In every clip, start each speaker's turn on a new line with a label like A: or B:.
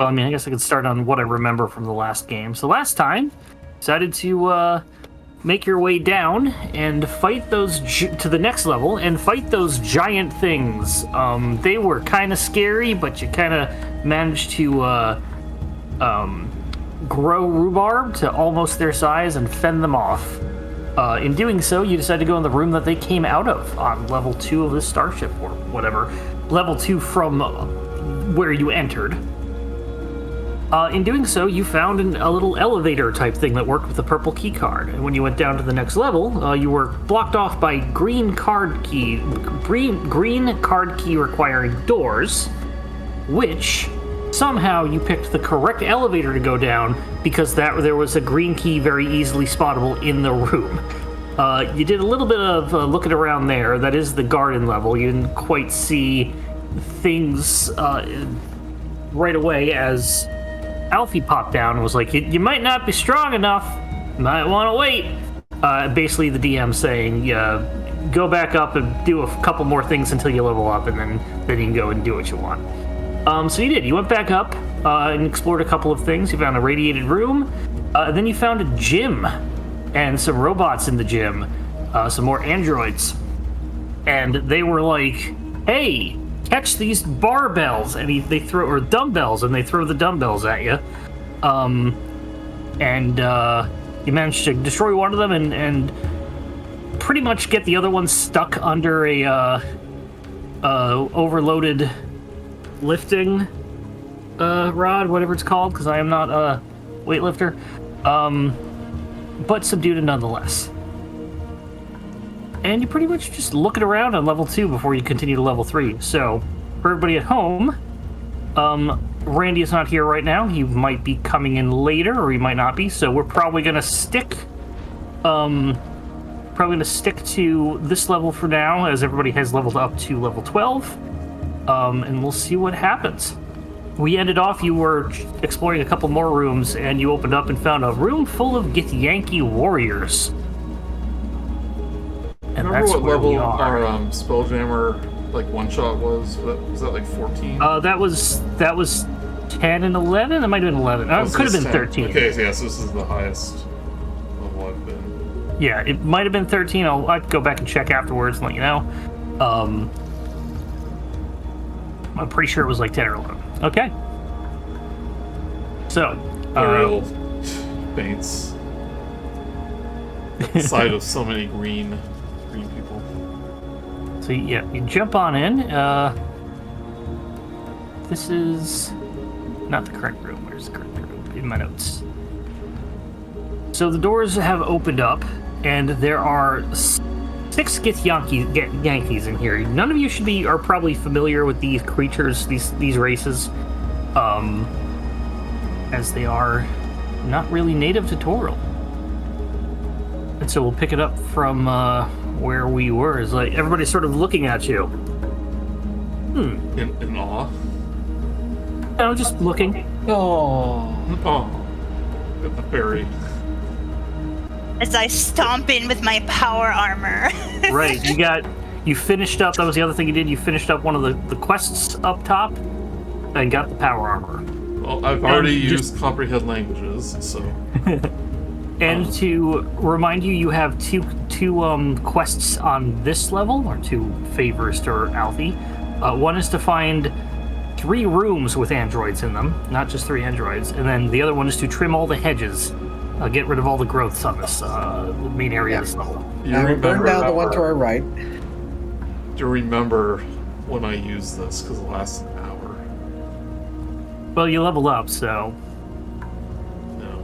A: Well, I mean, I guess I could start on what I remember from the last game. So last time, decided to make your way down and fight those to the next level and fight those giant things. They were kind of scary, but you kind of managed to grow rhubarb to almost their size and fend them off. In doing so, you decide to go in the room that they came out of on level 2 of the starship, or whatever. Level 2 from where you entered. In doing so, you found a little elevator type thing that worked with the purple key card. And when you went down to the next level, you were blocked off by green card key requiring doors, which somehow you picked the correct elevator to go down because there was a green key very easily spottable in the room. You did a little bit of looking around there. That is the garden level. You didn't quite see things right away as Alfie popped down and was like, you might not be strong enough. Might want to wait. Basically, the DM saying, go back up and do a couple more things until you level up, and then you can go and do what you want. So you did. You went back up and explored a couple of things. You found a radiated room. Then you found a gym and some robots in the gym, some more androids. And they were like, hey, catch these barbells, and they throw, or dumbbells, and they throw the dumbbells at you. You managed to destroy one of them and pretty much get the other one stuck under a overloaded lifting rod, whatever it's called, because I am not a weightlifter, but subdued it nonetheless. And you pretty much just looking around on level 2 before you continue to level 3. So, for everybody at home, Randy is not here right now. He might be coming in later, or he might not be. So we're probably gonna stick to this level for now, as everybody has leveled up to level 12. And we'll see what happens. We ended off, you were exploring a couple more rooms, and you opened up and found a room full of Githyanki warriors. And
B: remember
A: that's
B: what
A: where
B: level
A: we are.
B: our Spelljammer one shot was? Was that like 14?
A: That was 10 and 11. It might have been 11. It could have been
B: 10.
A: 13.
B: Okay, so yes, this is the highest level I've been.
A: Yeah, it might have been 13. I'll go back and check afterwards and let you know. I'm pretty sure it was like 10 or 11. Okay. So,
B: Lyriel faints. Sight of so many green people.
A: So yeah, you jump on in. This is not the correct room. Where's the correct room? In my notes. So the doors have opened up, and there are 6 Yankees in here. None of you are probably familiar with these creatures, these races, as they are not really native to Toril. And so we'll pick it up from where we were. It's like everybody's sort of looking at you.
B: In awe.
A: No, just looking.
C: Oh,
B: The fairy.
D: As I stomp in with my power armor.
A: Right, you finished up, that was the other thing you did, you finished up one of the quests up top and got the power armor.
B: Well, I've already used comprehend languages, so...
A: And to remind you, you have two quests on this level, or 2 favors to Alfie. One is to find 3 rooms with androids in them, not just 3 androids, and then the other one is to trim all the hedges, get rid of all the growths on this main area of this level.
C: and we'll burn down the one to our right.
B: Do you remember when I used this? Because it lasted an hour.
A: Well, you leveled up, so
B: No.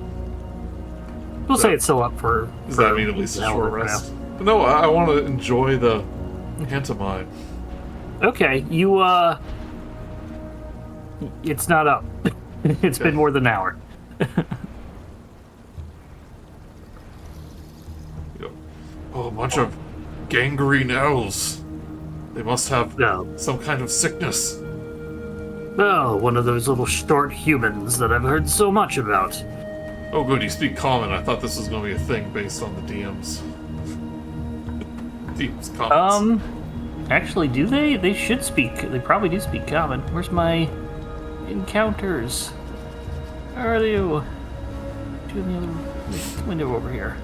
A: we'll say it's still up for...
B: Does that mean at least a short rest? No, I want to enjoy the pantomime.
A: Okay, you, it's not up. It's been more than an hour.
B: Oh, a bunch of gangrene elves. They must have some kind of sickness.
A: Oh, one of those little short humans that I've heard so much about.
B: Oh good, you speak common. I thought this was going to be a thing based on the DM's comments.
A: Actually, do they? They should speak. They probably do speak common. Where's my encounters? Where are you? To the other window over here.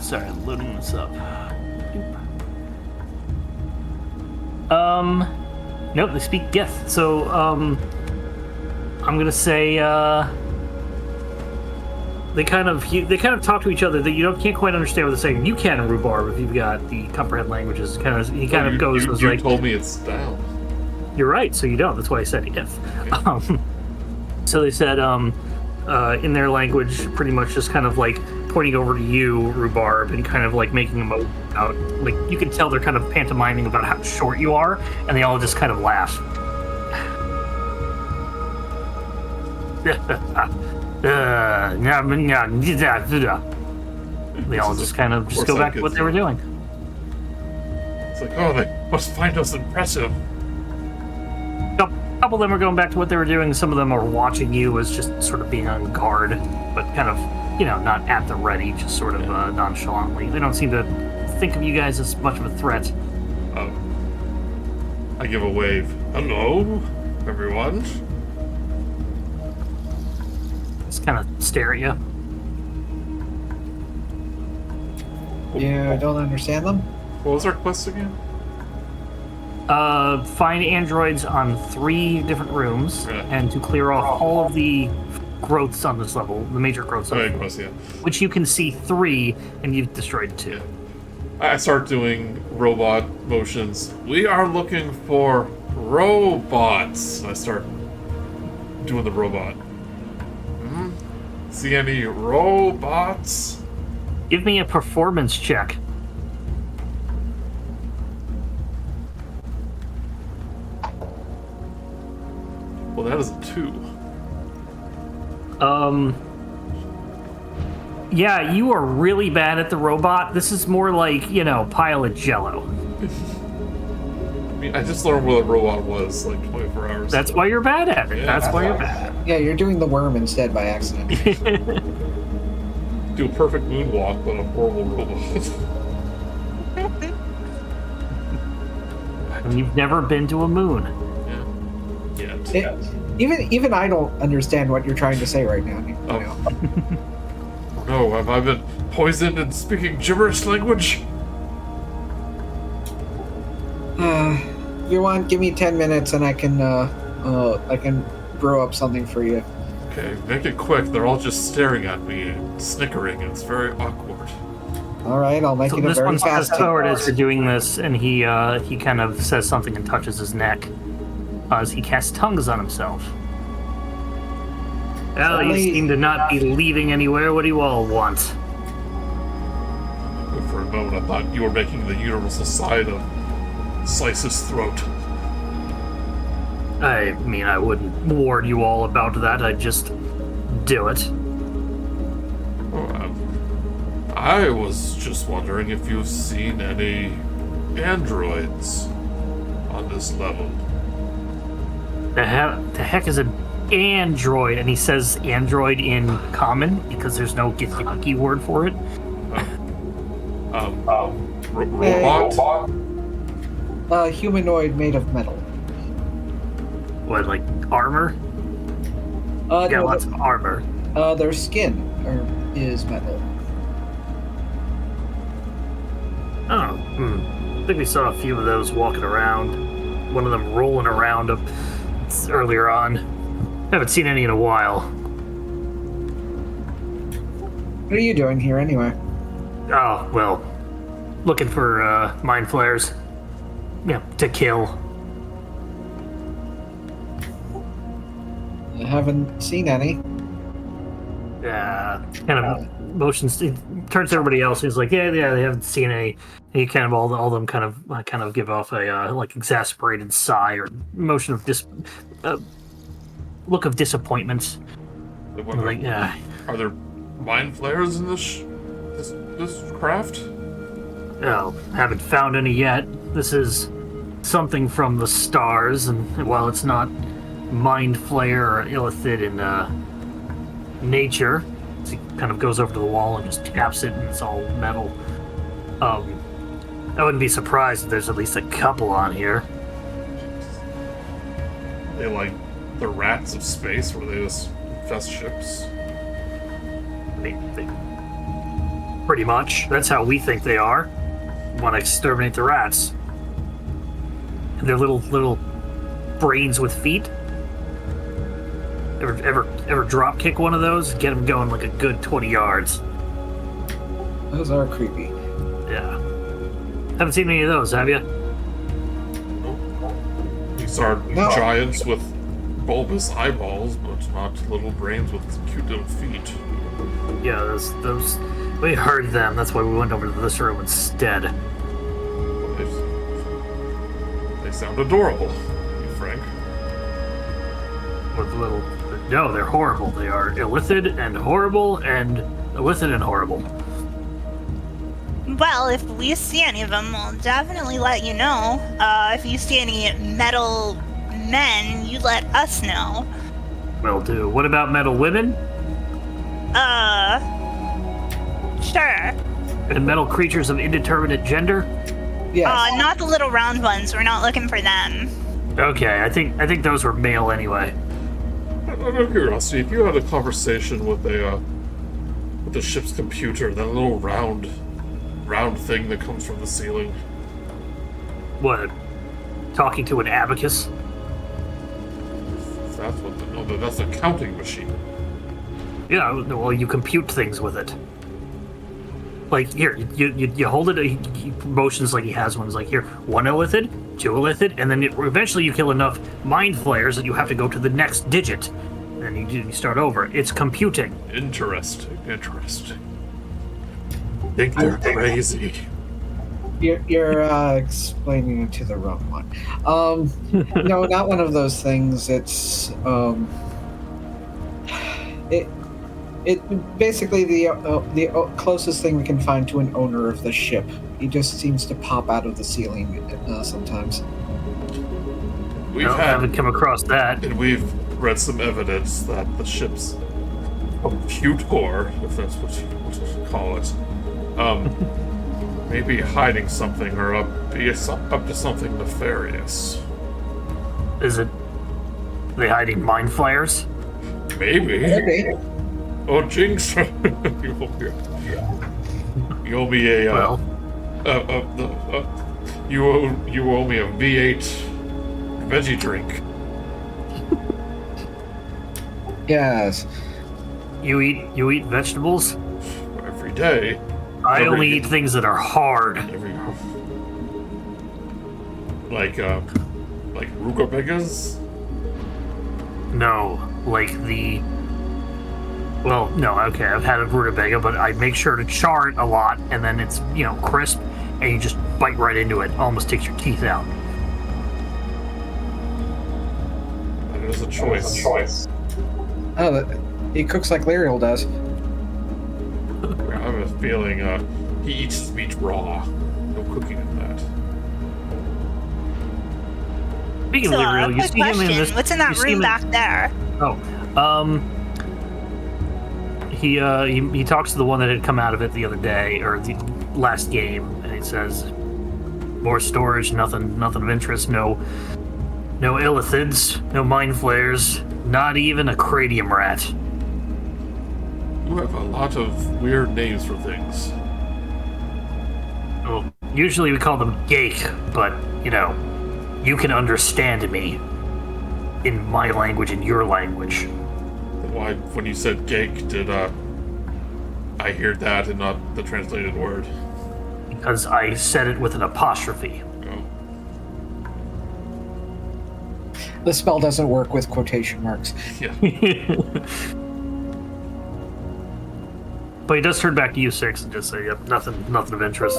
A: Sorry, I'm loading this up. Nope, they speak Gith. So, I'm gonna say, they kind of talk to each other that you can't quite understand what they're saying. You can, Rhubarb, if you've got the comprehend languages. He kind of goes.
B: You told me it's down.
A: You're right, so you don't. That's why I said if.
B: Okay.
A: So they said, in their language, pretty much just kind of like pointing over to you, Rhubarb, and kind of like making a motion out. Like you can tell they're kind of pantomiming about how short you are, and they all just kind of laugh. They all just kind of go back to what they were doing.
B: It's like, oh, they must find us impressive.
A: A couple of them are going back to what they were doing. Some of them are watching you as just sort of being on guard, but kind of, not at the ready, just sort of nonchalantly. They don't seem to think of you guys as much of a threat.
B: I give a wave. Hello, everyone.
A: Just kind of stare at you.
C: Yeah, I don't understand them.
B: What was our quest again?
A: Find androids on 3 different rooms,
B: Yeah.
A: and to clear off all of the growths on this level, the major growths, which you can see 3, and you've destroyed 2.
B: Yeah. I start doing robot motions. We are looking for robots. I start doing the robot. See any robots?
A: Give me a performance check.
B: Well, that is a 2.
A: Yeah, you are really bad at the robot. This is more like, pile of jello.
B: I mean, I just learned what a robot was like 24 hours
A: That's
B: ago.
A: why you're bad at it.
B: Yeah.
A: That's why you're bad.
C: Yeah, you're doing the worm instead by accident.
B: Do a perfect moonwalk, but a horrible robot.
A: And you've never been to a moon.
B: Yeah. Yet.
C: Even I don't understand what you're trying to say right now.
B: No, have I been poisoned and speaking gibberish language?
C: If you want, give me 10 minutes and I can brew up something for you.
B: Okay, make it quick. They're all just staring at me and snickering, and it's very awkward.
C: All right, I'll make
A: So
C: it a
A: this
C: very
A: one steps
C: fast.
A: forward as you're doing this, and he kind of says something and touches his neck as he casts tongues on himself. Well, you seem to not be leaving anywhere. What do you all want?
B: For a moment, I thought you were making the universal sign of slice his throat.
A: I mean, I wouldn't warn you all about that. I'd just do it.
B: I was just wondering if you've seen any androids on this level.
A: The heck is an android? And he says android in common because there's no Githyanki word for it.
B: Robot?
C: Humanoid made of metal.
A: What, like armor? Yeah,
C: No,
A: lots of armor.
C: their skin is metal.
A: Oh, I think we saw a few of those walking around. One of them rolling around earlier on. Haven't seen any in a while.
C: What are you doing here anyway?
A: Oh, well, looking for mind flares. Yeah, to kill.
C: I haven't seen any.
A: Kind of motions. It turns to everybody else. He's like, yeah, they haven't seen any. And he kind of all of them kind of give off a like exasperated sigh or motion of look of disappointment. Like,
B: Are there mind flares in this craft?
A: Oh, haven't found any yet. This is something from the stars, and while it's not mind flare or illithid in nature, he kind of goes over to the wall and just taps it, and it's all metal. I wouldn't be surprised if there's at least a couple on here.
B: They like the rats of space where they just infest ships.
A: Pretty much. That's how we think they are. Want to exterminate the rats. And their little brains with feet. Ever drop kick one of those? Get them going like a good 20 yards.
C: Those are creepy.
A: Yeah. Haven't seen any of those, have you?
B: These are
C: No.
B: giants with bulbous eyeballs, but not little brains with cute little feet.
A: Yeah, those. We heard them. That's why we went over to this room instead.
B: They sound adorable, to be frank.
A: With little. No, they're horrible. They are illithid and horrible and illithid and horrible.
D: Well, if we see any of them, we'll definitely let you know. If you see any metal men, you let us know.
A: Will do. What about metal women?
D: Sure.
A: And metal creatures of indeterminate gender?
C: Yes.
D: Not the little round ones. We're not looking for them.
A: Okay, I think those were male anyway.
B: Out of curiosity, if you had a conversation with the ship's computer, that little round thing that comes from the ceiling.
A: What? Talking to an abacus?
B: That's what that's a counting machine.
A: Yeah, well, you compute things with it. Like, here, you hold it, he motions like he has one. It's like, here, 1 illithid, 2 illithid, and then eventually you kill enough mind flayers that you have to go to the next digit. And then you start over. It's computing.
B: Interesting. Think they're crazy.
C: You're explaining it to the wrong one. No, not one of those things. It's it basically the closest thing we can find to an owner of the ship. He just seems to pop out of the ceiling sometimes.
A: Haven't come across that.
B: And we've read some evidence that the ship's computer, if that's what you call it, maybe hiding something or up to something nefarious.
A: Is it? Are they hiding mind flayers?
B: Maybe.
C: Okay.
B: Oh, Jinx! You owe me a you owe me a V8 veggie drink.
C: Yes.
A: You eat vegetables?
B: Every day.
A: I only eat things that are hard.
B: Like rutabagas?
A: No, like the. Well, no, okay, I've had a rutabaga, but I make sure to char it a lot, and then it's, crisp, and you just bite right into it. Almost takes your teeth out.
B: That is a choice.
C: Oh, he cooks like Lyriel does.
B: I have a feeling he eats his meat raw. No cooking in that.
A: Speaking of Lyriel, you
D: quick
A: see him in
D: question.
A: this.
D: What's in that room back there?
A: He talks to the one that had come out of it the other day, or the last game, and he says, more storage, nothing of interest, no illithids, no mind flayers, not even a cranium rat.
B: You have a lot of weird names for things.
A: Well, usually we call them geik, but, you can understand me in my language and your language.
B: Why, when you said geek, did I hear that and not the translated word?
A: Because I said it with an apostrophe.
B: Oh.
C: The spell doesn't work with quotation marks.
B: Yeah.
A: But he does turn back to you, Six, and just say, yep, nothing of interest.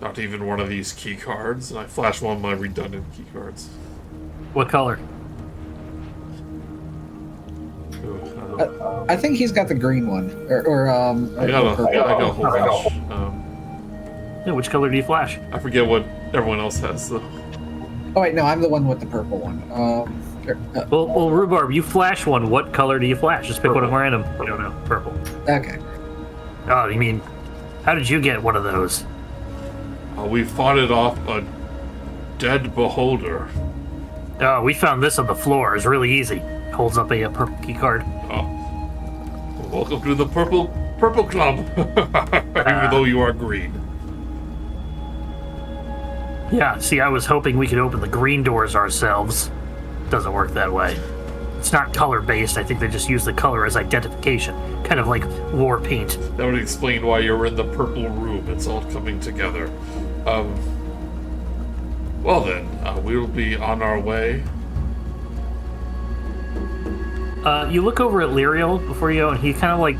B: Not even one of these key cards, and I flash one of my redundant key cards.
A: What color?
C: I think he's got the green one, or
B: I got a whole bunch.
A: Yeah, which color do you flash?
B: I forget what everyone else has, though.
C: Oh wait, no, I'm the one with the purple one.
A: Well, Rhubarb, you flash one. What color do you flash? Just pick one at random. You don't know. Purple.
C: Okay.
A: Oh, you mean, how did you get one of those?
B: We fought it off a dead beholder.
A: Oh, we found this on the floor. It's really easy. Holds up a purple key card.
B: Oh. Welcome to the Purple Club. Even though you are green.
A: Yeah, see, I was hoping we could open the green doors ourselves. Doesn't work that way. It's not color-based. I think they just use the color as identification. Kind of like war paint.
B: That would explain why you're in the purple room. It's all coming together. Well then, we will be on our way.
A: You look over at Lyriel before you go, and he kind of like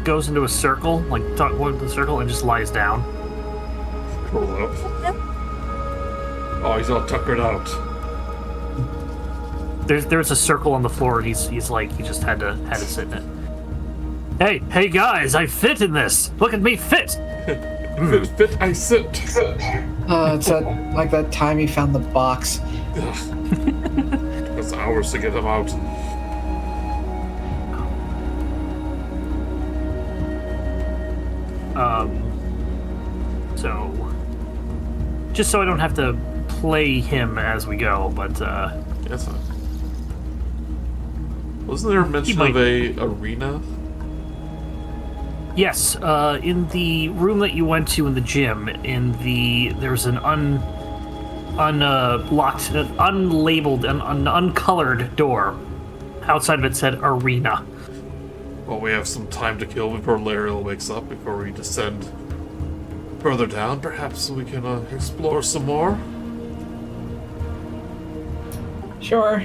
A: goes into a circle, like one the circle, and just lies down.
B: Roll up. Oh, he's all tuckered out.
A: There's a circle on the floor, and he's like he just had to sit in it. Hey guys, I fit in this. Look at me fit.
B: Fit, I sit.
C: It's like that time he found the box.
B: It's hours to get him out.
A: So just so I don't have to play him as we go, but
B: That's fine. Wasn't there a mention of a arena?
A: yes, in the room that you went to in the gym, there's an unlocked, unlabeled, an uncolored door. Outside of it said arena.
B: Well, we have some time to kill before Lyriel wakes up, before we descend further down. Perhaps we can explore some more.
C: Sure,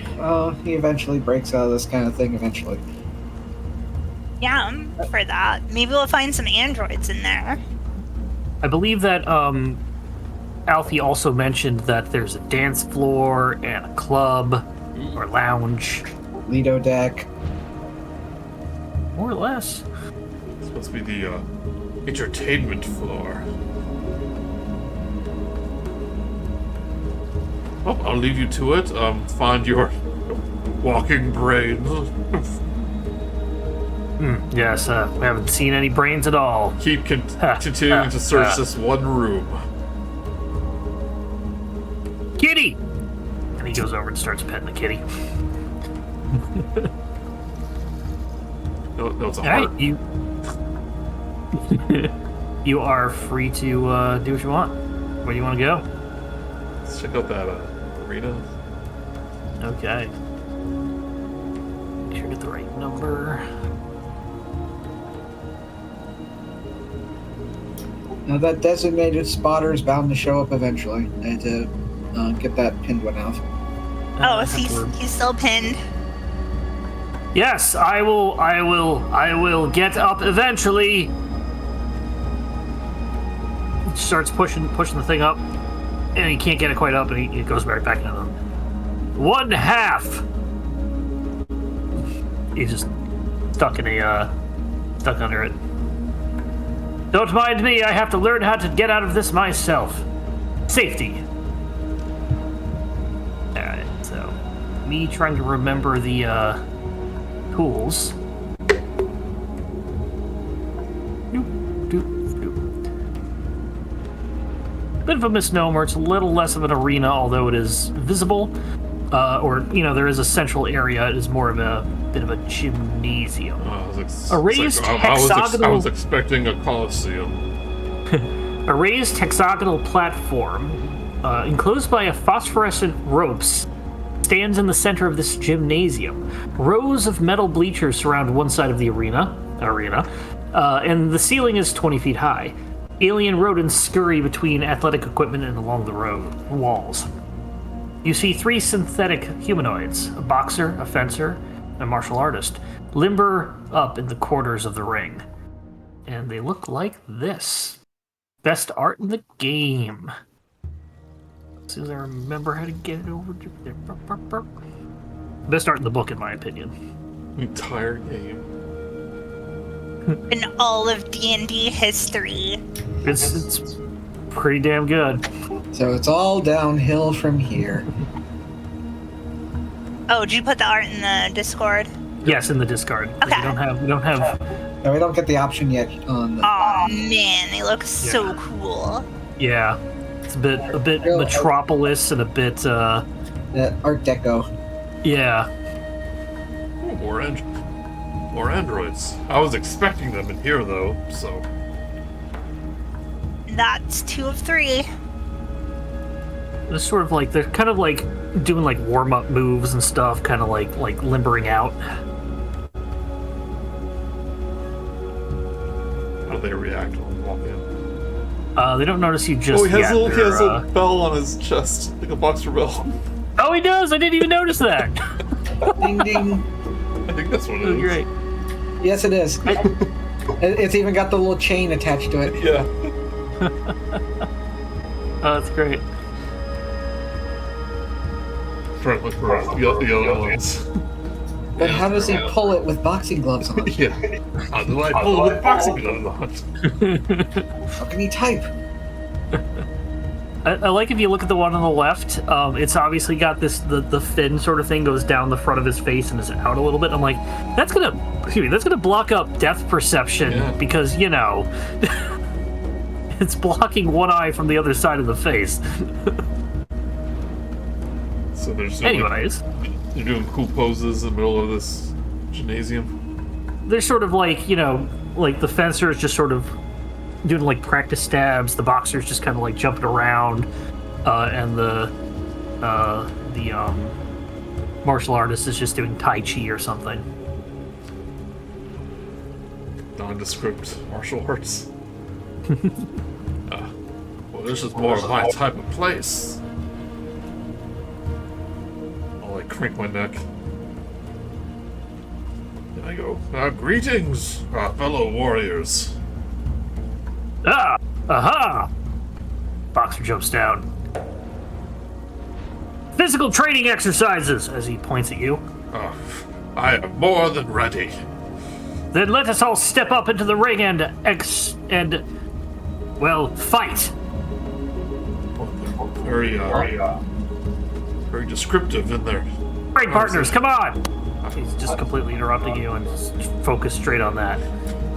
C: he eventually breaks out of this kind of thing eventually.
D: Yeah, I'm for that. Maybe we'll find some androids in there.
A: I believe that Alfie also mentioned that there's a dance floor and a club or lounge.
C: Lido deck.
A: More or less.
B: It's supposed to be the entertainment floor. Well, I'll leave you to it. Find your walking brains.
A: Yes, we haven't seen any brains at all.
B: Keep continuing to search this one room.
A: Kitty! And he goes over and starts petting the kitty.
B: No, it's a
A: All right,
B: heart.
A: you are free to do what you want. Where do you want to go?
B: Let's check out that arena.
A: Okay. Make sure to get the right number.
C: Now that designated spotter is bound to show up eventually. I had to get that pinned one out.
D: Oh, he's still pinned.
A: Yes, I will get up eventually. Starts pushing the thing up, and he can't get it quite up, and he goes right back into them. 1/2. He's just stuck under it. Don't mind me. I have to learn how to get out of this myself. Safety. All right. So, me trying to remember the tools. Bit of a misnomer. It's a little less of an arena, although it is visible. There is a central area. It is more of a bit of a gymnasium. A raised hexagonal.
B: I was expecting a coliseum.
A: A raised hexagonal platform, enclosed by a phosphorescent ropes, stands in the center of this gymnasium. Rows of metal bleachers surround one side of the arena, and the ceiling is 20 feet high. Alien rodents scurry between athletic equipment and along the walls. You see 3 synthetic humanoids, a boxer, a fencer, and a martial artist, limber up in the quarters of the ring. And they look like this. Best art in the game. As soon as I remember how to get it over to there. Best art in the book, in my opinion.
B: Entire game.
D: In all of D&D history.
A: It's pretty damn good.
C: So it's all downhill from here.
D: Oh, did you put the art in the Discord?
A: Yes, in the discard.
D: Okay.
A: We don't have
C: No, we don't get the option yet on the
D: Oh man, they look so cool.
A: Yeah, it's a bit
C: Real-
A: Metropolis and a bit
C: Art Deco.
A: yeah.
B: Oh, more androids. I was expecting them in here though, so
D: That's 2 of 3.
A: It's sort of like they're kind of like doing like warm up moves and stuff, kind of like limbering out.
B: how do they react when we walk in?
A: They don't notice you just
B: Oh, he has
A: yet.
B: a little, he has
A: They're,
B: a bell on his chest, like a boxer bell.
A: Oh, he does. I didn't even notice that.
C: Ding ding.
B: I think that's what it is.
A: Great.
C: Yes, it is. It's even got the little chain attached to it.
B: Yeah.
A: Oh, that's great.
B: Trying to look for the other ones.
C: But how does he pull it with boxing gloves on?
B: Yeah. How do I pull it with boxing gloves on?
C: How can he type?
A: I like if you look at the one on the left. It's obviously got this the fin sort of thing goes down the front of his face and is out a little bit. I'm like, that's gonna block up depth perception because it's blocking one eye from the other side of the face.
B: So there's
A: Anyways,
B: they're doing cool poses in the middle of this gymnasium.
A: they're sort of like like the fencer is just sort of doing like practice stabs. The boxer's just kind of like jumping around, and the martial artist is just doing Tai Chi or something.
B: Nondescript martial arts. Well, this is more of my type of place. I'll like crank my neck. Then I go, greetings, fellow warriors.
A: Ah! Aha! Boxer jumps down. Physical training exercises, as he points at you.
B: I am more than ready.
A: Then let us all step up into the ring and fight.
B: Very descriptive in there.
A: Great partners, come on! He's just completely interrupting you and just focus straight on that.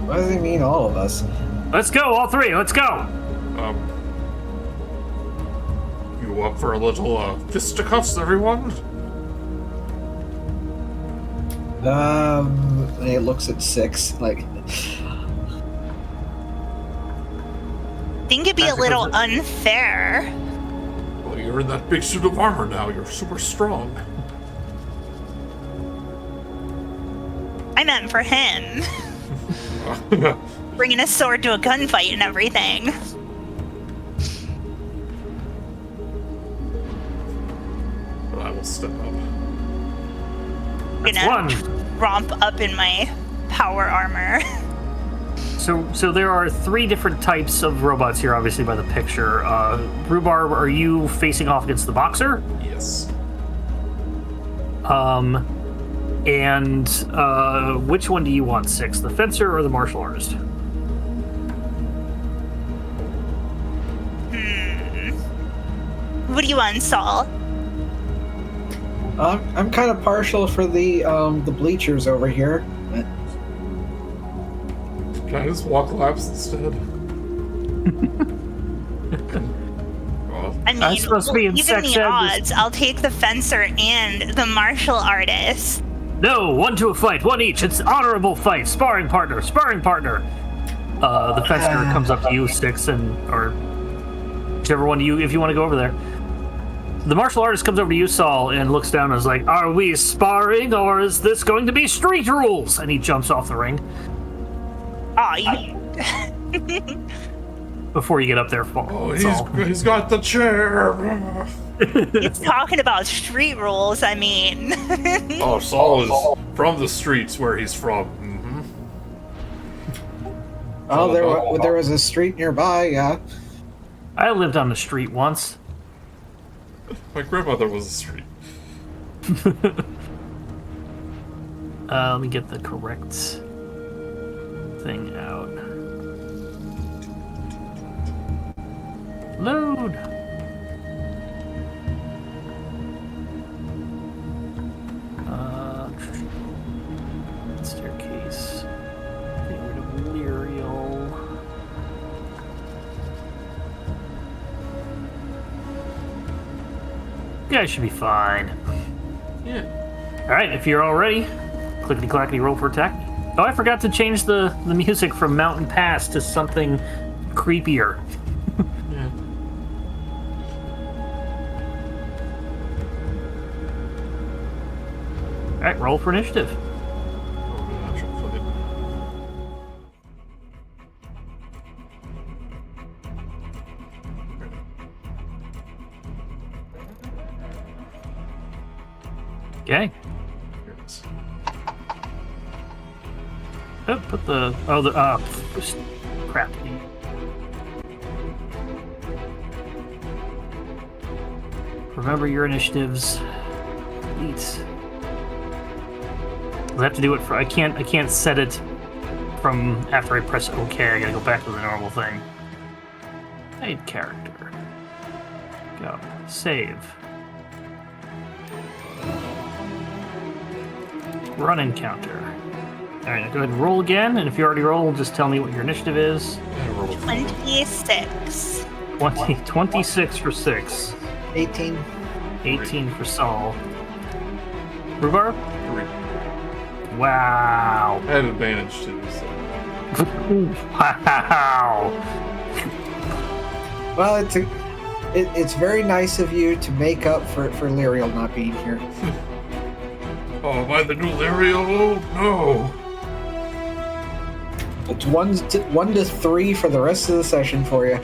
C: What does he mean, all of us?
A: Let's go, all three, let's go!
B: You up for a little fisticuffs, everyone?
C: It looks at 6, like...
D: I think it'd be a little unfair.
B: Well, you're in that big suit of armor now. You're super strong.
D: I meant for him. Bringing a sword to a gunfight and everything.
B: But I will step up.
A: That's one.
D: Romp up in my power armor.
A: So there are 3 different types of robots here, obviously, by the picture. Rhubarb, are you facing off against the boxer?
B: Yes.
A: And which one do you want, 6? The fencer or the martial artist?
D: What do you want, Saul?
C: I'm kind of partial for the bleachers over here.
B: Can I just walk laps instead? Well,
D: I mean,
A: That's supposed to be in
D: given
A: sex
D: the
A: ed.
D: odds, I'll take the fencer and the martial artist.
A: No, 1 to a fight, 1 each. It's honorable fight. Sparring partner, sparring partner. The fencer comes up to you, 6, or whichever one you, if you want to go over there. The martial artist comes over to you, Saul, and looks down and is like, "Are we sparring, or is this going to be street rules?" And he jumps off the ring.
D: Aw, you...
A: Before you get up there,
B: oh,
A: Saul.
B: he's got the chair.
D: He's talking about street rules, I mean.
B: Oh, Saul is from the streets where he's from. Mm-hmm.
C: Oh, there was a street nearby, yeah.
A: I lived on the street once.
B: My grandmother was a street.
A: Let me get the correct thing out. Load. Staircase. Get rid of You guys should be fine.
B: Yeah.
A: Alright, if you're all ready, clickety-clackety roll for attack. Oh, I forgot to change the music from Mountain Pass to something creepier.
B: Yeah.
A: Alright, roll for initiative.
B: Oh, gosh, I'll fight.
A: Okay.
B: Here it is.
A: Oh, put the... Oh, the... crap. Remember your initiatives. Eat. I have to do it for... I can't set it from after I press OK. I gotta go back to the normal thing. Made character. Go. Save. Run encounter. Alright, now go ahead and roll again, and if you already rolled, just tell me what your initiative is.
B: I rolled a
D: 26.
A: 26 for 6.
C: 18.
A: 18 for Saul. Rhubarb?
B: 3.
A: Wow.
B: I had advantage too, so.
A: Wow.
C: Well, it's very nice of you to make up for Lyriel not being here.
B: Oh, by the new Lyriel? Oh, no!
C: It's 1 to 3 for the rest of the session for you.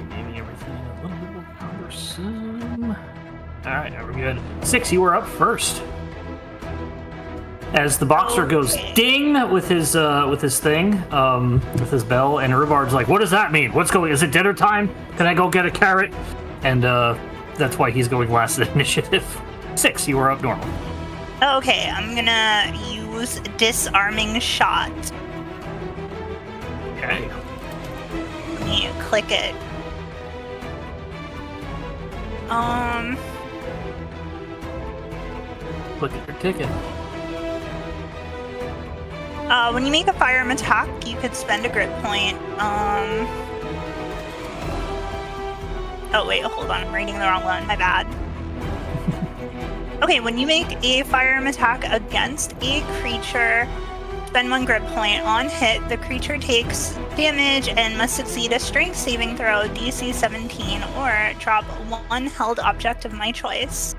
A: Maybe everything a little bit more cumbersome. Alright, now we're good. 6, you were up first. As the boxer goes ding with his thing, with his bell, and Rhubarb's like, "What does that mean? What's going? Is it dinner time? Can I go get a carrot?" And that's why he's going last in initiative. 6, you were up normal.
D: Okay, I'm gonna use disarming shot.
A: Okay.
D: Let me click it.
A: Look at your ticket.
D: When you make a firearm attack, you could spend a grit point. Oh wait, hold on, I'm reading the wrong one, my bad. Okay, when you make a firearm attack against a creature, spend 1 grit point. On hit, the creature takes damage and must succeed a strength saving throw, DC 17, or drop 1 held object of my choice.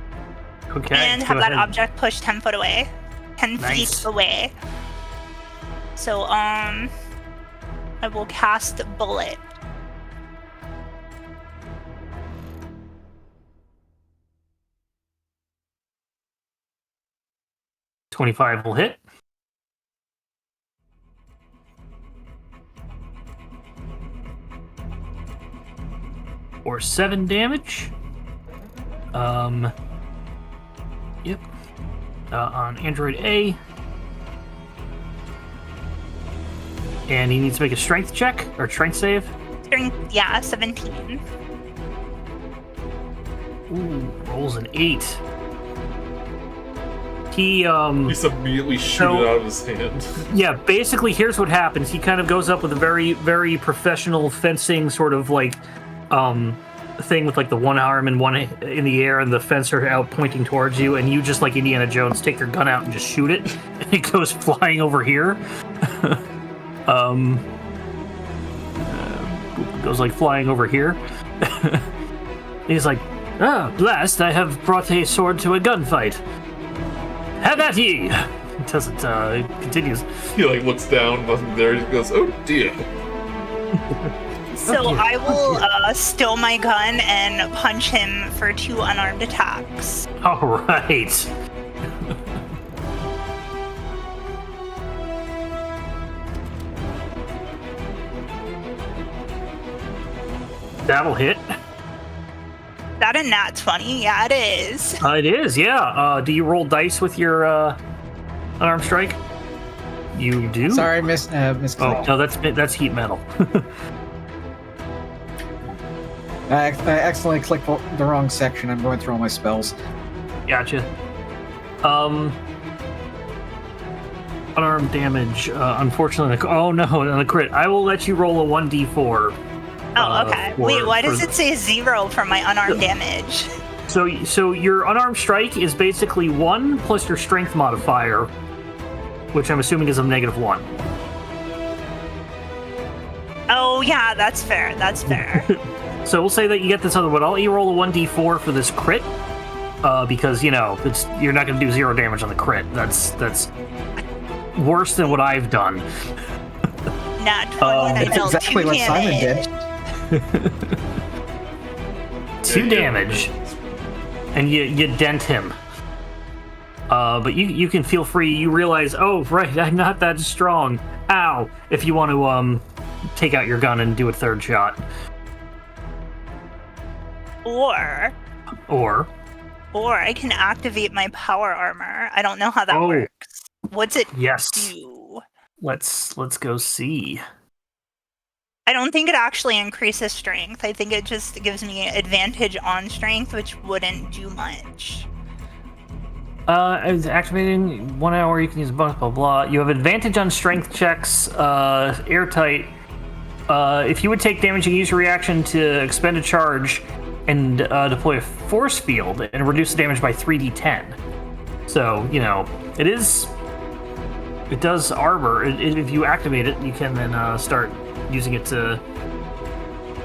A: Okay.
D: And have
A: go
D: that
A: ahead.
D: object pushed 10 foot away. 10
A: Nice.
D: feet away. So, I will cast Bullet.
A: $25 will hit. Or 7 damage. Yep. On Android A. And he needs to make a strength check or strength save.
D: Strength, yeah, 17.
A: Ooh, rolls an 8. He
B: He's immediately shoot it out of his hand.
A: Yeah, basically, here's what happens. He kind of goes up with a very, very professional fencing sort of like thing with like the one arm and one in the air and the fencer out pointing towards you, and you just like Indiana Jones take your gun out and just shoot it, and it goes flying over here. Goes like flying over here. He's like, "Ah, blast! I have brought a sword to a gunfight. Have at ye!" It doesn't. It continues.
B: He like looks down, nothing there. He goes, "Oh dear."
D: So
A: Okay.
D: I will still my gun and punch him for 2 unarmed attacks.
A: All right. That'll hit.
D: That a nat 20? Yeah, it is.
A: It is, yeah. Do you roll dice with your unarmed strike? You do.
C: Sorry, Miss
A: Oh
C: Click.
A: no, that's heat metal.
C: I accidentally clicked the wrong section. I'm going through all my spells.
A: Gotcha. Unarmed damage. Unfortunately, oh no, on a crit. I will let you roll a 1d4.
D: Oh, okay. Wait, why does it say 0 for my unarmed damage?
A: So your unarmed strike is basically 1 plus your strength modifier, which I'm assuming is a -1.
D: Oh, yeah, that's fair. That's fair.
A: So we'll say that you get this other one. I'll let you roll a 1d4 for this crit, because you're not going to do 0 damage on the crit. That's worse than what I've done.
D: Nat 20, I
C: That's
D: dealt
C: exactly
D: 2
C: what Simon
D: damage.
C: did.
A: 2 damage, and you dent him. But you can feel free. You realize, oh right, I'm not that strong. Ow! If you want to take out your gun and do a third shot,
D: Or I can activate my power armor. I don't know how that works. What's it do?
A: Let's go see.
D: I don't think it actually increases strength. I think it just gives me advantage on strength, which wouldn't do much.
A: It's activating 1 hour. You can use blah blah blah. You have advantage on strength checks. Airtight. If you would take damage, you use your reaction to expend a charge and deploy a force field and reduce the damage by 3d10. So it does armor. If you activate it, you can then start using it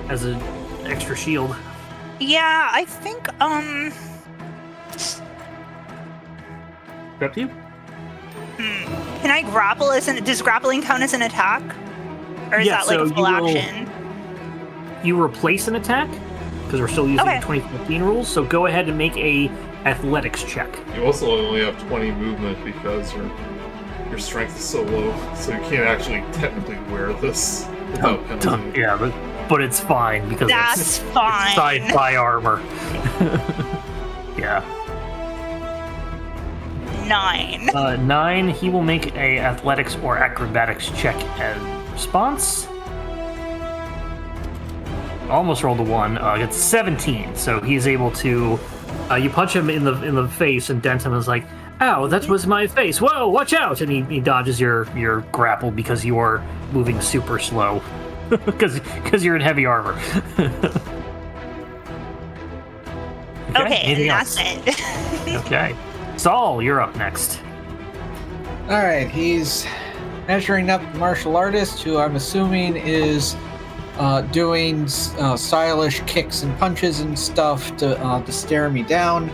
A: as an extra shield.
D: Yeah, I think
A: Up to you.
D: Can I grapple does grappling count as an attack? Or is that like a full action?
A: You replace an attack because we're still using the 2015 rules. So go ahead and make a athletics check.
B: You also only have 20 movement because your strength is so low, so you can't actually technically wear this without penalty.
A: Yeah, but it's fine because
D: it's
A: sci-fi armor. Yeah.
D: 9.
A: 9. He will make a athletics or acrobatics check as response. Almost rolled a 1. Gets 17. So he's able to. You punch him in the face and dent him. And is like, ow, that was my face. Whoa, watch out! And he dodges your grapple because you are moving super slow. Because you're in heavy armor.
D: Okay, and that's it.
A: Okay. Saul, you're up next.
C: Alright, he's measuring up the martial artist, who I'm assuming is doing stylish kicks and punches and stuff to stare me down.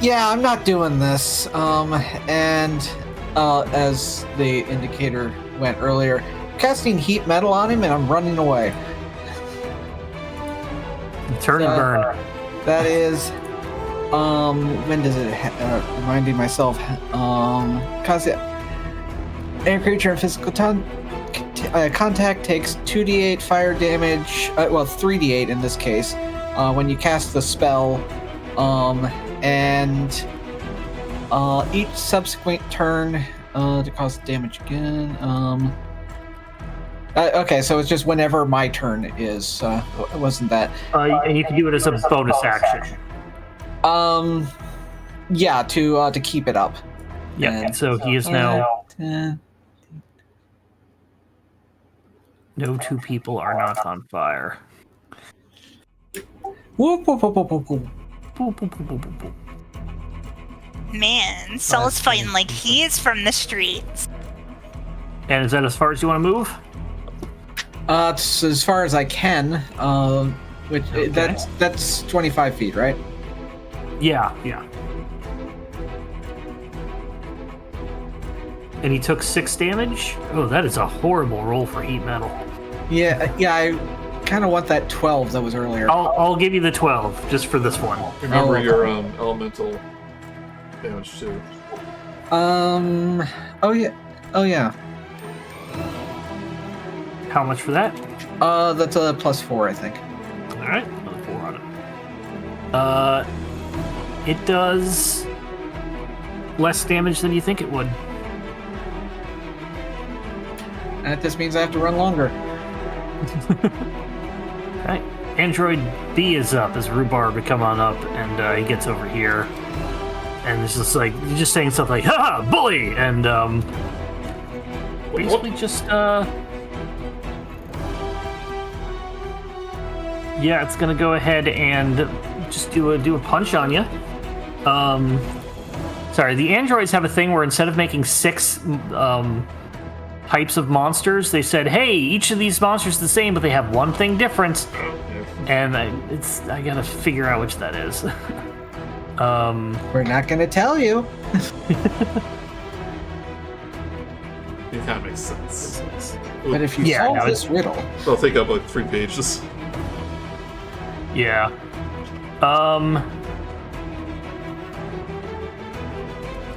C: Yeah, I'm not doing this. And as the indicator went earlier, casting heat metal on him and I'm running away.
A: Turn and burn.
C: That is... when does it reminding myself, cause air creature and physical contact takes 2d8 fire damage, 3d8 in this case, when you cast the spell, and each subsequent turn to cause damage again. Okay, so it's just whenever my turn is, wasn't that?
A: And you can do it as a bonus action.
C: Yeah, to keep it up.
A: Yeah, and so he is now. No two people are not on fire.
C: Whoop, whoop, whoop, whoop, whoop, whoop.
A: Boop, boop, boop, boop, boop, boop.
D: Man, Saul's fighting like he is from the streets.
A: And is that as far as you want to move?
C: It's as far as I can. Which
A: Okay.
C: that's 25 feet, right?
A: Yeah. And he took 6 damage? Oh, that is a horrible roll for heat metal.
C: Yeah, I kind of want that 12 that was earlier.
A: I'll give you the 12 just for this one.
B: Remember your elemental damage too.
C: Oh yeah.
A: How much for that?
C: That's a +4, I think.
A: All right, another 4 on it. It does less damage than you think it would.
C: And this means I have to run longer.
A: Right. Android B is up as Rhubarb would come on up, and he gets over here. And it's just like, you're just saying stuff like, ha, bully! And basically just Yeah, it's gonna go ahead and just do a punch on you. Sorry, the androids have a thing where instead of making 6 types of monsters, they said, hey, each of these monsters is the same, but they have one thing different. And I gotta figure out which that is.
C: We're not gonna tell you.
B: It kind of makes sense.
C: But if you
A: Yeah,
C: solve
A: no,
C: this riddle,
B: It'll take up like 3 pages.
A: Yeah.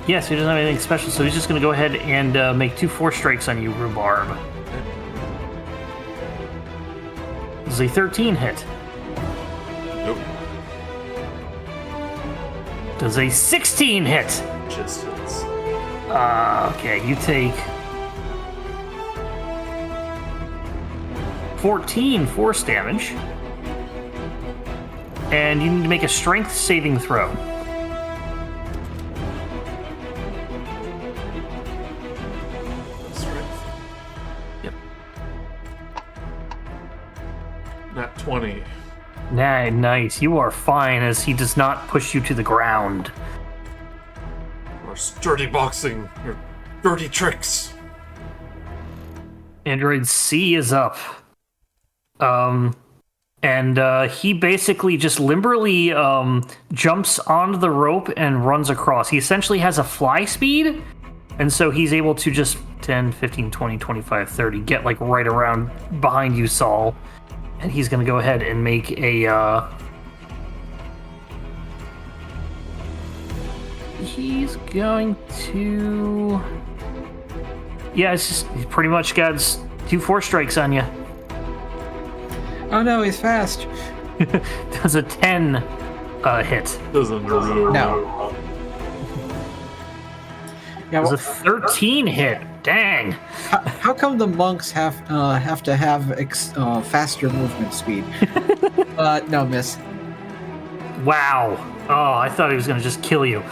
A: Yeah, so he doesn't have anything special, so he's just gonna go ahead and make 2 4 strikes on you, Rhubarb. This is a 13 hit.
B: Nope.
A: Does a 16 hit?
B: Just hits.
A: Okay, you take 14 force damage. And you need to make a strength saving throw.
B: Strength.
A: Yep.
B: Nat 20.
A: Nice. You are fine as he does not push you to the ground.
B: Or sturdy boxing. Or dirty tricks.
A: Android C is up. And he basically just limberly jumps onto the rope and runs across. He essentially has a fly speed, and so he's able to just 10, 15, 20, 25, 30, get like right around behind you, Saul. And he's going to go ahead and make a... He's going to... Yeah, it's just he's pretty much got 2 4 strikes on you.
C: oh no, he's fast.
A: Does a 10 hit.
B: Doesn't Naruto.
C: No. Yeah,
A: Does a 13 hit. Dang.
C: how come the monks have to have faster movement speed? No, miss.
A: Wow. Oh, I thought he was gonna just kill you.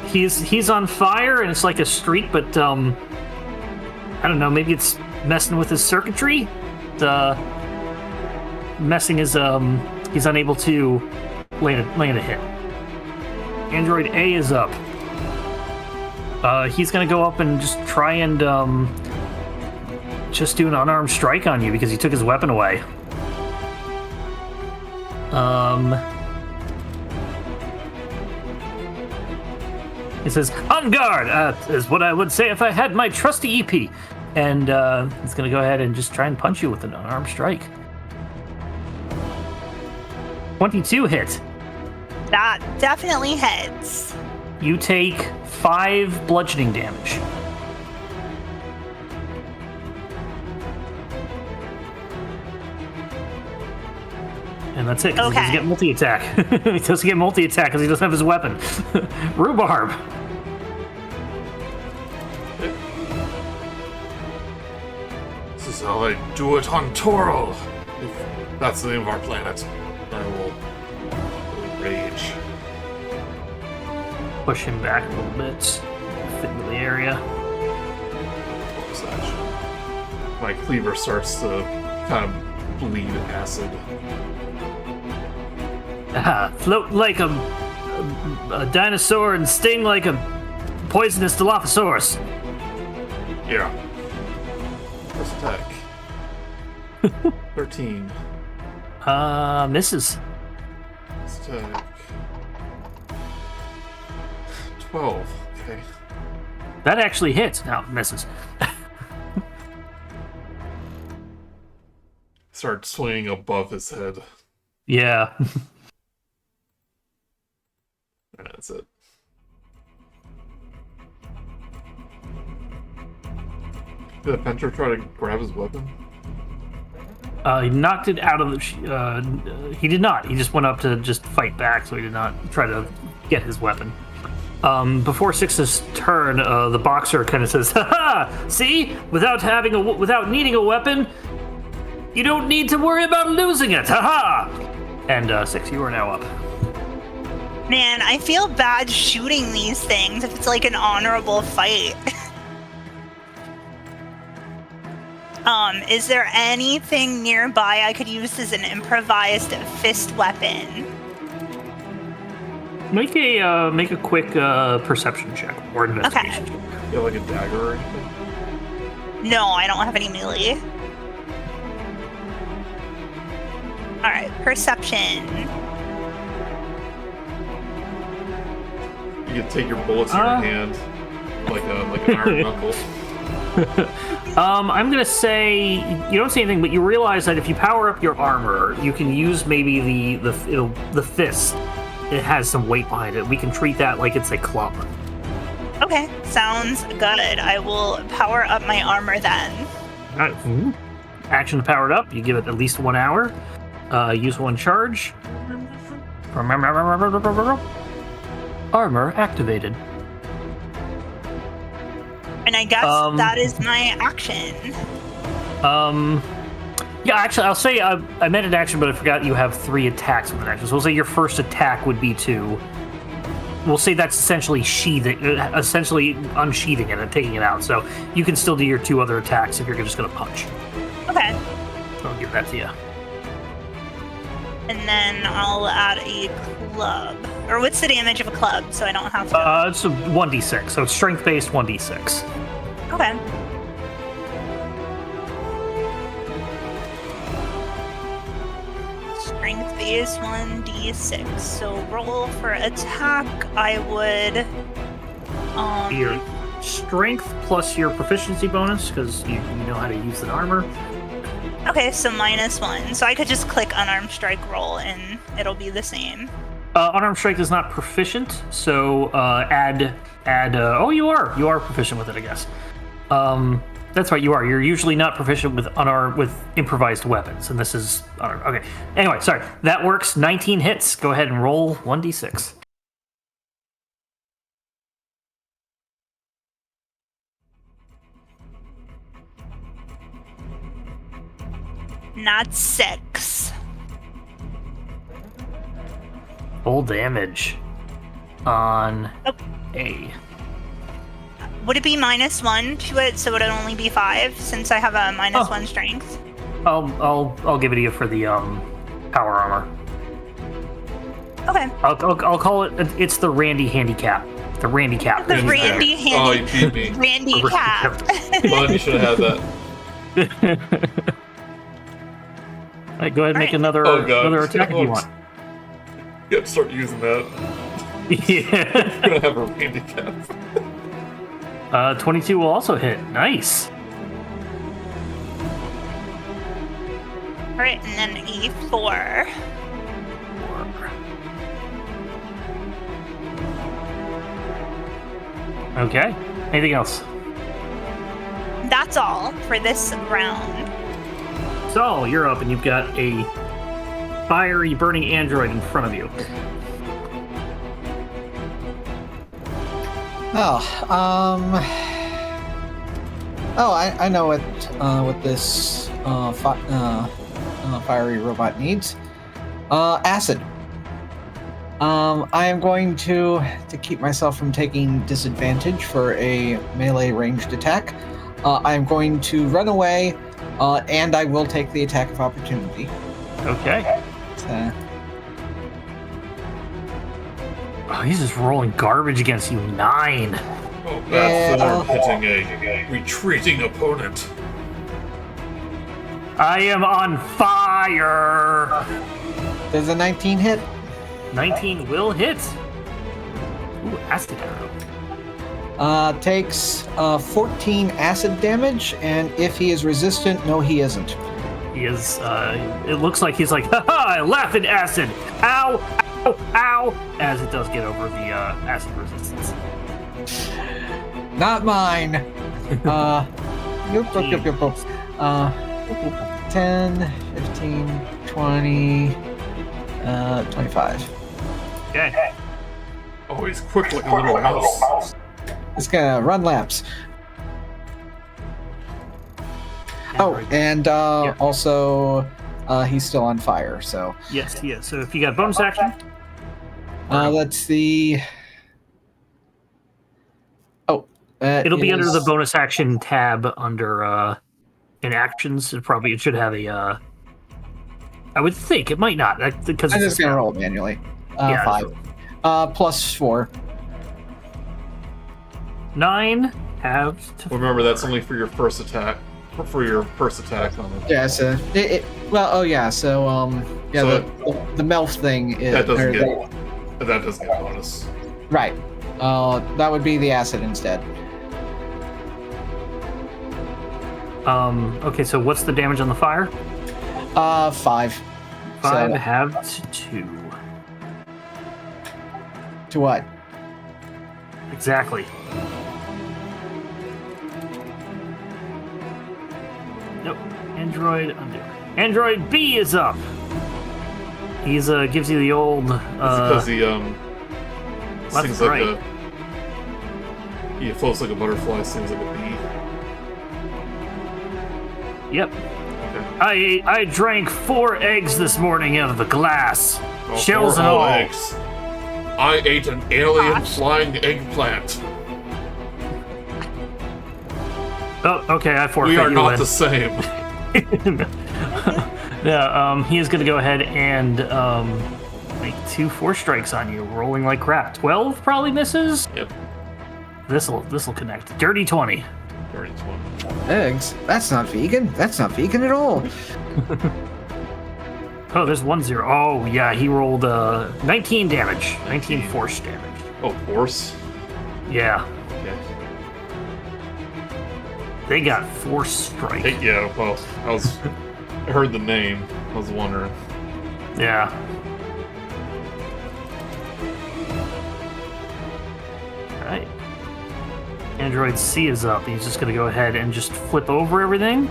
A: He's on fire and it's like a streak, but I don't know, maybe it's messing with his circuitry. Messing his he's unable to land a hit. Android A is up. He's gonna go up and just try and just do an unarmed strike on you because he took his weapon away. He says, "On guard," is what I would say if I had my trusty EP. And he's gonna go ahead and just try and punch you with an unarmed strike. 22 hit.
D: That definitely hits.
A: You take 5 bludgeoning damage. And that's it, because he doesn't
D: Okay.
A: get multi-attack. He doesn't get multi-attack because he doesn't have his weapon. Rhubarb.
B: This is how I do it on Toro. If that's the name of our planet, I will rage.
A: Push him back a little bit. Fit into the area.
B: Bonus action. My cleaver starts to kind of bleed acid.
A: Float like a dinosaur and sting like a poisonous Dilophosaurus.
B: Yeah. First attack. 13.
A: Misses.
B: First attack. 12. Okay.
A: That actually hits. No, misses.
B: Start swinging above his head.
A: Yeah.
B: And that's it. Did the Penter try to grab his weapon?
A: He knocked it out of the... he did not. He just went up to just fight back, so he did not try to get his weapon. Before Six's turn, the boxer kind of says, "Ha-ha! See? Without needing a weapon, you don't need to worry about losing it! Ha-ha!" And Six, you are now up.
D: Man, I feel bad shooting these things if it's like an honorable fight. Is there anything nearby I could use as an improvised fist weapon?
A: Make a quick perception check or investigation.
D: Okay.
B: You have like a dagger or anything?
D: No, I don't have any melee. Alright, perception.
B: You can take your bullets in your hand like an iron knuckle.
A: I'm gonna say you don't see anything, but you realize that if you power up your armor, you can use maybe the fist. It has some weight behind it. We can treat that like it's a club.
D: Okay, sounds good. I will power up my armor then.
A: All right. Action to power it up. You give it at least 1 hour. Use 1 charge. Armor activated.
D: And I guess that is my action.
A: Yeah, actually, I'll say I meant an action, but I forgot you have 3 attacks with an action. So we'll say your first attack would be to. We'll say that's essentially essentially unsheathing it and taking it out. So you can still do your 2 other attacks if you're just going to punch.
D: Okay.
A: I'll give that to you.
D: And then I'll add a club. Or what's the damage of a club, so I don't have to...
A: It's a 1d6, so it's strength-based 1d6.
D: Okay. Strength-based 1d6. So roll for attack, I would...
A: Your strength plus your proficiency bonus, because you know how to use the armor.
D: Okay, so -1. So I could just click unarmed strike roll and it'll be the same.
A: Unarmed strike is not proficient, so add. Oh, you are proficient with it, I guess. That's right, you are. You're usually not proficient with improvised weapons, and this is unarmed. Okay. Anyway, sorry. That works. 19 hits. Go ahead and roll 1d6.
D: Not 6.
A: Full damage on A.
D: Would it be -1 to it, so would it only be 5 since I have a -1 strength?
A: I'll give it to you for the power armor.
D: Okay.
A: I'll call it. It's the Randy handicap. The Randy cap.
D: The Randy
B: Oh, you beat me.
D: Randy cap.
B: Come on, you should have had that.
A: All right, go ahead and make
D: Alright.
A: another attack if you want.
B: You have to start using that.
A: Yeah.
B: You're gonna have a handicap.
A: 22 will also hit. Nice.
D: Alright, and then a 4.
A: Okay. Anything else?
D: That's all for this round.
A: So you're up, and you've got a fiery, burning android in front of you.
C: I know what this fiery robot needs. Acid. I am going to keep myself from taking disadvantage for a melee ranged attack. I am going to run away, and I will take the attack of opportunity.
A: Okay. Oh, he's just rolling garbage against you. 9.
B: Oh, bad form hitting a retreating opponent.
A: I am on fire.
C: Does a 19 hit?
A: 19 will hit. Ooh, acid arrow.
C: Takes 14 acid damage, and if he is resistant, no, he isn't.
A: He is. It looks like he's like, haha, I laugh at acid. Ow, ow, ow. As it does get over the acid resistance.
C: Not mine. Nope. 10, 15, 20, 25.
A: Okay.
B: Always quick like a little mouse.
C: It's gonna run laps. Oh, and also, he's still on fire, so...
A: Yes, he is. So if you got bonus action...
C: let's see... Oh,
A: it'll be under the bonus action tab under In actions, it should have a. I would think it might not because
C: I'm
A: it's
C: just gonna roll it manually.
A: Yeah,
C: 5. Plus 4.
A: 9. Have to.
B: Remember, that's only for your first attack. For your first attack on it.
C: Yeah, so the Melf thing is
B: That doesn't get a bonus.
C: right. That would be the acid instead.
A: Okay, so what's the damage on the fire?
C: 5.
A: 5
C: So,
A: have to 2.
C: to what?
A: Exactly. Nope. Android undo. Android B is up. He's gives you the old.
B: Because he sings like
A: right.
B: he floats like a butterfly, sings like a bee.
A: Yep.
B: Okay.
A: I drank 4 eggs this morning out of the glass, shells
B: 4
A: and
B: whole
A: all.
B: eggs. I ate an alien
D: Gosh.
B: flying eggplant.
A: Oh, okay. I forfeit.
B: We are
A: you
B: not
A: win.
B: the same.
A: Yeah. He is going to go ahead and make 2 4 strikes on you, rolling like crap. 12 probably misses.
B: Yep.
A: This'll connect. Dirty 20.
B: Dirty 20.
C: Eggs? That's not vegan. That's not vegan at all.
A: Oh, there's 1 0. Oh, yeah, he rolled 19 damage. 19 force damage.
B: Oh, force?
A: Yeah,
B: Okay.
A: they got force strike.
B: Hey, yeah, well, I heard the name. I was wondering.
A: Yeah. Alright. Android C is up. He's just going to go ahead and just flip over everything.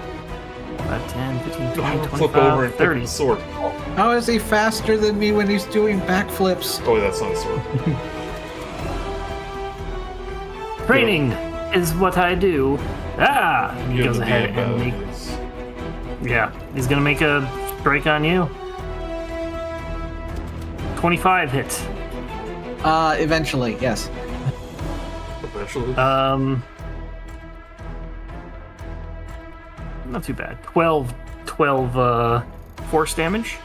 A: 5, 10, 15, 20,
B: Flip over
A: 25,
B: and
A: 30.
B: pick the sword.
C: How is he faster than me when he's doing backflips?
B: Oh, that's not a sword.
A: Training is what I do. Ah! And he
B: Give
A: goes
B: the
A: ahead
B: DM
A: and make...
B: values.
A: Yeah, he's going to make a strike on you. 25 hits.
C: Eventually, yes.
B: Eventually.
A: Not too bad. 12 force damage.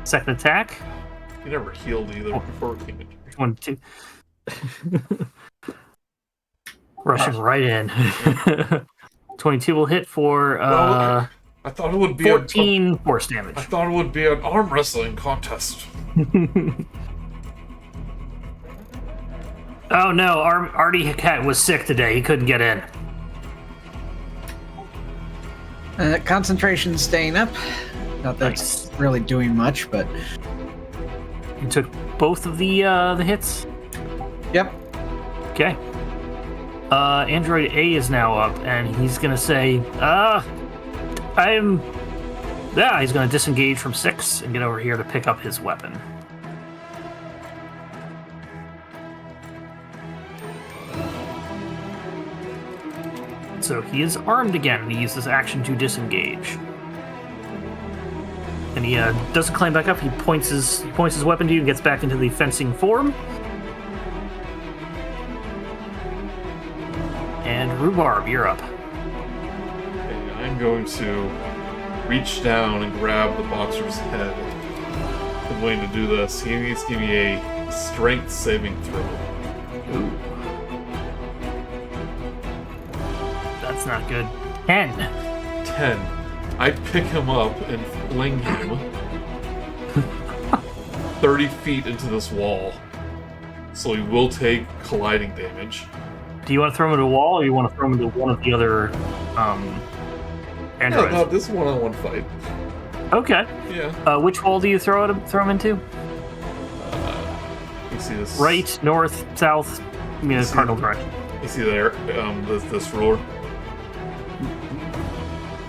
A: Second attack.
B: You never healed either before it came in.
A: 1, 2. Rushing right in. 22 will hit for
B: Well, I thought it would be
A: 14 force damage.
B: I thought it would be an arm wrestling contest.
A: Oh no, Artie Cat was sick today. He couldn't get in.
C: Concentration's staying up. Not that
A: Nice.
C: it's really doing much, but
A: You took both of the hits.
C: yep.
A: Okay. Android A is now up, and he's gonna say, he's gonna disengage from 6 and get over here to pick up his weapon. So he is armed again, and he uses action to disengage. And he doesn't climb back up. He points his weapon to you and gets back into the fencing form. And Rhubarb, you're up.
B: Okay, I'm going to reach down and grab the boxer's head. I'm going to do this. He needs to give me a strength saving throw.
A: Ooh. That's not good. 10.
B: 10. I pick him up and fling him 30 feet into this wall. So he will take colliding damage.
A: Do you want to throw him into a wall, or you want to throw him into one of the other androids?
B: No, this one-on-one fight.
A: Okay.
B: Yeah.
A: Which wall do you throw him into?
B: You see this?
A: Right, north, south? I mean,
B: See-
A: cardinal direction.
B: You see there? This ruler.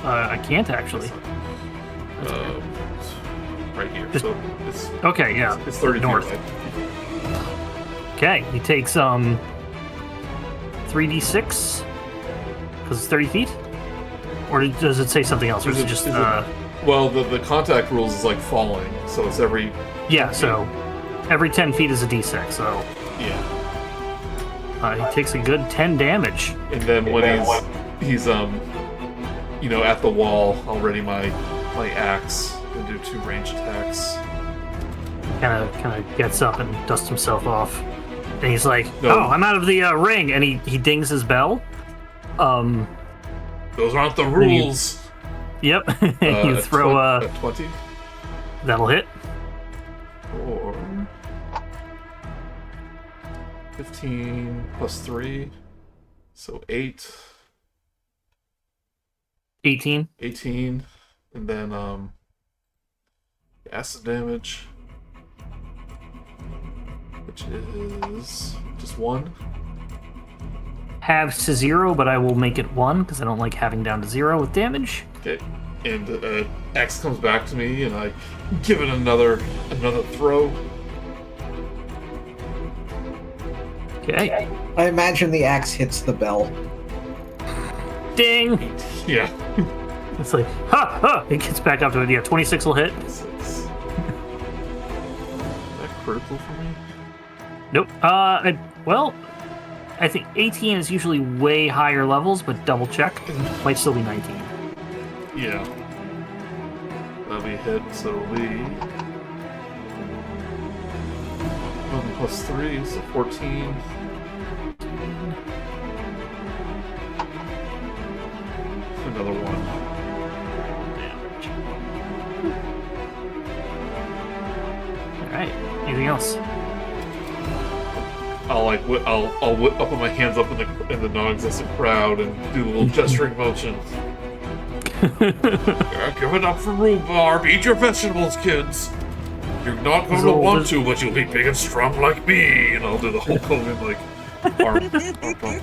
A: I can't actually.
B: Right here.
A: Just-
B: So it's
A: Okay, yeah.
B: it's 30
A: north.
B: feet away.
A: Okay, he takes 3d6 because it's 30 feet, or does it say something else? Or is it just
B: Well, the contact rules is like falling, so it's every
A: yeah? So every 10 feet is a d6. So
B: yeah.
A: He takes a good 10 damage.
B: And then when he's at the wall, I'll ready my axe and do 2 ranged attacks.
A: Kind of gets up and dusts himself off. And he's like,
B: No.
A: "Oh, I'm out of the ring." And he dings his bell.
B: Those aren't the rules.
A: Yep. And you throw
B: a 20
A: that'll hit.
B: or 15 plus 3, so 8.
A: 18.
B: 18, and then acid damage, which is just 1.
A: Halves to 0, but I will make it 1 because I don't like having down to 0 with damage.
B: Okay, and axe comes back to me, and I give it another throw.
A: Okay.
C: I imagine the axe hits the bell.
A: Ding!
B: Yeah.
A: It's like, ha, ha! It gets back up to it. Yeah, 26 will hit.
B: 6. Is that critical for me?
A: Nope. I think 18 is usually way higher levels, but double check. Might still be 19.
B: Yeah. That'll be hit, so it'll be 11 plus 3, so 14. Another 1.
A: Damage. Alright. Anything else?
B: I'll put my hands up in the non-existent crowd and do a little gesturing motion. Yeah, give it up for rhubarb. Eat your vegetables, kids. You're not going to want to, but you'll be big and strong like me. And I'll do the Hulk Hogan arm pump.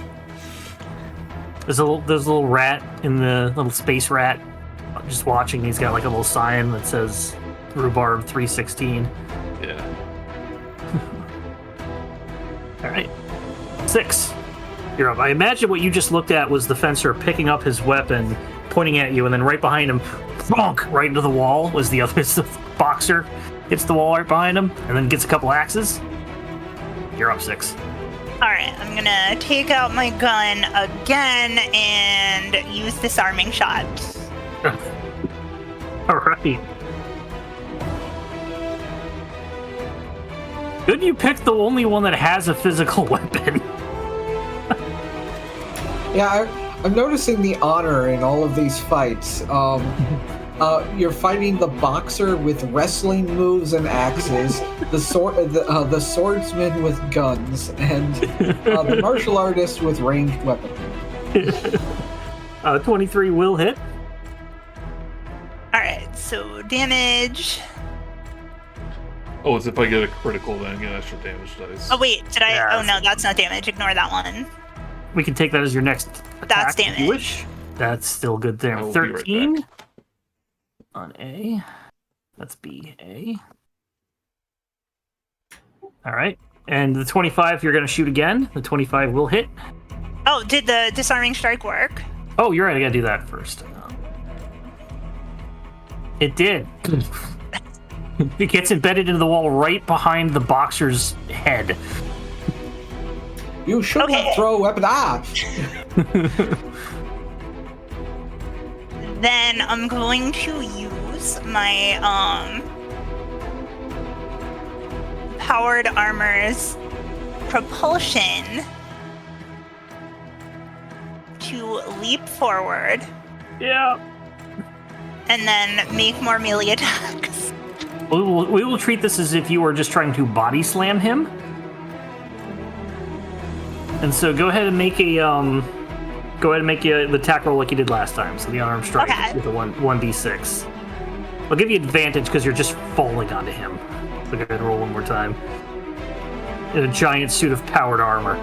A: There's a little rat in the little space rat just watching. He's got like a little sign that says rhubarb 316.
B: Yeah.
A: All right. 6. You're up. I imagine what you just looked at was the fencer picking up his weapon, pointing at you, and then right behind him, bonk, right into the wall was the other boxer. Hits the wall right behind him, and then gets a couple axes. You're up 6.
D: Alright, I'm gonna take out my gun again and use disarming shot.
A: All right. Good you picked the only one that has a physical weapon.
C: Yeah, I'm noticing the honor in all of these fights. You're fighting the boxer with wrestling moves and axes, the swordsman with guns, and the martial artist with ranged weaponry.
A: 23 will hit.
D: Alright, so damage.
B: Oh, as if I get a critical, then I get an extra damage dice.
D: Oh wait, did I?
A: Yeah.
D: Oh no, that's not damage. Ignore that one.
A: We can take that as your next attack.
D: That's
A: if you
D: damage.
A: wish. That's still good there.
B: I will be right
A: 13
B: back.
A: on A. That's B, A. All right. And the 25, you're going to shoot again. The 25 will hit.
D: Oh, did the disarming strike work?
A: Oh, you're right. I got to do that first. It did. It gets embedded into the wall right behind the boxer's head.
C: You should
D: Okay.
C: not throw a weapon. Ah!
D: Then I'm going to use my powered armor's propulsion to leap forward
A: Yeah.
D: and then make more melee attacks.
A: We will treat this as if you were just trying to body slam him. And so go ahead and make a the attack roll like you did last time. So the unarmed strike
D: Okay.
A: with a 1d6. I'll give you advantage because you're just falling onto him. So go ahead and roll one more time. In a giant suit of powered armor.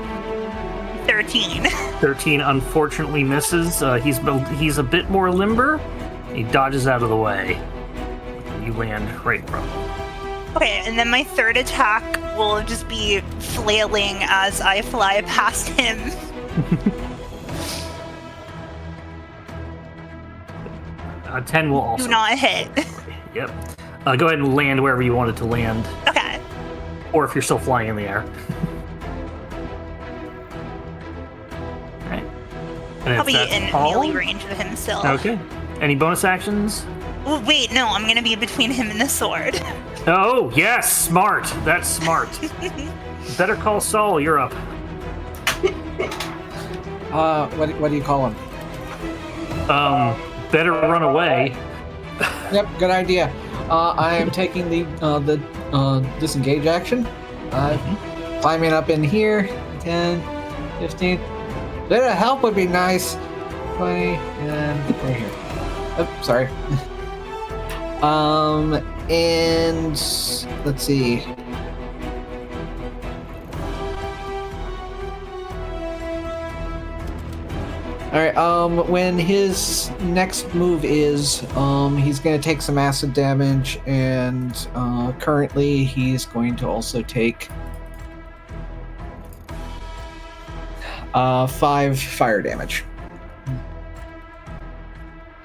D: 13.
A: 13 unfortunately misses. He's a bit more limber. He dodges out of the way. You land right in front of him.
D: Okay, and then my third attack will just be flailing as I fly past him.
A: 10 will also.
D: Do not hit.
A: Yep. Go ahead and land wherever you want it to land.
D: Okay.
A: Or if you're still flying in the air. And
D: I'll
A: if
D: be
A: that's
D: in
A: all,
D: melee range of him still.
A: Okay. Any bonus actions?
D: Oh, wait, no, I'm gonna be between him and the sword.
A: Oh, yes, smart. That's smart. Better Call Saul, you're up.
C: What do you call him?
A: Better run away.
C: Yep, good idea. I am taking the disengage action. Climbing up in here. 10, 15. Bit of help would be nice. 20 and right here. Oh, sorry. And let's see. All right. When his next move is, he's going to take some acid damage, and currently he's going to also take 5 fire damage.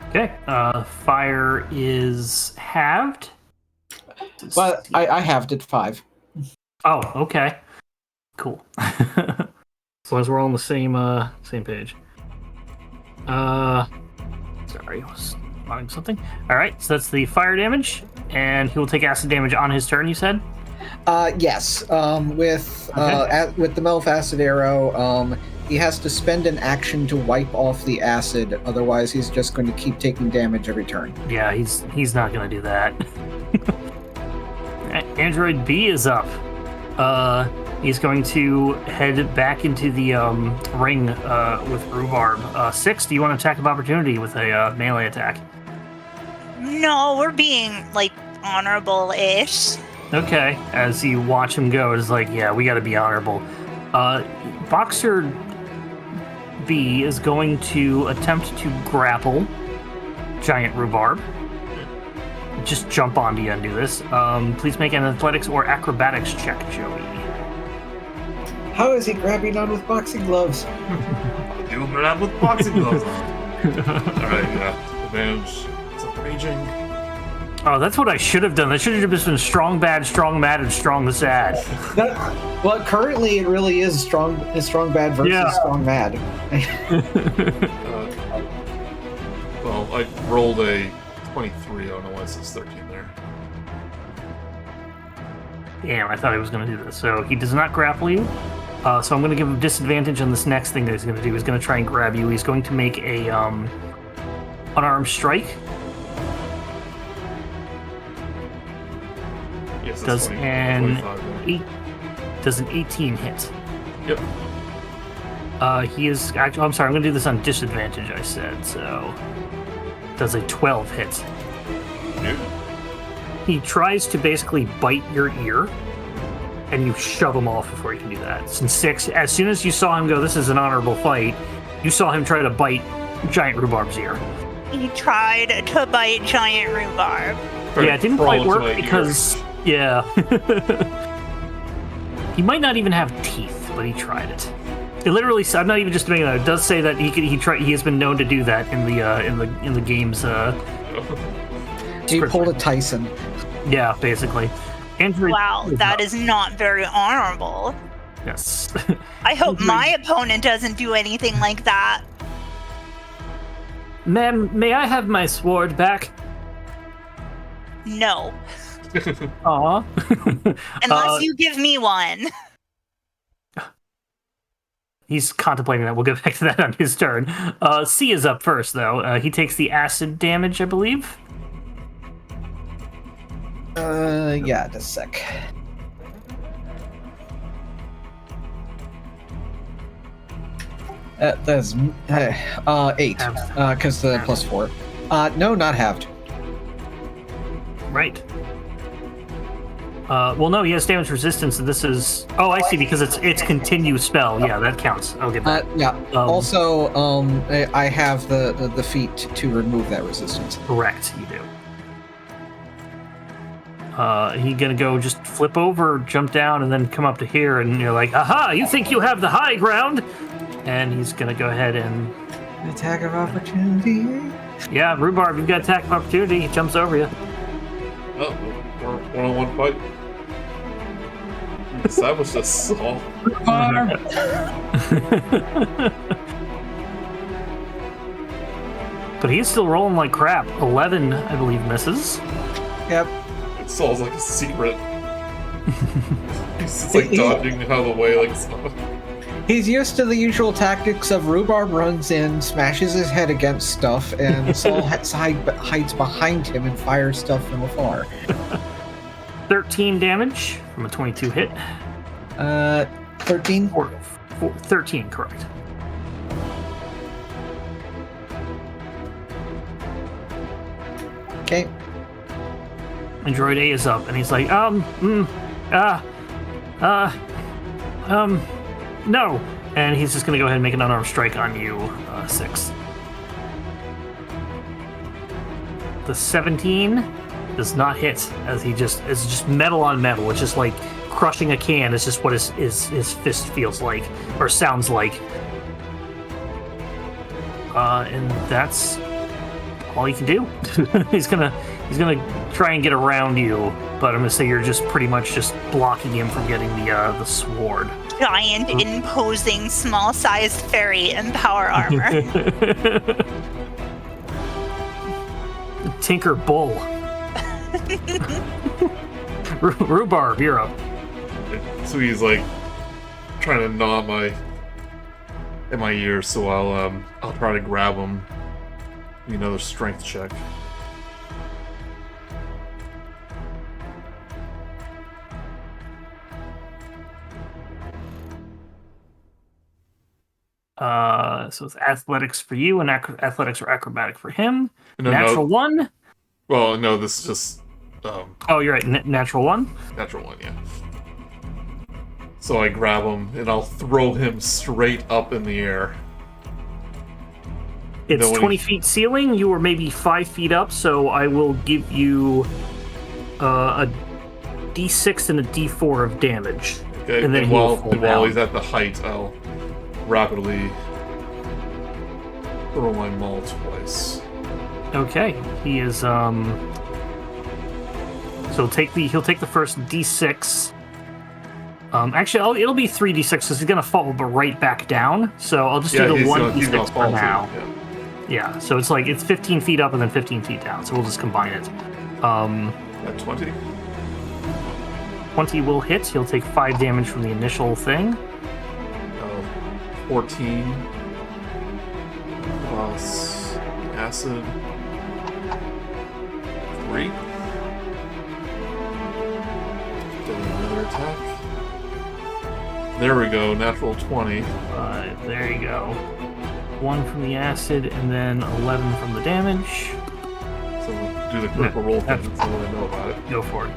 A: Okay. Fire is halved.
C: But I halved it 5.
A: Oh, okay. Cool. As long as we're all on the same page. Sorry, I was wanting something. All right, so that's the fire damage, and he will take acid damage on his turn. You said?
C: Yes. With the Melf Acid Arrow, he has to spend an action to wipe off the acid. Otherwise, he's just going to keep taking damage every turn.
A: Yeah, he's not going to do that. Android B is up. He's going to head back into the ring with Rhubarb. 6, do you want to attack of opportunity with a melee attack?
D: No, we're being, honorable-ish.
A: Okay, as you watch him go, it's like, yeah, we got to be honorable. Boxer B is going to attempt to grapple Giant Rhubarb. Just jump onto you and do this. Please make an athletics or acrobatics check, Joey.
C: How is he grabbing on with boxing gloves?
B: Do grab with boxing gloves on. Alright, yeah. Advantage. It's a raging.
A: Oh, that's what I should have done. That should have just been strong bad, strong mad, and strong sad.
C: Well, currently it really is strong bad versus strong mad.
B: Well, I rolled a 23. I don't know why it says 13 there.
A: Damn, I thought he was going to do this. So he does not grapple you. So I'm going to give him disadvantage on this next thing that he's going to do. He's going to try and grab you. He's going to make a unarmed strike.
B: Yes,
A: Does
B: 20,
A: an
B: 25,
A: does an 18 hit.
B: Yep.
A: He is actually. I'm sorry. I'm going to do this on disadvantage. I said so. Does a 12 hit.
B: Dude.
A: He tries to basically bite your ear, and you shove him off before he can do that. Since 6, as soon as you saw him go, this is an honorable fight, you saw him try to bite Giant Rhubarb's ear.
D: He tried to bite Giant Rhubarb.
A: Yeah, it didn't quite work because, yeah. He might not even have teeth, but he tried it. It literally, I'm not even just doing that. It does say that he has been known to do that in the game's.
C: He pulled a Tyson.
A: Yeah, basically.
D: Wow, that is not very honorable.
A: Yes.
D: I hope my opponent doesn't do anything like that.
A: Ma'am, may I have my sword back?
D: No.
A: Aw.
D: Unless you give me one.
A: He's contemplating that. We'll get back to that on his turn. C is up first, though. He takes the acid damage, I believe.
C: Yeah, just a sec. That's 8, because the plus 4. No, not halved.
A: Right. Well, no, he has damage resistance, and this is... Oh, I see, because it's continuous spell. Yeah, that counts. I'll get that.
C: Yeah. Also, I have the feat to remove that resistance.
A: Correct, you do. He gonna go just flip over, jump down, and then come up to here, and you're like, aha, you think you have the high ground? And he's gonna go ahead and...
C: Attack of opportunity.
A: Yeah, Rhubarb, you've got attack of opportunity. He jumps over you.
B: Oh, one-on-one fight. That was just all.
A: But he's still rolling like crap. 11, I believe, misses.
C: Yep.
B: It sounds like a secret. He's just like dodging out of the way like so.
C: He's used to the usual tactics of Rhubarb runs in, smashes his head against stuff, and Saul hides behind him and fires stuff from afar.
A: 13 damage from a 22 hit.
C: 13?
A: 13, correct.
C: Okay.
A: Android A is up, and he's like, no. And he's just gonna go ahead and make an unarmed strike on you, 6. The 17 does not hit, as it's just metal on metal. It's just like crushing a can. It's just what his fist feels like, or sounds like. And that's all he can do. he's gonna try and get around you, but I'm gonna say you're just pretty much just blocking him from getting the sword.
D: Giant, imposing, small-sized fairy in power armor.
A: Tinker Bull. Rhubarb, you're up.
B: So he's like trying to gnaw at my ear, so I'll try to grab him. Another strength check.
A: So it's athletics for you and athletics or acrobatic for him.
B: No,
A: Natural 1.
B: Well, no, this is just.
A: Oh, you're right. Natural 1.
B: Natural 1, yeah. So I grab him and I'll throw him straight up in the air.
A: It's 20 feet ceiling. You were maybe 5 feet up, so I will give you a D6 and a D4 of damage.
B: Okay,
A: and then
B: while he's at the height, I'll rapidly throw my maul twice.
A: Okay, he is so he'll take the first D6. Actually, it'll be 3d6 because he's gonna fall, but right back down. So I'll just do the 1d6 for now. Yeah, so it's 15 feet up and then 15 feet down. So we'll just combine it.
B: At 20.
A: 20 will hit. He'll take 5 damage from the initial thing.
B: 14 plus acid. 3. Getting another attack. There we go, natural 20.
A: There you go. 1 from the acid, and then 11 from the damage.
B: So we'll do the critical roll thing since I want to know about it.
A: Go for it.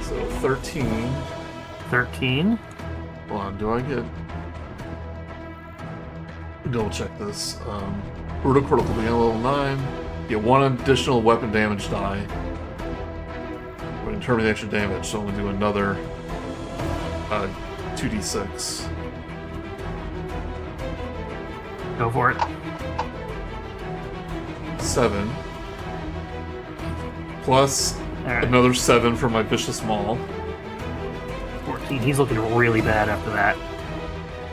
B: So 13.
A: 13.
B: Hold on, do I get... Double check this. Brutal critical being level 9. Get 1 additional weapon damage die. But in terms of the extra damage, so I'm going to do another 2d6.
A: Go for it.
B: 7. Plus another 7 for my vicious maul.
A: 14. He's looking really bad after that.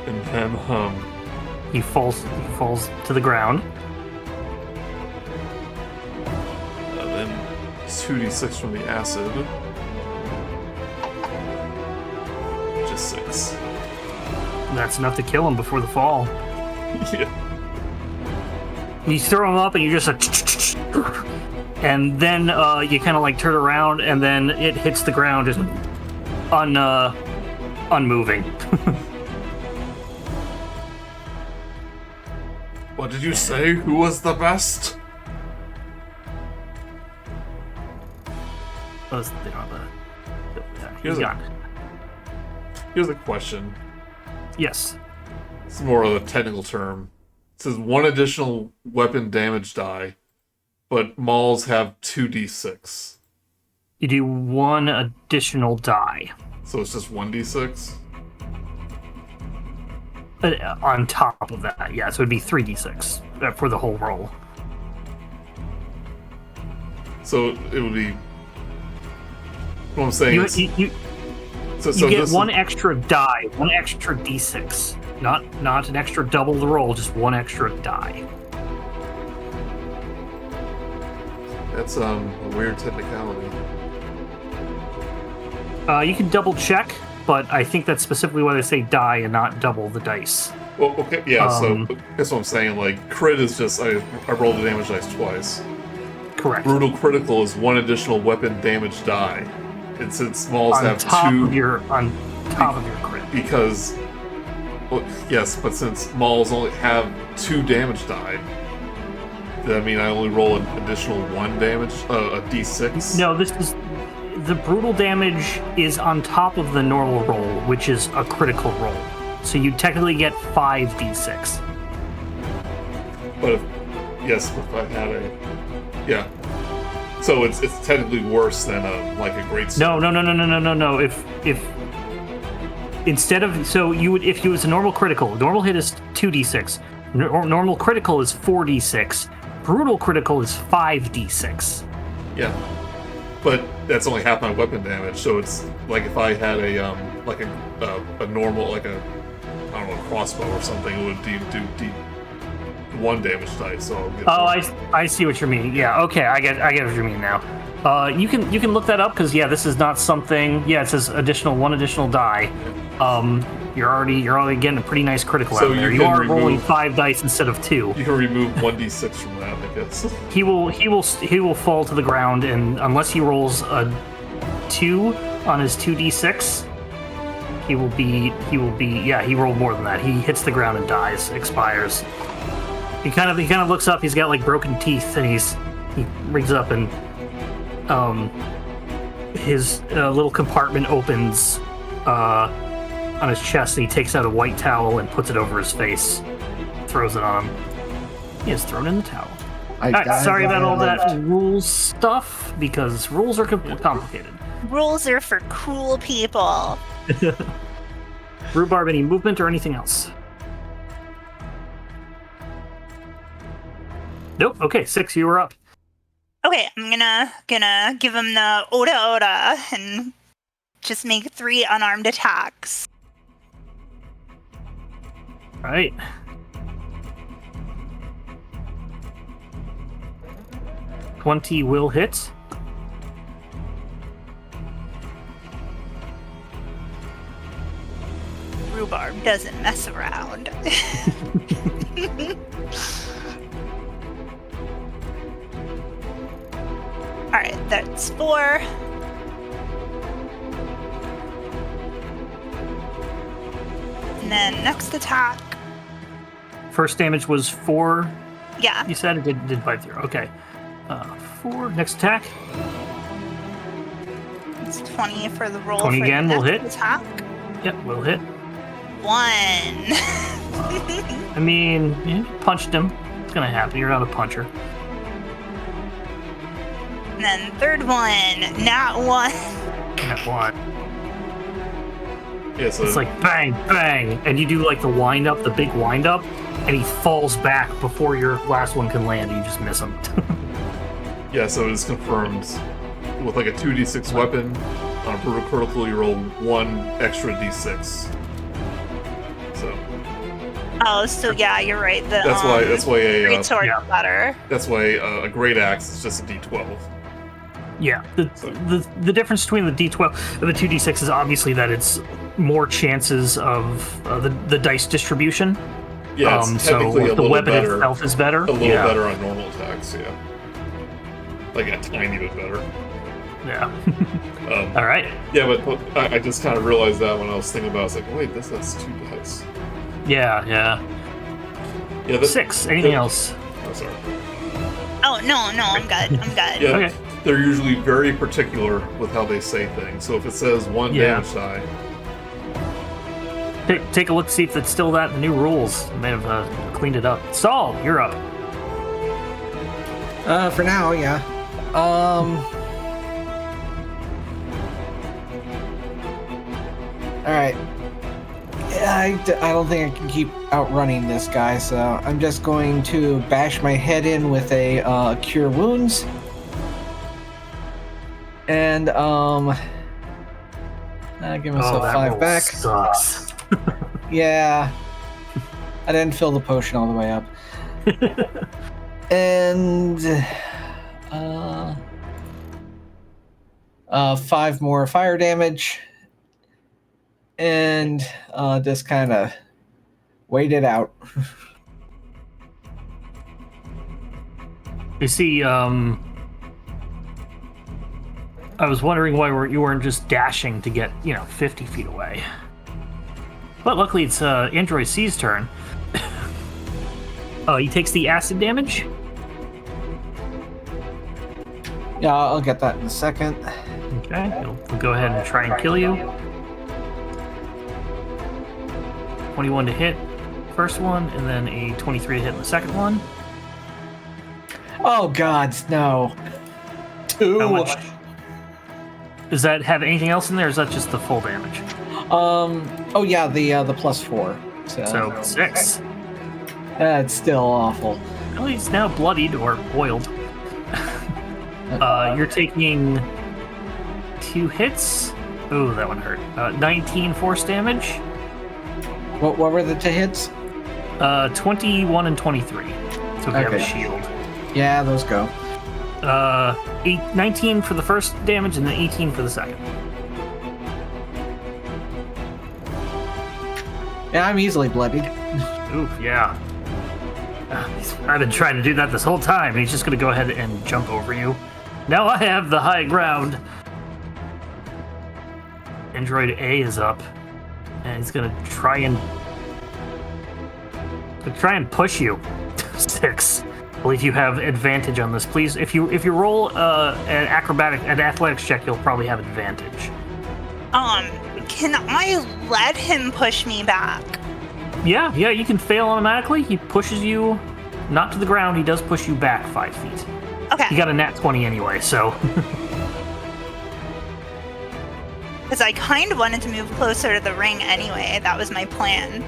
B: And then,
A: He falls to the ground.
B: then 2d6 from the acid. Just 6.
A: That's enough to kill him before the fall.
B: Yeah.
A: You throw him up and you just and then you kind of turn around and then it hits the ground just unmoving.
B: What did you say? Who was the best?
A: They don't have he's gone.
B: Here's a question.
A: Yes.
B: It's more of a technical term. It says 1 additional weapon damage die, but mauls have 2d6.
A: You do 1 additional die.
B: So it's just 1d6?
A: On top of that, yeah, so it'd be 3d6 for the whole roll.
B: So it would be... What I'm saying is...
A: You get 1 extra die, 1 extra d6. Not an extra double the roll, just 1 extra die.
B: that's a weird technicality.
A: You can double check, but I think that's specifically why they say die and not double the dice.
B: Well, okay, yeah. So that's what I'm saying. Like crit is just I rolled the damage dice twice.
A: Correct.
B: Brutal critical is 1 additional weapon damage die, and since smalls
A: On
B: have
A: top
B: 2
A: of your crit.
B: because well, yes, but since Mauls only have 2 damage die, does that mean I only roll an additional 1 damage, a d6?
A: No, this is the brutal damage is on top of the normal roll, which is a critical roll. So you technically get 5d6.
B: But if I had yeah. So it's technically worse than a great sword.
A: No. If instead of if you was a normal critical, normal hit is 2d6. Normal critical is 4d6. Brutal critical is 5d6.
B: Yeah. But that's only half my weapon damage, so it's like if I had a normal I don't know, crossbow or something, it would do 1 damage dice. So I'll get
A: I see what you mean. Yeah, okay, I get what you mean now. You can look that up because this is not something. Yeah, it says one additional die. You're already getting a pretty nice critical out there. You are rolling 5 dice instead of 2.
B: You can remove 1d6 from that, I guess.
A: He will fall to the ground, and unless he rolls a 2 on his 2d6, he rolled more than that. He hits the ground and dies, expires. He kind of looks up. He's got like broken teeth, and he rings up, and his little compartment opens on his chest, and he takes out a white towel and puts it over his face, throws it on him. He has thrown in the towel. Alright, sorry about all that rules stuff, because rules are complicated.
D: Rules are for cool people.
A: Rhubarb, any movement or anything else? Nope. Okay, 6, you were up.
D: Okay, I'm gonna give him the Oda and just make 3 unarmed attacks.
A: All right. $20 will hit.
D: Rhubarb doesn't mess around. Alright, that's 4. And then next attack.
A: First damage was 4.
D: Yeah.
A: You said it did bite through. Okay. 4. Next attack.
D: It's 20 for the roll.
A: 20
D: for
A: again
D: the
A: will hit.
D: Attack.
A: Yep, will hit.
D: 1.
A: I mean, you punched him. It's gonna happen. You're not a puncher.
D: And then third one, not 1.
A: Not 1.
B: Yeah, so
A: It's like bang, bang, and you do like the wind up, the big wind up, and he falls back before your last one can land. And you just miss him.
B: yeah, so it is confirmed with like a 2d6 weapon. On a brutal critical, you roll 1 extra d6. So.
D: Oh, so yeah, you're right.
B: That's why a
D: great sword
A: yeah.
D: is better.
B: That's why a great axe is just a d12.
A: Yeah, the difference between the D12 and the 2D6 is obviously that it's more chances of the dice distribution.
B: Yeah, it's technically
A: so
B: a
A: the
B: little
A: weapon
B: better,
A: itself is better.
B: A little better on normal attacks, yeah. Like a tiny bit better.
A: Yeah. All right.
B: Yeah, but I just kind of realized that when I was thinking about it. I was like, wait, this has 2 dice.
A: Yeah. 6. Anything else?
B: Oh, sorry.
D: Oh, no, I'm good.
B: Yeah,
A: Okay.
B: They're usually very particular with how they say things. So if it says 1 damage die...
A: Take a look to see if it's still that in the new rules. They may have cleaned it up. Saul, you're up.
C: For now, yeah. Alright. I don't think I can keep outrunning this guy, so I'm just going to bash my head in with a Cure Wounds. And, give myself 5 back.
A: Sucks.
C: Yeah. I didn't fill the potion all the way up. And 5 more fire damage, and just kind of wait it out.
A: You see, I was wondering why you weren't just dashing to get, 50 feet away. But luckily it's Android C's turn. He takes the acid damage.
C: Yeah, I'll get that in a second.
A: Okay, he'll go ahead and try and kill you. 21 to hit, first one, and then a 23 to hit in the second one.
C: Oh God, no. 2.
A: How much? Does that have anything else in there, or is that just the full damage?
C: Oh yeah, the +4.
A: So 6.
C: That's still awful.
A: Well, he's now bloodied or boiled. You're taking 2 hits. Oh, that one hurt. 19 force damage.
C: What were the 2 hits?
A: 21 and 23. So if you have a shield.
C: Yeah, those go.
A: 19 for the first damage and then 18 for the second.
C: Yeah, I'm easily bloodied.
A: Oof, yeah. I've been trying to do that this whole time. He's just going to go ahead and jump over you. Now I have the high ground. Android A is up, and he's going to try and push you. 6. I believe you have advantage on this. Please, if you roll an athletics check, you'll probably have advantage.
D: Can I let him push me back?
A: Yeah, you can fail automatically. He pushes you not to the ground. He does push you back 5 feet.
D: Okay.
A: You got a nat 20 anyway, so.
D: Because I kind of wanted to move closer to the ring anyway. That was my plan.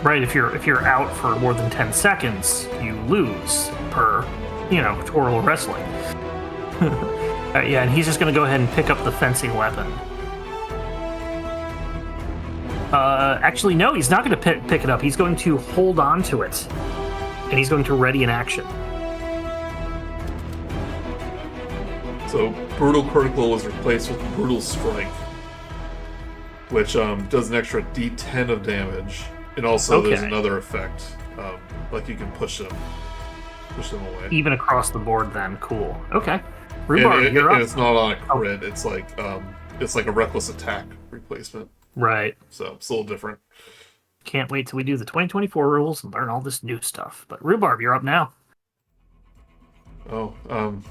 A: Right, if you're out for more than 10 seconds, you lose per, Total Wrestling. Yeah, and he's just going to go ahead and pick up the fencing weapon. Actually, no, he's not going to pick it up. He's going to hold on to it, and he's going to ready an action.
B: So, Brutal Critical was replaced with Brutal Strike, which does an extra D10 of damage. And also, there's another effect, like you can push them away.
A: Even across the board, then. Cool. Okay. Rhubarb, you're up.
B: And it's not on a crit. It's like a reckless attack replacement.
A: Right.
B: So it's a little different.
A: Can't wait till we do the 2024 rules and learn all this new stuff. But Rhubarb, you're up now.
B: Oh, well,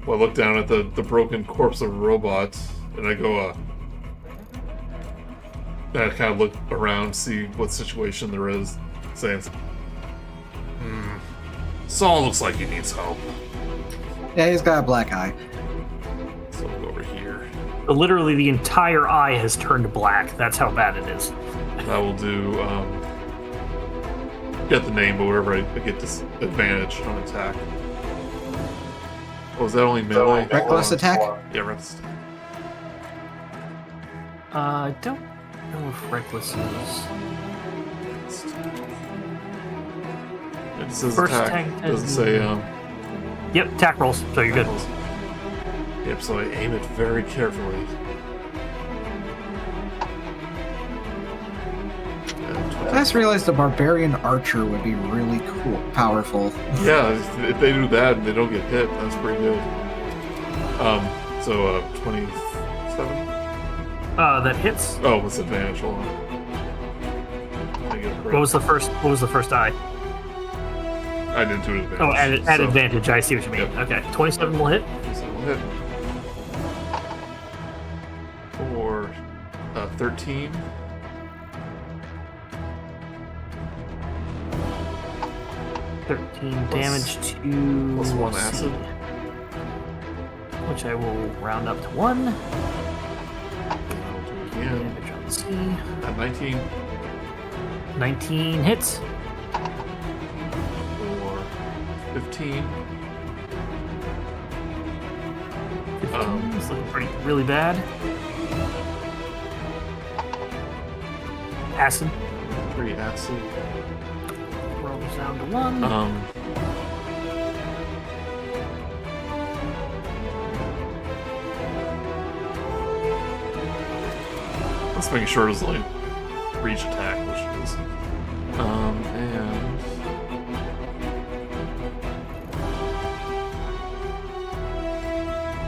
B: I look down at the broken corpse of a robot, and I go, and I kind of look around, see what situation there is, saying, Saul looks like he needs help.
C: Yeah, he's got a black eye.
B: So I'll go over here.
A: Literally, the entire eye has turned black. That's how bad it is.
B: I will do, get the name, but wherever I get this advantage on attack. Oh, is that only melee?
C: Reckless attack?
B: Yeah, reckless attack.
A: I don't know if Reckless is...
B: It says
A: First
B: attack.
A: attack
B: It doesn't say,
A: Yep, attack rolls, so you're good.
B: Yep, so I aim it very carefully.
C: I just realized the barbarian archer would be really cool, powerful.
B: Yeah, if they do that and they don't get hit, that's pretty good. So 27.
A: That hits.
B: Oh, what's advantage? Hold on.
A: What was the first eye?
B: I didn't do advantage.
A: Oh, at advantage. I see what you mean.
B: Yep.
A: Okay, 27 will hit.
B: 27 will hit. For 13.
A: Damage to
B: plus 1
A: C,
B: acid.
A: which I will round up to 1.
B: Yeah.
A: Damage on C.
B: At 19.
A: 19 hits.
B: For 15.
A: 15 is looking really bad. Acid.
B: 3 acid.
A: Rolls down to 1.
B: Let's make sure it's like reach attack, which it is. And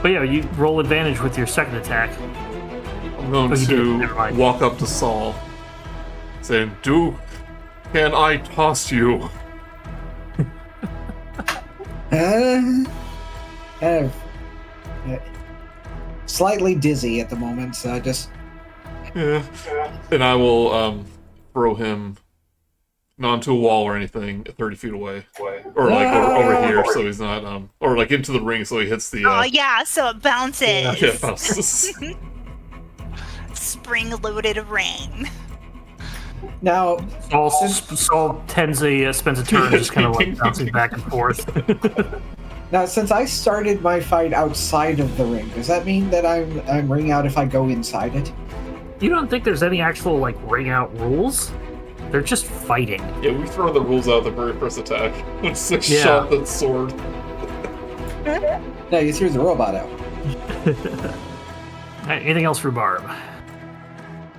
A: But yeah, you roll advantage with your second attack.
B: I'm going
A: Oh, you did.
B: to
A: Never mind.
B: walk up to Saul, saying, can I toss you?"
C: Kind of slightly dizzy at the moment, so just
B: Yeah. And I will throw him not onto a wall or anything, 30 feet away, or like over here, so he's not or like into the ring, so he hits the.
D: Oh yeah, so it bounces.
B: Yeah, bounces.
D: Spring-loaded ring.
C: now
A: Saul spends a turn just kind of like bouncing back and forth.
C: since I started my fight outside of the ring, does that mean that I'm ring out if I go inside it?
A: You don't think there's any actual like ring out rules? They're just fighting.
B: Yeah, we throw the rules out the very first attack. It's a
A: Yeah.
B: shot that sword.
C: No, you threw the robot out.
A: Alright, anything else for Barb?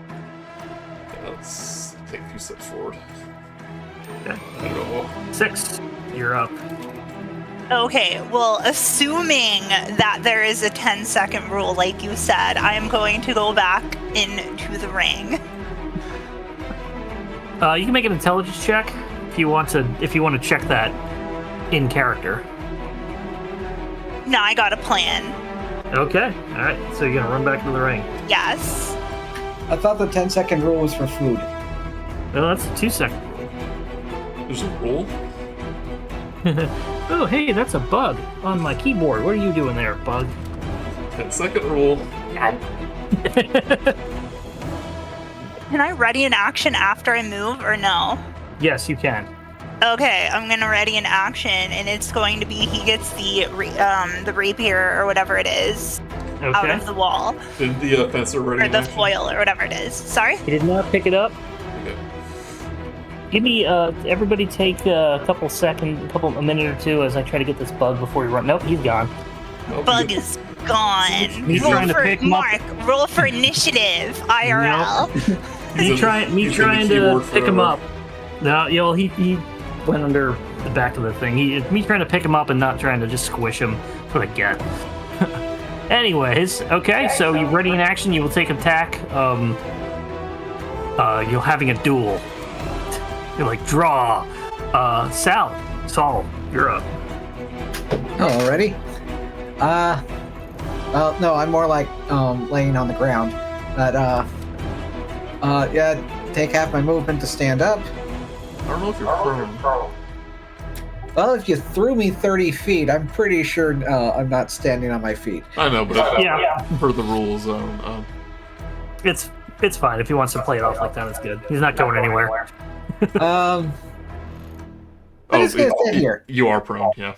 B: Yeah, let's take a few steps forward.
A: Okay.
B: I don't know.
A: 6. You're up.
D: Okay, well, assuming that there is a 10-second rule, like you said, I am going to go back into the ring.
A: You can make an intelligence check if you want to check that in character.
D: No, I got a plan.
A: Okay. Alright, so you're gonna run back into the ring.
D: Yes.
C: I thought the 10-second rule was for food.
A: Well, that's a 2-second rule.
B: There's a rule?
A: Oh, hey, that's a bug on my keyboard. What are you doing there, bug?
B: 10-second rule.
D: Can I ready an action after I move or no?
A: Yes, you can.
D: Okay, I'm gonna ready an action, and it's going to be he gets the rapier or whatever it is out
A: Okay.
D: of the wall,
B: Did the fencer ready
D: or the
B: action?
D: foil or whatever it is. Sorry.
A: He did not pick it up.
B: Okay.
A: Give me, everybody take a minute or two as I try to get this bug before you run. Nope, he's gone.
B: Nope,
D: Bug
B: you-
D: is gone.
A: He's
D: Roll
A: trying to
D: for
A: pick him up.
D: Mark. Roll for initiative. IRL.
A: Me
B: He's
A: trying
B: in the
A: to
B: keyboard
A: pick him
B: forever.
A: up. No, he went under the back of the thing. Me trying to pick him up and not trying to just squish him. That's what I get. Anyways, okay, so you ready in action, you will take attack. You're having a duel. You're like, draw. Saul, you're up.
C: Oh, already? Well, no, I'm more like laying on the ground. But yeah, take half my movement to stand up.
B: I don't know if you're prone.
C: Well, if you threw me 30 feet, I'm pretty sure I'm not standing on my feet.
B: I know, but
A: Yeah.
B: per the rules,
A: It's fine. If he wants to play it off like that, it's good. He's not going anywhere.
C: I'm just gonna sit here.
B: You are prone, yeah.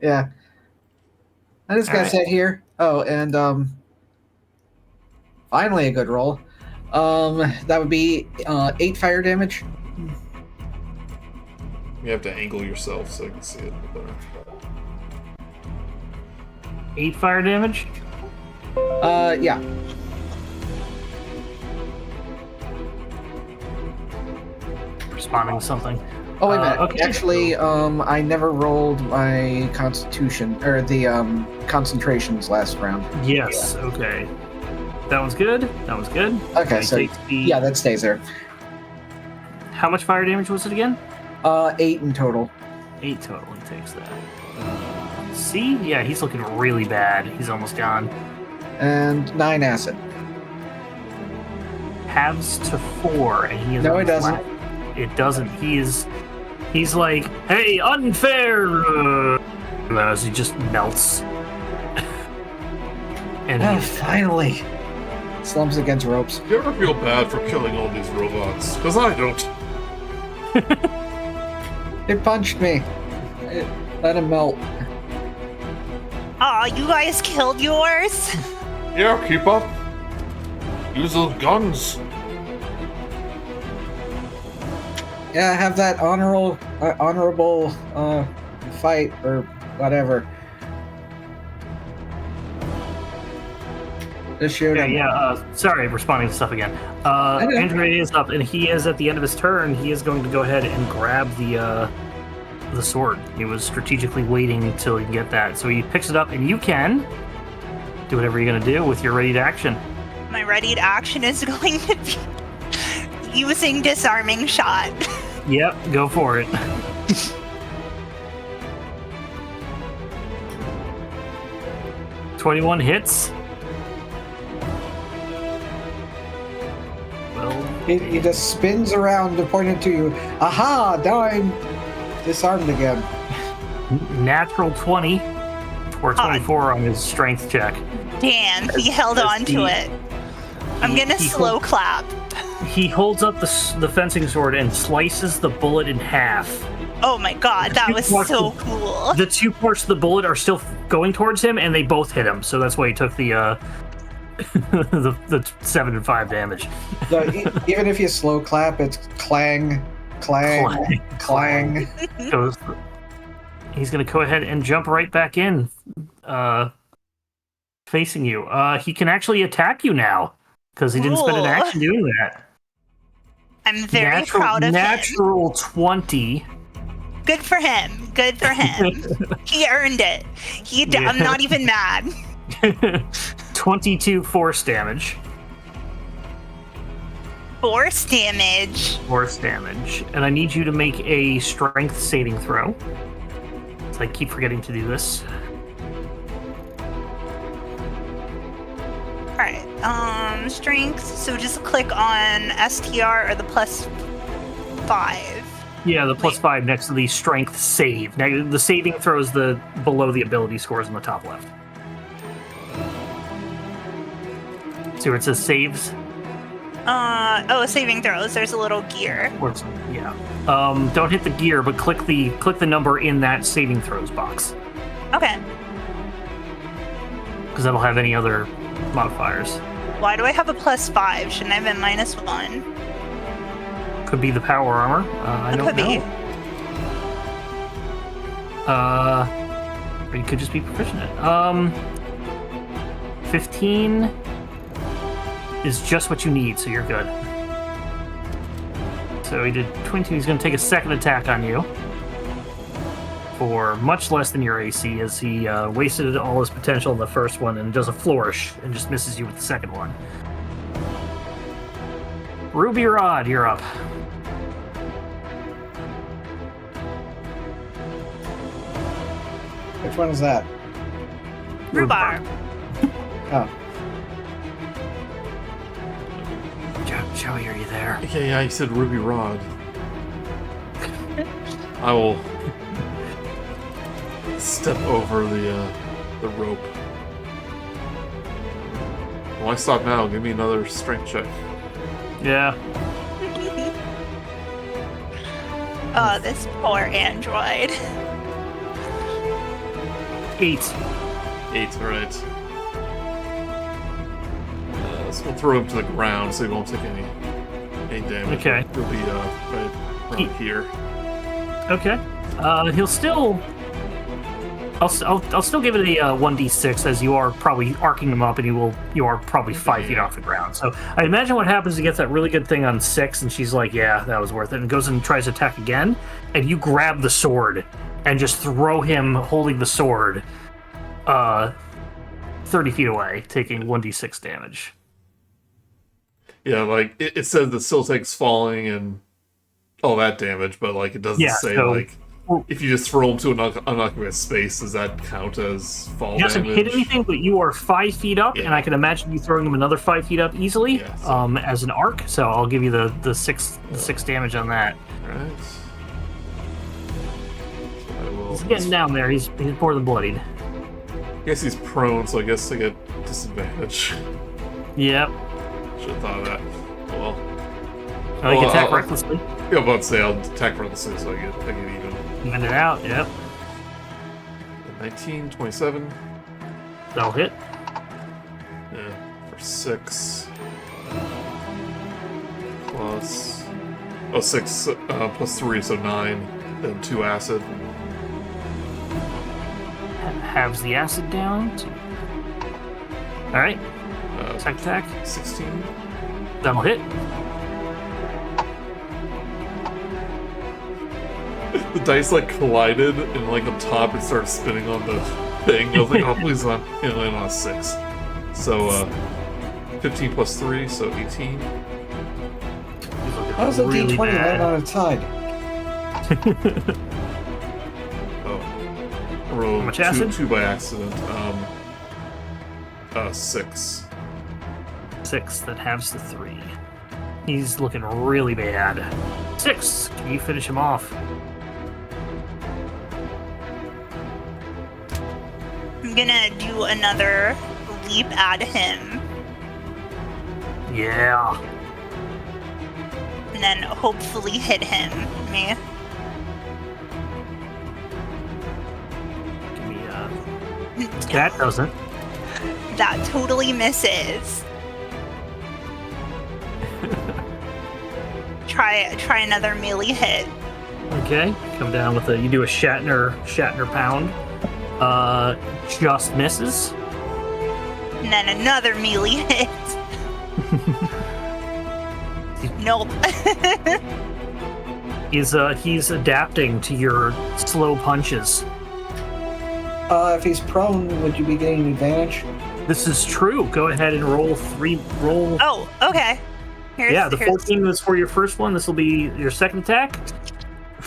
C: Yeah. I'm just gonna
A: Alright.
C: sit here. Oh, and finally a good roll. That would be 8 fire damage.
B: You have to angle yourself so you can see it better.
A: 8 fire damage.
C: Yeah.
A: Responding to something.
C: Oh wait a minute.
A: Okay.
C: Actually, I never rolled my constitution or the concentrations last round.
A: Yes. Okay. That one's good. That one's good.
C: Okay,
A: He
C: so
A: takes the-
C: yeah, that stays there.
A: How much fire damage was it again?
C: 8 in total.
A: 8 total. He takes that. See? Yeah, he's looking really bad. He's almost gone.
C: And 9 acid.
A: Halves to 4, and he is.
C: No,
A: on
C: it doesn't.
A: flat. It doesn't. He's like, hey, unfair! As he just melts. And
C: Oh,
A: he's
C: finally. Slumps against ropes.
B: You ever feel bad for killing all these robots? Because I don't.
C: It punched me. Let him melt.
D: Aw, you guys killed yours?
B: Yeah, keep up. Use those guns.
C: Yeah, have that honorable fight or whatever. Just shoot him.
A: Sorry, responding to stuff again.
C: know.
A: Andre is up, and he is at the end of his turn. He is going to go ahead and grab the sword. He was strategically waiting until he can get that, so he picks it up, and you can do whatever you're going to do with your ready to action.
D: My ready to action is going to be using disarming shot.
A: Yep, go for it. $21 hits. Well,
C: He just spins around to point it to you. Aha! Now I'm disarmed again.
A: natural 20 or 24 on his strength check.
D: Damn, he held on to it. I'm gonna slow clap.
A: He holds up the fencing sword and slices the bullet in half.
D: Oh my god, that was so cool.
A: The two parts of the bullet are still going towards him, and they both hit him. So that's why he took the the 7 and 5 damage.
C: So even if you slow clap, it's clang, clang, clang.
A: He's going to go ahead and jump right back in, facing you. He can actually attack you now because he didn't spend an action doing that.
D: I'm very proud of him.
A: Natural 20.
D: Good for him. Good for him. He earned it. I'm not even mad.
A: 22 force damage.
D: Force damage.
A: Force damage. And I need you to make a strength saving throw. So I keep forgetting to do this.
D: Alright, strength. So just click on STR or the +5.
A: Yeah, the +5 next to the strength save. Now, the saving throws below the ability scores on the top left. See where it says saves?
D: Saving throws. There's a little gear.
A: Yeah. Don't hit the gear, but click the number in that saving throws box.
D: Okay.
A: Because that'll have any other modifiers.
D: Why do I have a +5? Shouldn't I have been -1?
A: Could be the power armor. I don't know. Or you could just be proficient at. 15 is just what you need, so you're good. So he did 22. He's going to take a second attack on you for much less than your AC, as he wasted all his potential in the first one and does a flourish and just misses you with the second one. Ruby Rod, you're up.
C: Which one is that?
D: Rhubarb.
C: Oh.
A: Joey, are you there?
B: Okay, yeah, you said Ruby Rod. I will step over the rope. Why stop now? Give me another strength check.
A: Yeah.
D: Oh, this poor android.
A: 8.
B: 8, alright. So we'll throw him to the ground so he won't take any damage.
A: Okay.
B: He'll be right around here.
A: Okay. He'll still. I'll still give it a 1d6, as you are probably arcing him up, and you are probably 5 feet off the ground. So I imagine what happens, he gets that really good thing on 6, and she's like, "Yeah, that was worth it," and goes and tries to attack again, and you grab the sword and just throw him holding the sword 30 feet away, taking 1d6 damage.
B: Yeah, like it says the still takes falling and all that damage, but like it doesn't say like if you just throw him to an unoccupied space, does that count as fall damage?
A: He doesn't hit anything, but you are 5 feet up, and I can imagine you throwing him another 5 feet up easily, as an arc. So I'll give you the six damage on that.
B: Alright.
A: He's getting down there. He's more than bloodied.
B: I guess he's prone, so I guess I get disadvantage.
A: Yep.
B: Should have thought of that. Oh, well.
A: You can attack recklessly.
B: Yeah, I'm about to say I'll attack recklessly so I get even.
A: Even it out, yep.
B: 19, 27.
A: That'll hit.
B: Yeah, for 6. Plus. Oh, 6 plus 3, so 9. Then 2 acid.
A: Halves the acid down. Alright. Second attack.
B: 16.
A: That'll hit.
B: The dice like collided, and like up top it started spinning on the thing. I was like, oh, please not. It landed on a 6. So, 15 plus 3, so 18.
C: How does a
A: Really
C: D20
A: bad.
C: land on its side?
B: Oh. I rolled
A: How much acid?
B: 2 by accident. 6.
A: 6, that halves the 3. He's looking really bad. 6, can you finish him off?
D: I'm gonna do another leap at him,
A: Yeah.
D: and then hopefully hit him. Me.
A: Give me that doesn't.
D: That totally misses. Try another melee hit.
A: Okay, come down with you do a Shatner pound. Just misses.
D: And then another melee hit. Nope.
A: He's adapting to your slow punches.
C: If he's prone, would you be getting advantage?
A: This is true. Go ahead and roll 3. Roll.
D: Oh, okay.
A: The 14 was for your first one. This will be your second attack.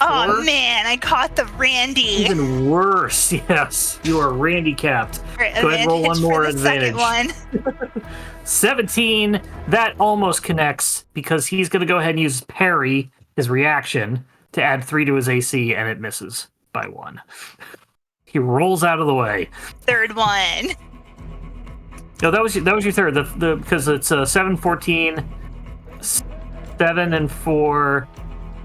D: Oh
A: 4.
D: man, I caught the Randy.
A: Even worse. Yes, you are handicapped.
D: Right,
A: Go ahead and roll one
D: advantage
A: more
D: for the second
A: advantage.
D: one.
A: 17. That almost connects because he's going to go ahead and use parry, his reaction, to add 3 to his AC, and it misses by 1. He rolls out of the way.
D: Third one.
A: No, that was your third. The because it's 7, 14, 7 and 4,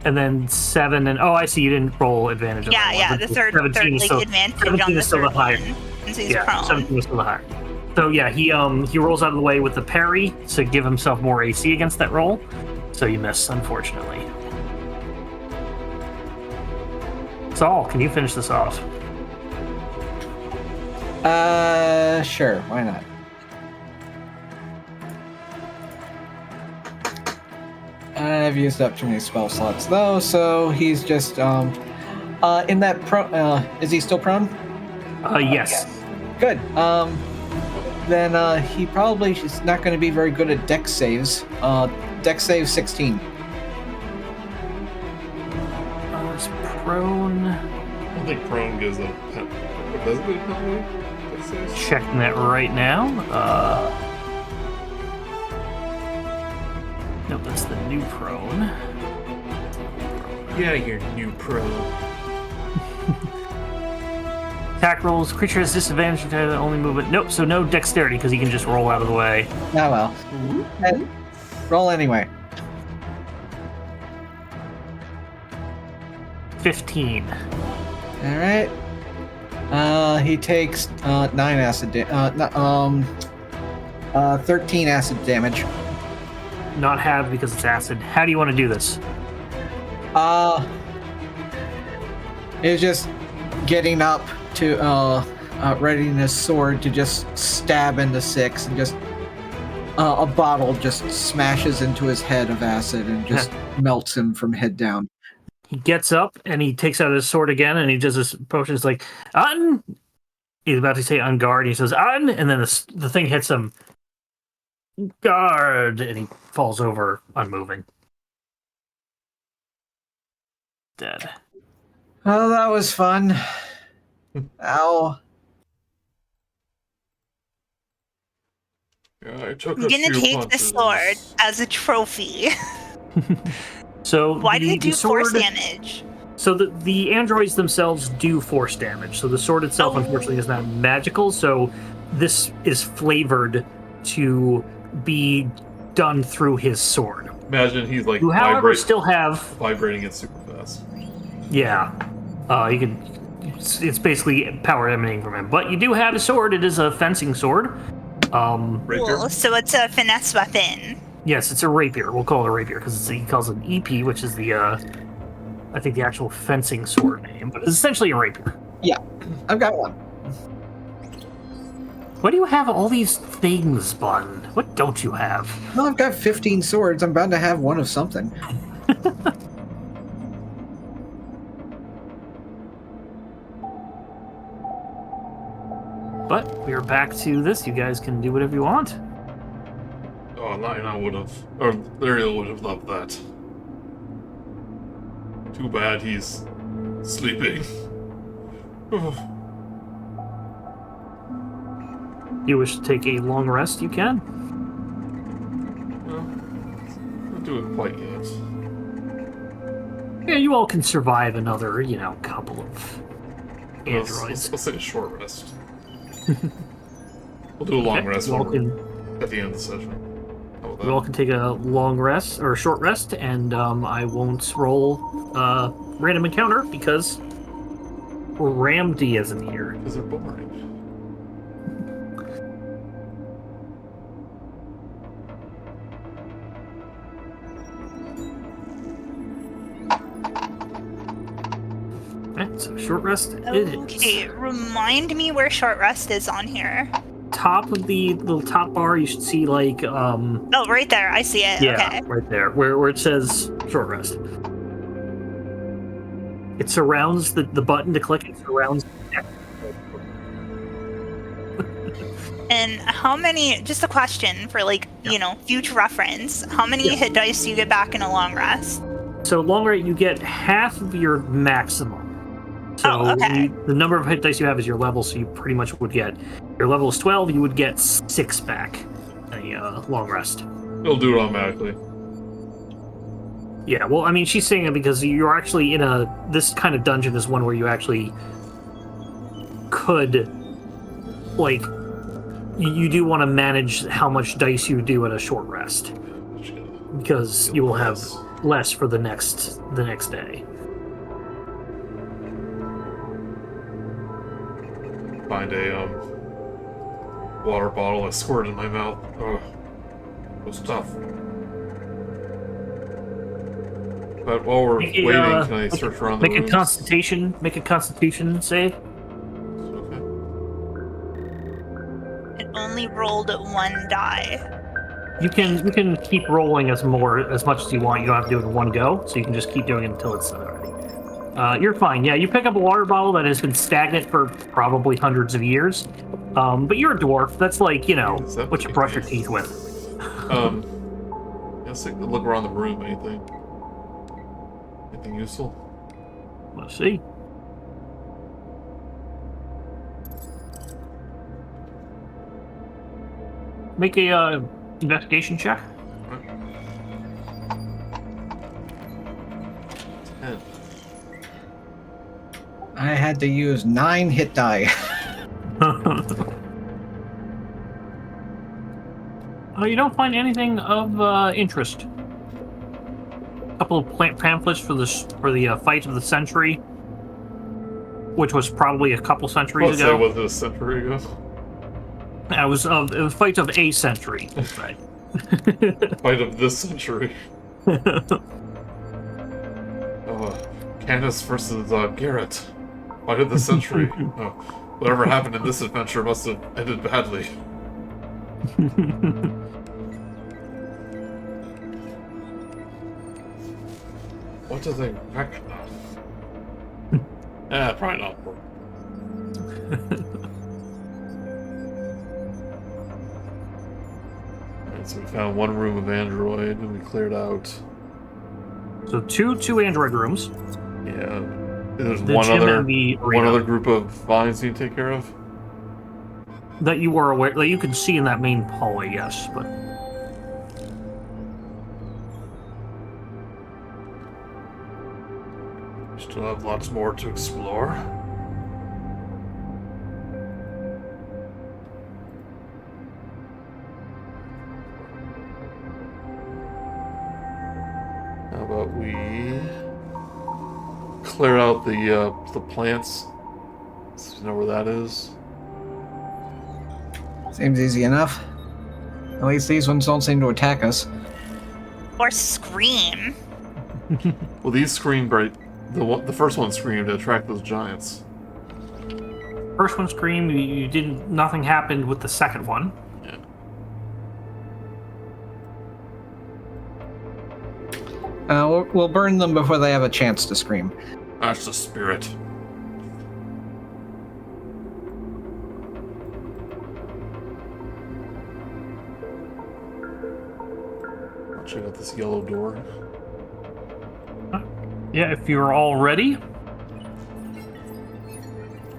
A: and then 7 and I see you didn't roll advantage. On that
D: Yeah,
A: one,
D: the
A: but
D: third
A: is
D: like
A: still,
D: advantage
A: 17
D: on the
A: is still
D: third
A: the higher.
D: one. Since he's
A: Yeah,
D: prone.
A: 17 is still the higher. So yeah, he rolls out of the way with the parry to give himself more AC against that roll. So you miss, unfortunately. Saul, can you finish this off?
C: Sure, why not? I've used up too many spell slots though, so he's just in that is he still prone?
A: Yes.
C: Good. Then he probably is not going to be very good at dex saves. Dex save 16.
A: It's prone.
B: I don't think prone gives a does it give a penalty? That says?
A: Checking that right now. Nope, that's the new prone.
B: Yeah, you're new pro.
A: Attack rolls. Creature has disadvantage to the only movement. Nope, so no dexterity because he can just roll out of the way.
C: Oh well. Roll anyway.
A: 15.
C: All right. He takes 9 acid. 13 acid damage.
A: Not halved because it's acid. How do you want to do this?
C: It's just getting up to readying his sword to just stab into 6, and just a bottle just smashes into his head of acid and just melts him from head down.
A: He gets up and he takes out his sword again and he does this potion. It's like, on! He's about to say on guard. He says, on! And then the thing hits him. Guard! And he falls over, unmoving. Dead.
C: Oh, that was fun. Ow.
B: Yeah, I took
D: I'm
B: a
D: gonna
B: few
D: take
B: punches.
D: the sword as a trophy.
A: So
D: Why did it do
A: the sword,
D: force damage?
A: So the androids themselves do force damage. So the sword itself, unfortunately, is not magical. So this is flavored to be done through his sword.
B: Imagine he's like
A: You, however, still have
B: vibrating it super fast.
A: Yeah, you can. It's basically power emanating from him. But you do have a sword. It is a fencing sword.
B: Rapier.
D: Cool. So it's a finesse weapon.
A: Yes, it's a rapier. We'll call it a rapier because he calls it an EP, which is the I think the actual fencing sword name, but it's essentially a rapier.
C: Yeah, I've got one.
A: Why do you have all these things, Bun? What don't you have?
C: Well, I've got 15 swords. I'm bound to have one of something.
A: But we're back to this. You guys can do whatever you want.
B: Oh, Leonin would have, or Lyriel would have loved that. Too bad he's sleeping.
A: You wish to take a long rest, you can.
B: Well, not doing quite yet.
A: Yeah, you all can survive another, couple of androids.
B: Let's take a short rest. We'll do a long rest
A: you all can,
B: at the end of the session. How about that?
A: you all can take a long rest, or a short rest, and I won't roll random encounter, because Ramdy isn't here.
B: Because they're boring.
A: Okay, so short rest it is.
D: Okay, remind me where short rest is on here.
A: Top of the little top bar, you should see like
D: Oh, right there. I see it.
A: yeah,
D: Okay.
A: right there, where it says short rest. It surrounds the button to click. It surrounds.
D: And how many? Just a question for future reference. How many hit dice do you get back in a long rest?
A: So long rest, you get half of your maximum. So
D: okay.
A: the number of hit dice you have is your level, so you pretty much would get. Your level is 12. You would get 6 back. A long rest.
B: It'll do it automatically.
A: Yeah, well, I mean, she's saying it because you're actually in this kind of dungeon is one where you actually could, you do want to manage how much dice you do at a short rest, because you will have less for the next day.
B: Find a water bottle. I squirt in my mouth. Oh, it was tough. But while we're waiting, can I search around the rooms?
A: Make a constitution save.
B: Okay.
D: It only rolled 1 die.
A: You can keep rolling as much as you want. You don't have to do it in one go, so you can just keep doing it until it's ready. You're fine. Yeah, you pick up a water bottle that has been stagnant for probably hundreds of years. But you're a dwarf. That's what you brush your teeth with.
B: Let's take a look around the room. Anything useful?
A: Let's see. Make a investigation check.
B: Right. 10.
C: I had to use 9 hit die.
A: You don't find anything of interest. A couple of pamphlets for the fight of the century, which was probably a couple centuries ago.
B: Was it a century ago?
A: It was a fight of a century. Right.
B: Fight of this century. Candace versus Garrett. Fight of the century. Whatever happened in this adventure must have ended badly. What do they reckon? Probably not. Alright, so we found one room of Android and we cleared out.
A: So two Android rooms.
B: Yeah. There's
A: The
B: one
A: gym
B: other
A: and the
B: one
A: arena.
B: other group of vines you need to take care of.
A: That you were aware, that you can see in that main hallway, yes, but
B: We still have lots more to explore. How about we clear out the plants? So you know where that is?
C: Seems easy enough. At least these ones don't seem to attack us.
D: Or scream.
B: Well, these screamed right. The first one screamed to attract those giants.
A: first one screamed. You didn't. Nothing happened with the second one.
B: Yeah.
C: We'll burn them before they have a chance to scream.
B: That's the spirit. I'll check out this yellow door.
A: Yeah, if you're all ready.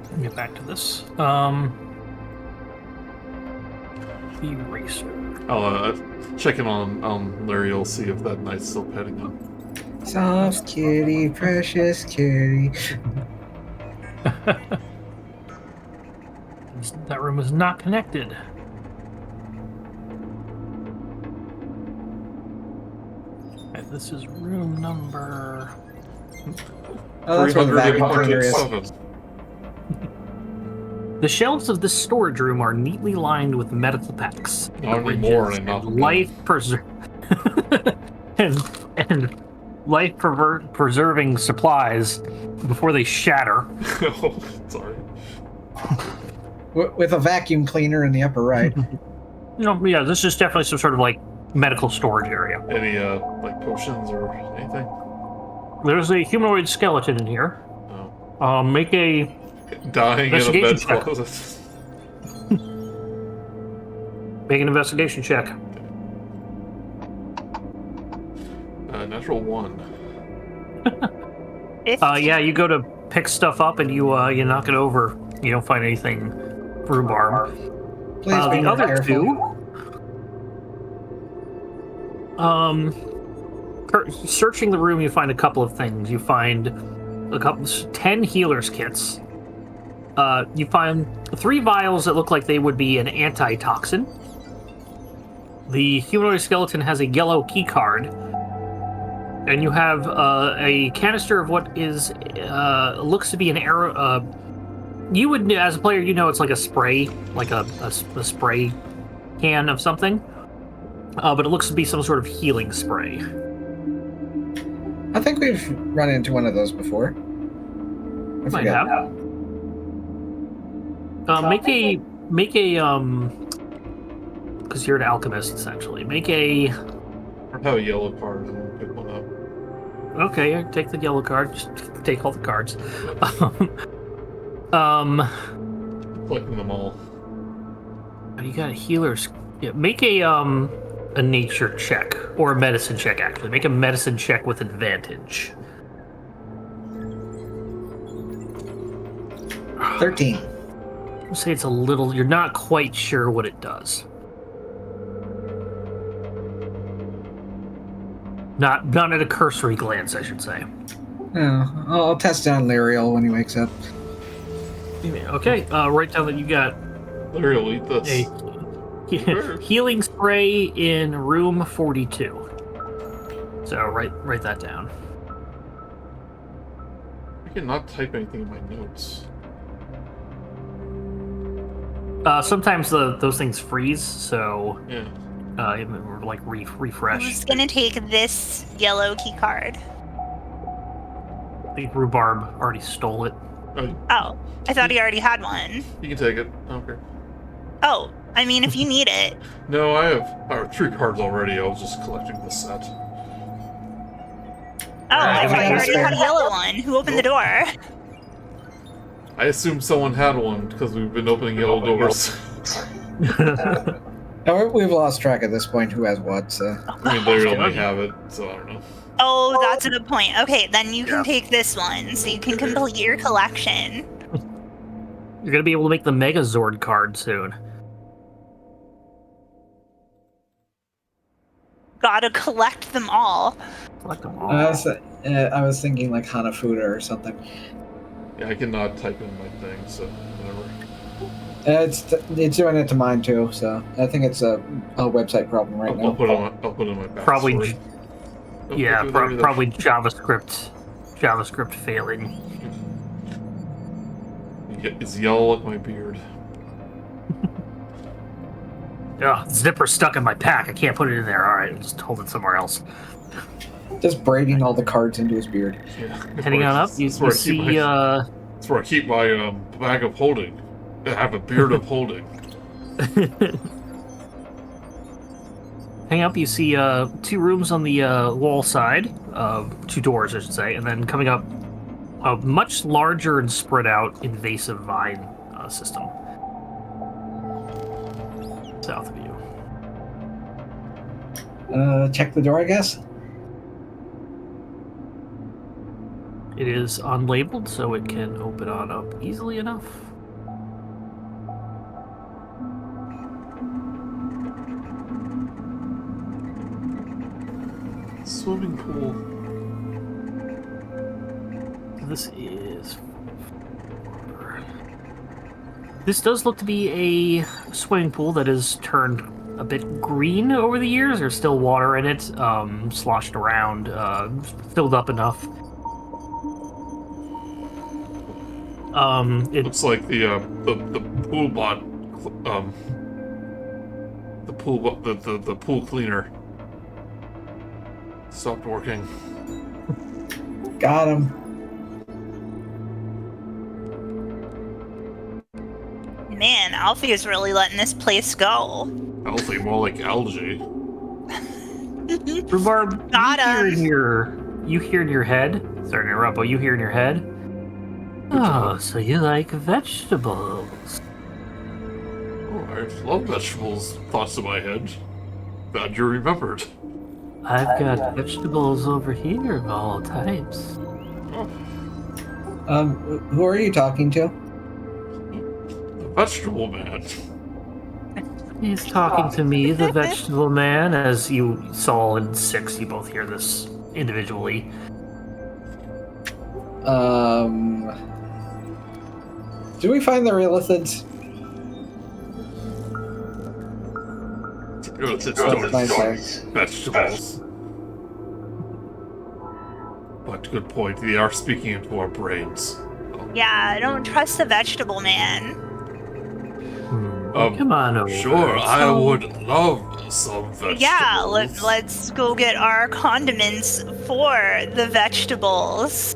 A: Let me get back to this. Eraser.
B: I'll check in on Lyriel, see if that knight's still petting him.
C: Soft kitty, precious kitty.
A: That room is not connected. Okay, this is room number...
C: Oh, that's where the vacuum cleaner is.
B: 347.
A: The shelves of this storage room are neatly lined with medical packs,
B: Not anymore,
A: syringes,
B: and not
A: and life-preserving supplies before they shatter.
B: Oh, sorry.
C: With a vacuum cleaner in the upper right.
A: Yeah, this is definitely some sort of like medical storage area.
B: Any like potions or anything?
A: There's a humanoid skeleton in here.
B: No.
A: Make a
B: Dying in a
A: Investigation
B: bed
A: check.
B: closet.
A: make an investigation check.
B: Natural 1.
A: Yeah, you go to pick stuff up and you knock it over. You don't find anything rhubarb.
C: Please be
A: The
C: more
A: other
C: careful.
A: two, searching the room, you find a couple of things. You find 10 healer's kits. You find 3 vials that look like they would be an antitoxin. The humanoid skeleton has a yellow key card, and you have a canister of what is looks to be an arrow. You would, as a player, you know it's like a spray, like a spray can of something, but it looks to be some sort of healing spray.
C: I think we've run into one of those before. I
A: Might
C: forgot.
A: have. Make a because you're an alchemist essentially. Make a.
B: I have a yellow card and pick one up.
A: Okay, take the yellow card. Just take all the cards.
B: Collecting them all.
A: You got a healer's. Yeah, make a nature check or a medicine check. Actually, make a medicine check with advantage.
C: 13.
A: I'll say it's a little. You're not quite sure what it does. Not at a cursory glance, I should say.
C: Oh, I'll test it on Lyriel when he wakes up.
A: Okay, write down that you got
B: Lyriel, eat this.
A: a healing spray in room 42. So write that down.
B: I cannot type anything in my notes.
A: Sometimes those things freeze, so
B: Yeah.
A: like refresh.
D: Who's gonna take this yellow key card?
A: I think Rhubarb already stole it.
D: Oh, I thought he already had one.
B: You can take it. I don't care.
D: Oh, I mean, if you need it.
B: No, I have 3 cards already. I was just collecting the set.
D: Oh, I
C: Alright,
D: thought you
C: I'm
D: already
C: gonna
D: had a yellow one. Who opened the door?
B: I assumed someone had one because we've been opening yellow doors.
C: No, we've lost track at this point who has what, so...
B: I mean, they only have it, so I don't know.
D: Oh, that's a good point. Okay, then you can take this one, so you can complete your collection.
A: You're gonna be able to make the Megazord card soon.
D: Gotta collect them all.
A: Collect them all.
C: I was thinking like Hanafuda or something.
B: Yeah, I cannot type in my thing, so whatever.
C: It's doing it to mine too, so I think it's a website problem right
B: I'll
C: now.
B: put it on my backstory.
A: Probably,
B: Don't
A: yeah,
B: do that either.
A: probably JavaScript failing.
B: It's yellow like my beard.
A: Ugh, zipper stuck in my pack. I can't put it in there. All right, just hold it somewhere else.
C: Just braiding all the cards into his beard.
B: Yeah.
A: Heading on up, you see.
B: That's where I keep my bag of holding. I have a beard of holding.
A: hang up, you see 2 rooms on the wall side, 2 doors, I should say, and then coming up a much larger and spread out invasive vine system south of you.
C: Check the door, I guess.
A: It is unlabeled, so it can open on up easily enough.
B: Swimming pool.
A: This is... This does look to be a swimming pool that has turned a bit green over the years. There's still water in it, sloshed around, filled up enough.
B: It looks like the pool bot, the pool cleaner stopped working.
C: Got him.
D: Man, Alfie is really letting this place go.
B: Alfie, more like algae.
A: Rhubarb,
D: Got
A: you hear in your head, sorry to interrupt, but you hear in your head, oh, so you like vegetables.
B: Oh, I love vegetables. Thoughts in my head. Glad you remembered.
A: I've got vegetables over here of all types.
C: Who are you talking to?
B: The vegetable man.
A: He's talking to me, the vegetable man, as you saw in 6, you both hear this individually.
C: Do we find the realithids?
B: It's vegetables. But good point. They are speaking into our brains.
D: Yeah, I don't trust the vegetable man.
A: Come on over.
B: Sure, I would love some vegetables.
D: Yeah, let's go get our condiments for the vegetables.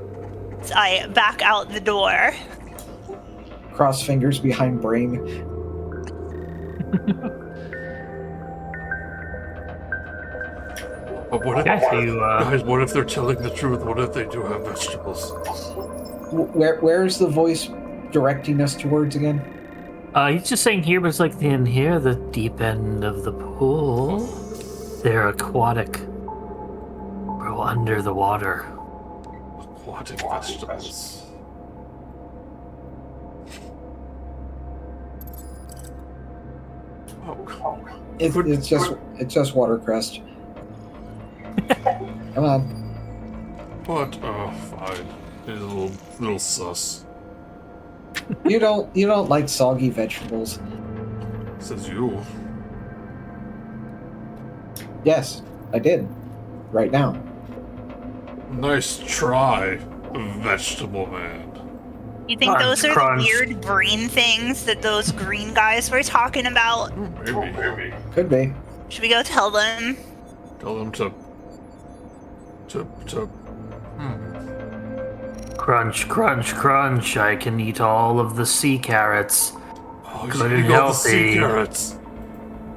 D: I back out the door.
C: Cross fingers behind brain.
B: But what if, guys, what if they're telling the truth? What if they do have vegetables?
C: Where's the voice directing us towards again?
A: He's just saying here, but it's like in here, the deep end of the pool. They're aquatic. Grow under the water.
B: Aquatic vegetables. Oh,
C: It's just watercress. Come on.
B: But fine. It's a little sus.
C: You don't like soggy vegetables.
B: Says you.
C: Yes, I did. Right now.
B: Nice try, vegetable man.
D: You think those are the weird brain things that those green guys were talking about?
B: Maybe.
C: Could be.
D: Should we go tell them?
B: Tell them to.
A: Crunch, crunch, crunch. I can eat all of the sea carrots.
B: Oh,
A: Good
B: you
A: and
B: got the sea
A: healthy.
B: carrots.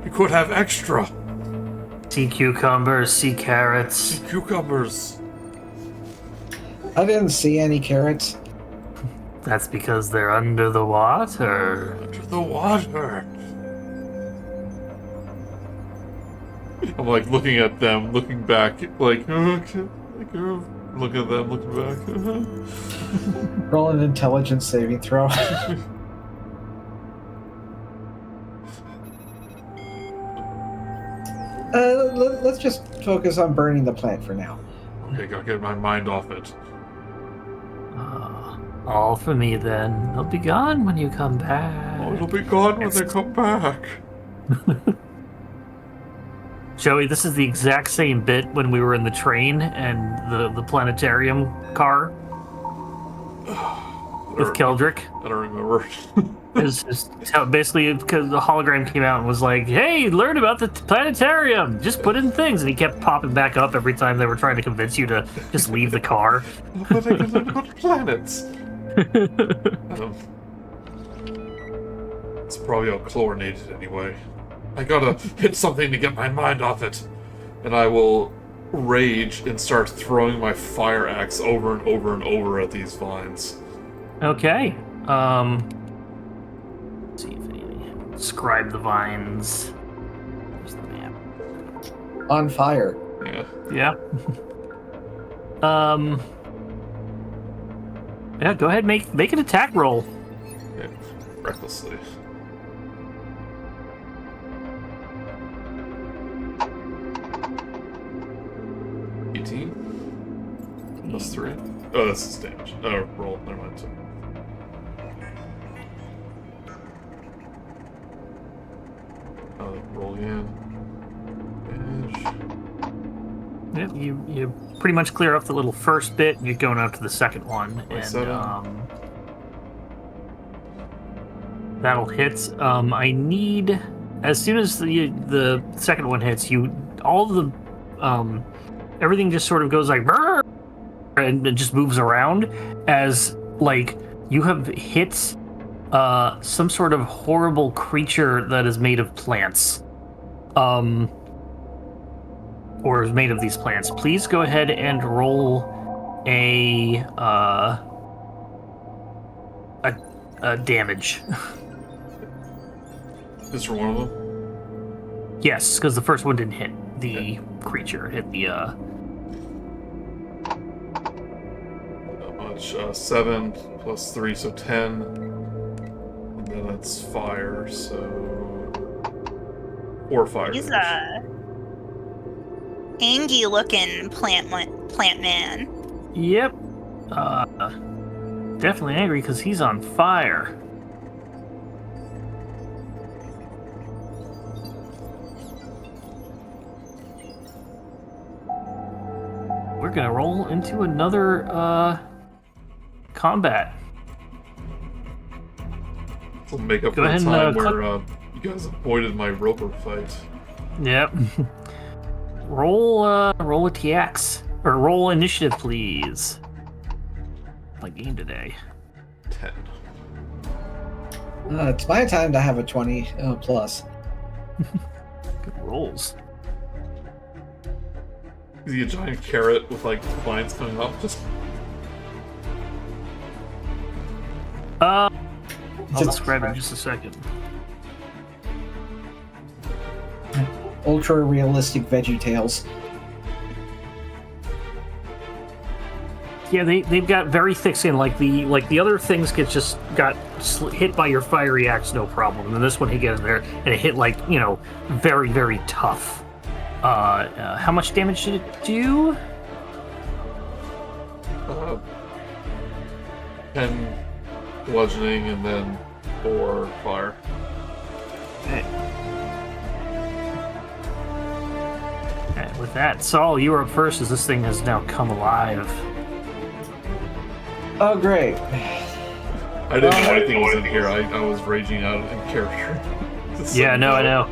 B: You could have extra.
A: Sea cucumbers, sea carrots.
B: Cucumbers.
C: I didn't see any carrots.
A: That's because they're under the water.
B: Under the water. I'm like looking at them, looking back, like, looking at them, looking back.
C: Roll an intelligence saving throw. Let's just focus on burning the plant for now.
B: Okay, gotta get my mind off it.
A: All for me then. They'll be gone when you come back.
B: Oh, it'll be gone when they come back.
A: Joey, this is the exact same bit when we were in the train and the planetarium car with Keldrick.
B: I don't remember.
A: It's basically because the hologram came out and was like, "Hey, learn about the planetarium. Just put in things," and he kept popping back up every time they were trying to convince you to just leave the car.
B: But they can learn about planets. It's probably all chlorinated anyway. I gotta hit something to get my mind off it. And I will rage and start throwing my fire axe over and over and over at these vines.
A: Okay. Let's see if anything. Describe the vines. There's the map.
C: On fire.
B: Yeah.
A: Yeah. Yeah, go ahead, make an attack roll.
B: Yeah. Recklessly. Plus 3. Oh, that's his damage. Oh, roll. Never mind. Roll again. Damage.
A: Yep, you pretty much clear off the little first bit, and you're going up to the second one, and
B: 7.
A: that'll hit. I need, as soon as the second one hits, all the everything just sort of goes like "Brr!" and it just moves around as like you have hit some sort of horrible creature that is made of plants. Or is made of these plants. Please go ahead and roll a damage.
B: This for one of them?
A: Yes, because the first one didn't hit the creature. Hit the
B: Not much. 7 plus 3, so 10. And then that's fire, so 4 fire.
D: He's a angy looking plant man.
A: Yep. Definitely angry because he's on fire. We're gonna roll into another combat.
B: We'll make up
A: Go
B: for the
A: ahead and,
B: time
A: click-
B: where you guys avoided my roper fight.
A: Yep. roll a TX. Or roll initiative, please. Like game today.
B: 10.
C: It's my time to have a 20 plus.
A: Good rolls.
B: Is he a giant carrot with like vines coming up? Just
A: I'll
C: Just-
A: describe it in just a second.
C: Ultra realistic Veggie Tales.
A: Yeah, they've got very thick skin. Like the other things got hit by your fiery axe, no problem. And this one he gets in there and it hit like very very tough. How much damage did it do?
B: 10 bludgeoning and then 4 fire.
A: Okay. And with that, Saul, you are up first as this thing has now come alive.
C: Oh, great.
B: I didn't know anything was in here. I was raging out in character.
A: Yeah, no, I know.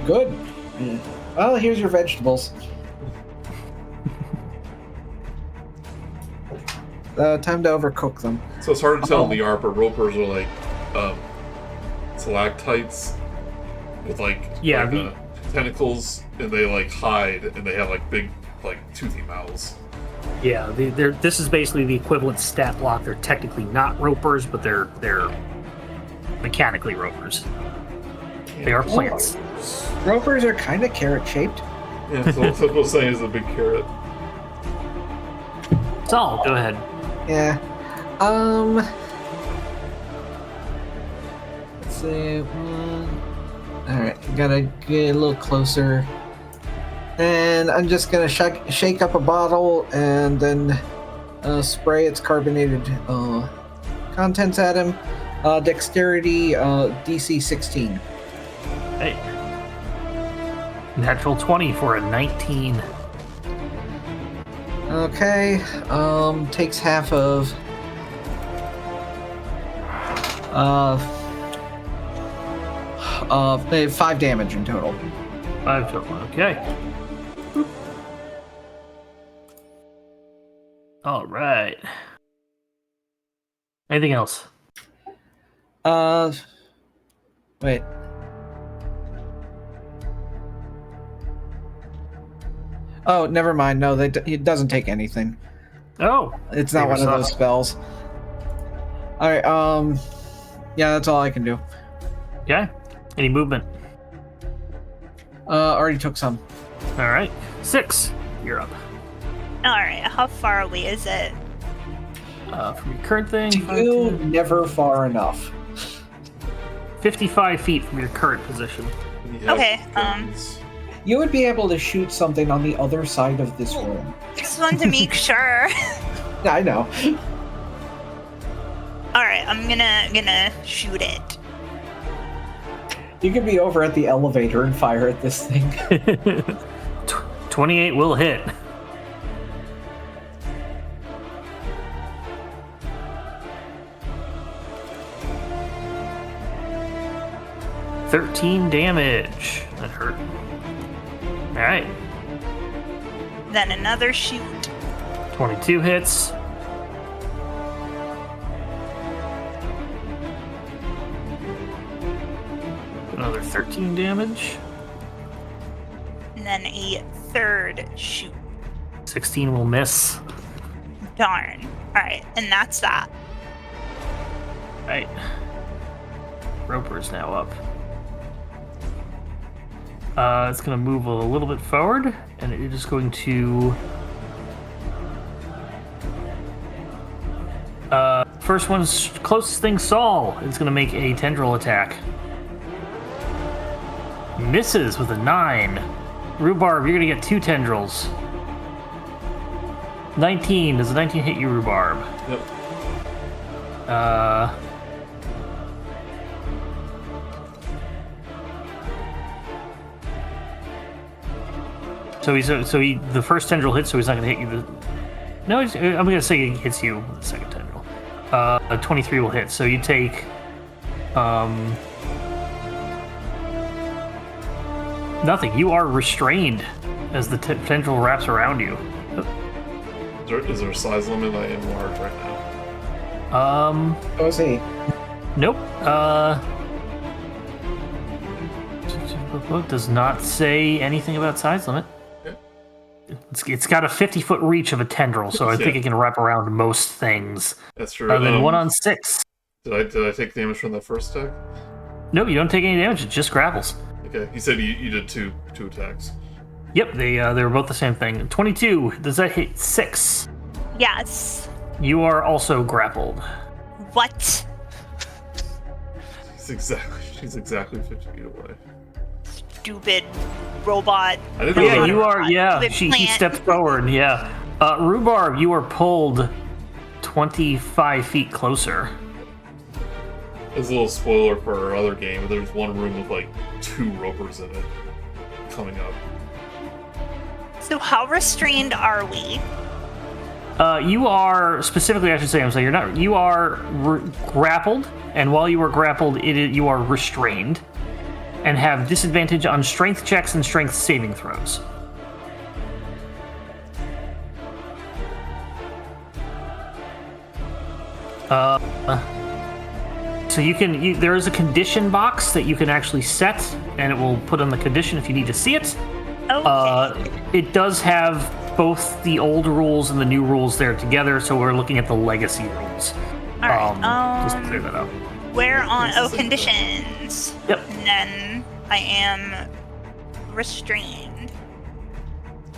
C: Good. Well, here's your vegetables. Time to overcook them.
B: So it's hard to tell in the art, but ropers are like stalactites with tentacles, and they like hide, and they have like big toothy mouths.
A: Yeah, this is basically the equivalent stat block. They're technically not ropers, but they're mechanically ropers. They are plants.
C: Ropers are kind of carrot shaped.
B: Yeah, so what I'm saying is a big carrot.
A: Saul, go ahead.
C: Yeah. Let's see. Alright, gotta get a little closer. And I'm just gonna shake up a bottle and then spray its carbonated contents at him. Dexterity, DC 16.
A: Hey. Natural 20 for a 19.
C: Okay, takes half of 5 damage in total.
A: 5 total, okay. All right. Anything else?
C: Wait. Oh, never mind. No, it doesn't take anything.
A: Oh,
C: It's not one of those spells. All right. Yeah, that's all I can do.
A: Okay. Any movement?
C: Already took some.
A: All right. 6. You're up.
D: All right. How far away is it?
A: From your current thing.
C: To you, never far enough.
A: 55 feet from your current position.
B: Yeah,
D: Okay,
B: guns.
C: You would be able to shoot something on the other side of this room.
D: Just wanted to make sure.
C: I know.
D: All right, I'm gonna shoot it.
C: You could be over at the elevator and fire at this thing.
A: 28 will hit. $13 damage. That hurt. All right.
D: Then another shoot.
A: 22 hits. Another 13 damage.
D: And then a third shoot.
A: 16 will miss.
D: Darn. All right, and that's that.
A: Right. Roper's now up. It's going to move a little bit forward, and it is going to... first one's closest thing, Saul. It's going to make a tendril attack. Misses with a 9. Rhubarb, you're going to get 2 tendrils. 19. Does a 19 hit you, Rhubarb?
B: Yep.
A: So he the first tendril hits, so he's not going to hit you. No, I'm going to say he hits you with the second tendril. A 23 will hit, so you take nothing. You are restrained as the tendril wraps around you.
B: Is there a size limit? I am large right now.
C: Oh, see.
A: Nope. Does not say anything about size limit. It's got a 50-foot reach of a tendril, so I think it can wrap around most things.
B: That's true.
A: Then 1 on 6.
B: Did I take damage from that first attack?
A: Nope, you don't take any damage. It just grapples.
B: Okay, you said you did two attacks.
A: Yep, they were both the same thing. 22. Does that hit 6?
D: Yes.
A: You are also grappled.
D: What?
B: She's exactly 50 feet away.
D: Stupid robot.
B: I didn't
A: Yeah,
B: know
A: you are. Yeah,
D: Stupid
A: he
D: plant.
A: stepped forward. Yeah, Rhubarb, you are pulled 25 feet closer.
B: There's a little spoiler for our other game, but there's one room with like 2 ropers in it coming up.
D: So how restrained are we?
A: You are specifically, I should say, you're not. You are grappled, and while you are grappled, you are restrained, and have disadvantage on strength checks and strength saving throws. So you can. There is a condition box that you can actually set, and it will put on the condition if you need to see it.
D: Okay.
A: It does have both the old rules and the new rules there together, so we're looking at the legacy rules.
D: All right.
A: Just to clear that up.
D: Where on? Oh, conditions.
A: Yep.
D: And then I am restrained.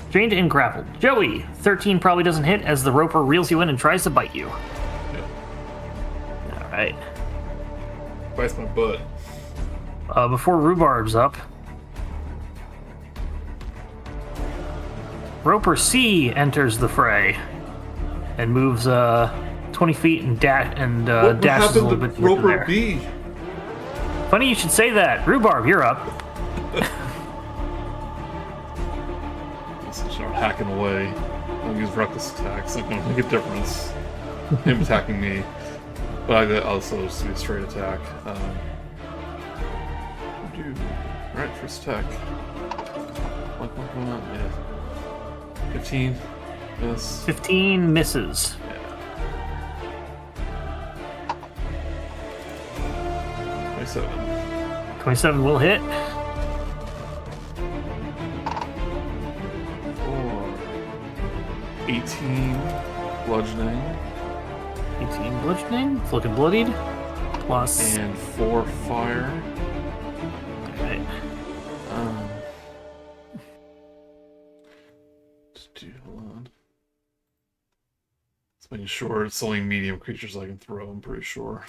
A: Restrained and grappled. Joey, 13 probably doesn't hit as the roper reels you in and tries to bite you.
B: Yeah.
A: All right.
B: Bites my butt.
A: Before Rhubarb's up, Roper C enters the fray and moves 20 feet and
B: What
A: dashes a
B: happened
A: little
B: to
A: bit to
B: Roper
A: there.
B: B?
A: Funny you should say that. Rhubarb, you're up.
B: Let's start hacking away. I'll use reckless attacks. It's not going to make a difference. Him attacking me. But I also just do a straight attack. Alright, first attack. Yeah. 15. Yes.
A: 15 misses.
B: Yeah. 27.
A: 27 will hit.
B: 4. 18 bludgeoning
A: 18 bludgeoning. It's looking bloodied. Plus.
B: and 4 fire.
A: Okay.
B: Hold on. Just making sure it's only medium creatures I can throw, I'm pretty sure.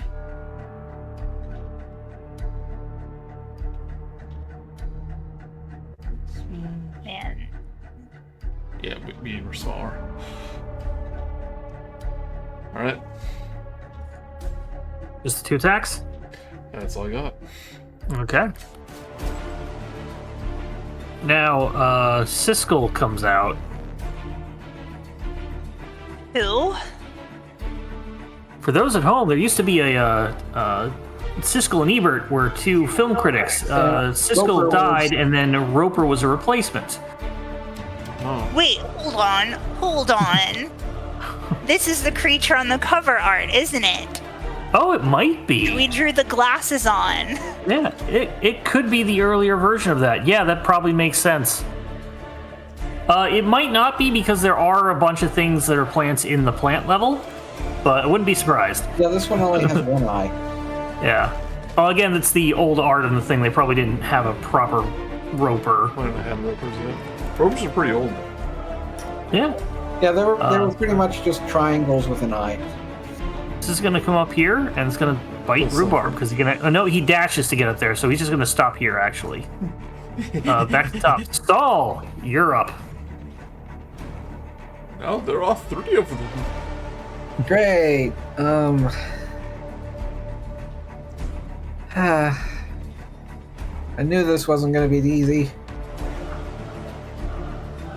D: Man.
B: Yeah, medium or smaller. Alright,
A: Just the 2 attacks?
B: that's all I got.
A: Okay. Now, Siskel comes out.
D: Who?
A: For those at home, there used to be a Siskel and Ebert were 2 film critics. Siskel
C: Roper
A: died,
C: was-
A: and then Roper was a replacement.
B: Oh,
D: Wait, hold on. This is the creature on the cover art, isn't it?
A: Oh, it might be.
D: We drew the glasses on.
A: Yeah, it could be the earlier version of that. Yeah, that probably makes sense. It might not be because there are a bunch of things that are plants in the plant level, but I wouldn't be surprised.
C: Yeah, this one only has one eye.
A: Yeah. Well, again, it's the old art of the thing. They probably didn't have a proper Roper.
B: why didn't I have ropers yet? Ropers are pretty old.
A: Yeah.
C: Yeah, they were pretty much just triangles with an eye.
A: This is going to come up here, and it's going to bite Rhubarb, because he's going to... Oh, no, he dashes to get up there, so he's just going to stop here, actually. Back to the top. Stall! You're up.
B: No, there are 3 of them.
C: Great. I knew this wasn't going to be easy.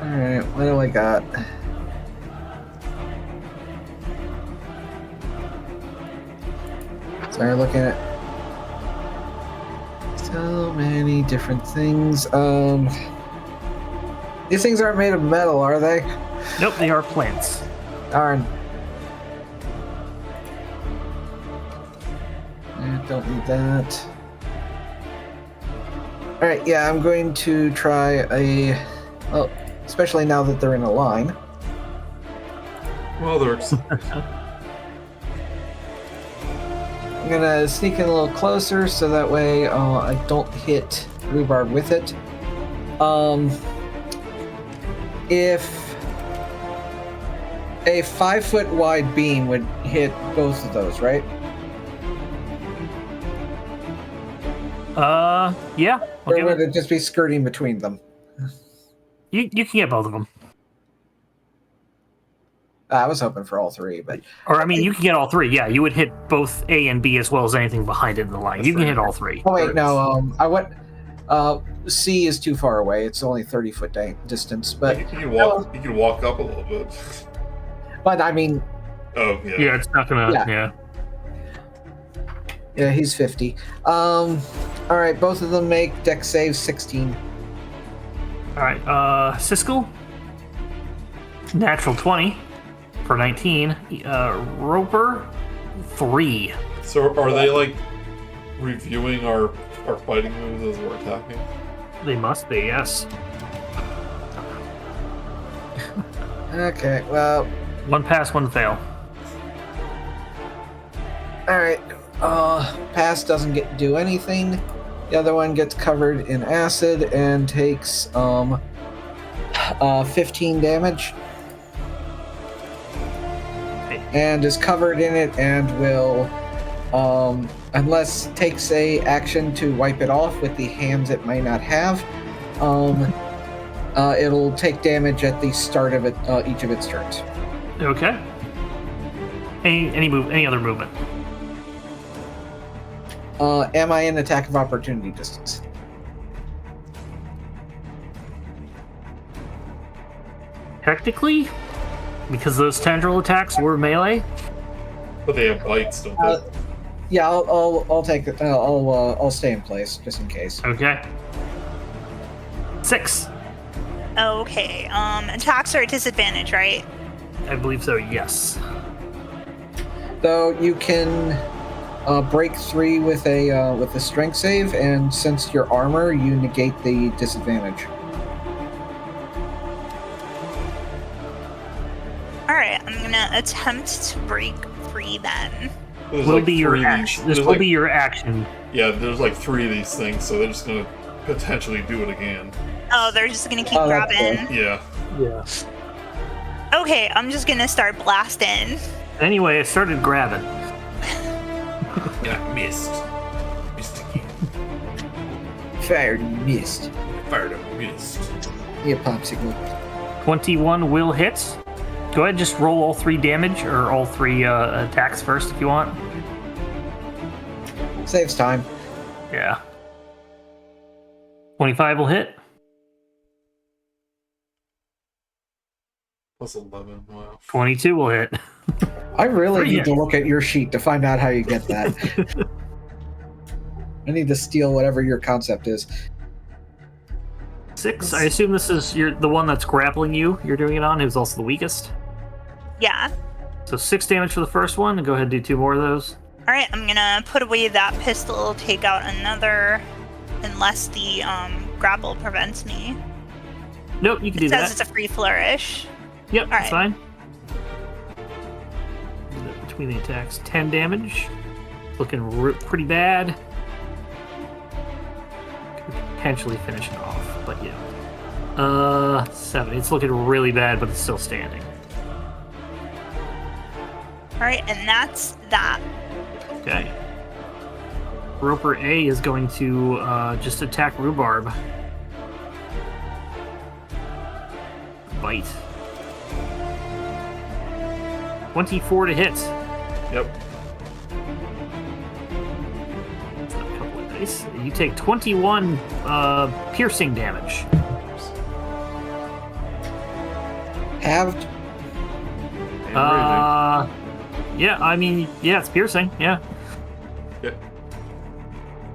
C: Alright, what do I got? Sorry, looking at so many different things. These things aren't made of metal, are they?
A: Nope, they are plants.
C: Darn. Don't need that. Alright, yeah, I'm going to try a... Well, especially now that they're in a line.
B: Well, they're...
C: I'm gonna sneak in a little closer so that way I don't hit Rhubarb with it. If a 5-foot wide beam would hit both of those, right?
A: Yeah.
C: Or
A: Okay.
C: would it just be skirting between them?
A: You can get both of them.
C: I was hoping for all 3, but
A: Or, I mean, you can get all 3. Yeah, you would hit both A and B as well as anything behind it in the line. You can hit all 3.
C: oh wait, no. I went. C is too far away. It's only 30-foot distance, but
B: You can walk. You can walk up a little bit.
C: but I mean,
B: Oh yeah.
A: Yeah, it's not gonna...
C: Yeah. yeah, he's 50. All right, both of them make dex save 16.
A: Alright, Siskel. Natural 20 for 19. Roper, 3.
B: So are they like reviewing our fighting moves as we're attacking?
A: They must be, yes.
C: Okay, well,
A: 1 pass, 1 fail.
C: all right. Pass doesn't do anything. The other one gets covered in acid and takes 15 damage. And is covered in it and will, unless takes a action to wipe it off with the hands it may not have, it'll take damage at the start of it, each of its turns.
A: Okay. Any other movement?
C: Am I in attack of opportunity distance?
A: Technically, because those tendril attacks were melee.
B: But they have bites, don't they?
C: Yeah, I'll take it. I'll stay in place just in case.
A: Okay. 6.
D: Okay. Attacks are at disadvantage, right?
A: I believe so, yes.
C: Though you can break 3 with a strength save, and since your armor, you negate the disadvantage.
D: Alright, I'm gonna attempt to break free then.
B: There's
A: Will
B: like
A: be your
B: three of these-
A: action.
B: there's
A: This will
B: like-
A: be your action.
B: Yeah, there's like 3 of these things, so they're just gonna potentially do it again.
D: Oh, they're just gonna keep
C: Oh, that's
D: grabbing.
B: Yeah.
A: Yeah.
D: Okay, I'm just gonna start blasting.
A: Anyway, I started grabbing.
B: Yeah, missed. Missed again.
C: Fired and missed.
B: Fired up, missed.
C: Yeah, popsicle.
A: 21 will hit. Go ahead, just roll all 3 damage or all 3 attacks first if you want.
C: Saves time.
A: Yeah. 25 will hit.
B: Plus 11, wow.
A: 22 will hit.
C: I really
A: Pretty
C: need to
A: good.
C: look at your sheet to find out how you get that. I need to steal whatever your concept is.
A: 6. I assume this is the one that's grappling you. You're doing it on, who's also the weakest.
D: Yeah.
A: So 6 damage for the first one, and go ahead and do 2 more of those.
D: Alright, I'm gonna put away that pistol, take out another, unless the grapple prevents me.
A: Nope, you can do
D: It says
A: that.
D: it's a free flourish.
A: Yep, that's
D: Alright.
A: fine. Between the attacks, 10 damage. Looking pretty bad. Could potentially finish it off, but yeah. 7. It's looking really bad, but it's still standing.
D: Alright, and that's that.
A: Okay. Roper A is going to just attack Rhubarb. Bite. 24 to hit.
B: Yep.
A: That's a couple of dice. You take 21 piercing damage.
C: Halved.
B: And
A: Yeah, I mean, yeah, it's piercing. Yeah.
B: Yep.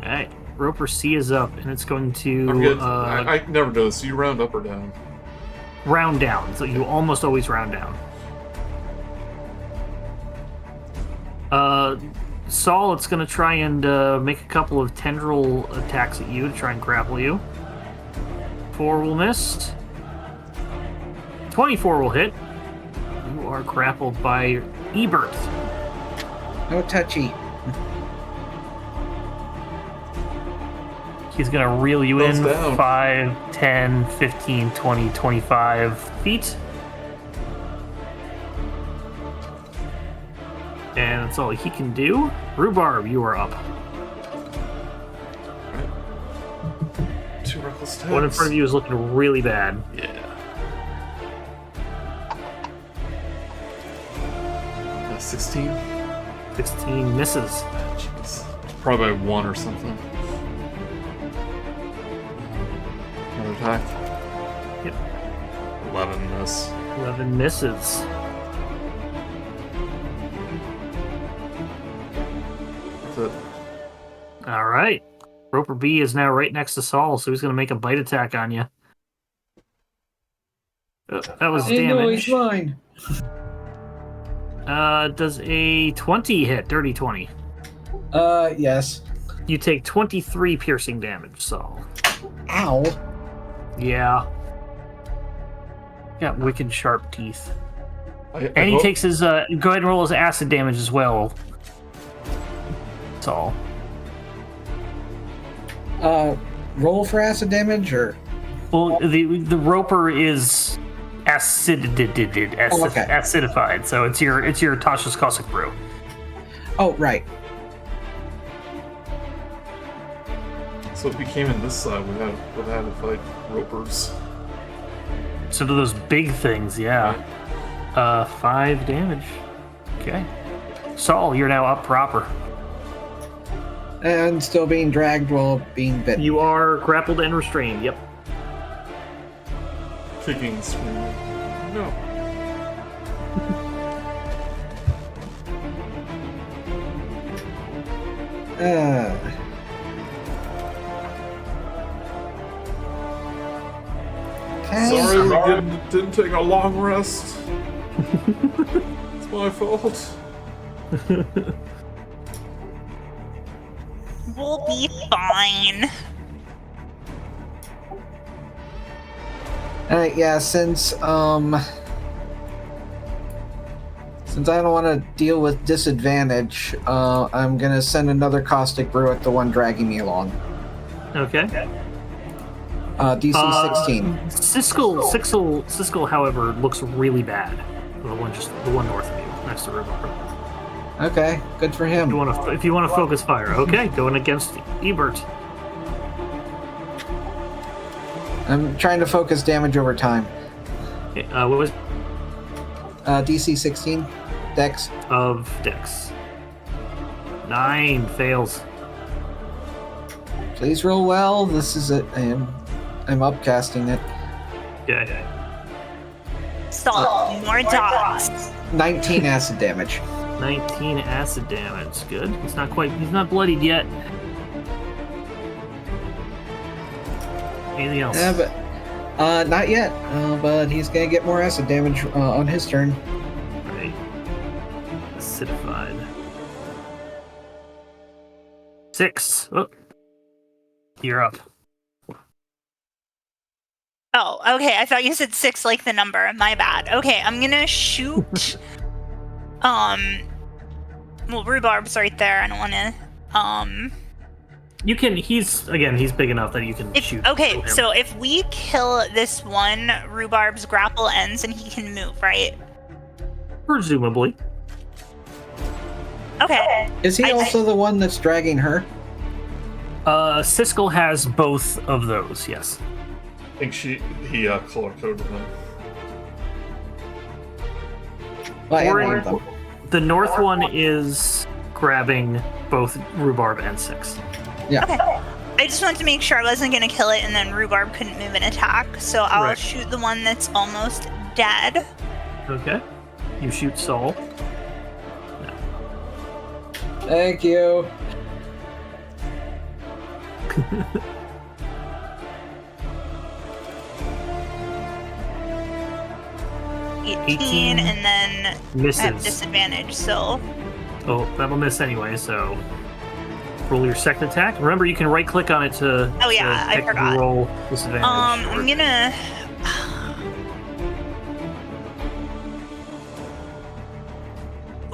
A: Alright. Roper C is up, and it's going to
B: I'm good. I never do this. You round up or down?
A: round down. So you almost always round down. Saul, it's going to try and make a couple of tendril attacks at you to try and grapple you. 4 will miss. 24 will hit. You are grappled by Ebert.
C: No touchy.
A: He's going to reel you
B: Goes
A: in
B: down.
A: 5, 10, 15, 20, 25 feet. And that's all he can do. Rhubarb, you are up.
B: Alright. 2 reckless attacks.
A: One in front of you is looking really bad.
B: Yeah. 16?
A: 16 misses.
B: Jeez. Probably by 1 or something. Another attack.
A: Yep.
B: 11 miss.
A: 11 misses.
B: That's it.
A: All right. Roper B is now right next to Saul, so he's going to make a bite attack on you. That was
C: Hey, no, he's
A: damage.
C: mine.
A: Does a 20 hit? Dirty 20.
C: Yes.
A: You take 23 piercing damage, Saul.
C: Ow.
A: Yeah. Got wicked sharp teeth.
B: I
A: And he
B: hope-
A: takes his, go ahead and roll his acid damage as well. Saul.
C: Roll for acid damage or?
A: Well, the Roper is
C: Oh, okay.
A: acidified, so it's your Tasha's Caustic Brew.
C: Oh, right.
B: So if we came in this side, we'd have to fight ropers.
A: So to those big things, yeah. 5 damage. Okay. Saul, you're now up proper.
C: And still being dragged while being bitten.
A: You are grappled and restrained. Yep.
B: Kicking and screaming. No. Sorry we didn't take a long rest. It's my fault.
D: We'll be fine.
C: Alright, yeah, since Since I don't want to deal with disadvantage, I'm gonna send another caustic brew at the one dragging me along.
A: Okay.
C: DC 16.
A: Siskel, however, looks really bad. The one north of you, next to Rhubarb.
C: Okay, good for him.
A: If you want to focus fire, okay, going against Ebert.
C: I'm trying to focus damage over time.
A: Okay, what was
C: DC 16, Dex.
A: of Dex? 9 fails.
C: Please roll well. This is it. I'm upcasting it.
A: Okay.
D: Stop. More dots.
C: 19 acid damage.
A: 19 acid damage. Good. He's not bloodied yet. Anything else?
C: Yeah, but not yet. But he's gonna get more acid damage on his turn.
A: Right. Acidified. 6. Oh. You're up.
D: Oh, okay. I thought you said 6 like the number. My bad. Okay, I'm gonna shoot. Well, Rhubarb's right there. I don't want to.
A: You can. He's big enough that you can shoot.
D: Okay,
A: through him.
D: so if we kill this one, Rhubarb's grapple ends and he can move, right?
A: Presumably.
D: Okay.
C: Is he also the one that's dragging her?
A: Siskel has both of those. Yes.
B: I think he color coded them.
C: Well,
A: Or
C: and one of them.
A: the north one is grabbing both Rhubarb and 6.
C: Yeah.
D: Okay. I just wanted to make sure I wasn't going to kill it and then Rhubarb couldn't move and attack. So I'll
A: Right.
D: shoot the one that's almost dead.
A: Okay. You shoot Soul.
C: Thank you.
D: Eighteen, and then I have
A: Misses.
D: disadvantage, so
A: Oh, that'll miss anyway, so roll your second attack. Remember, you can right-click on it to,
D: Oh, yeah,
A: to
D: I
A: technically
D: forgot.
A: roll disadvantage.
D: I'm gonna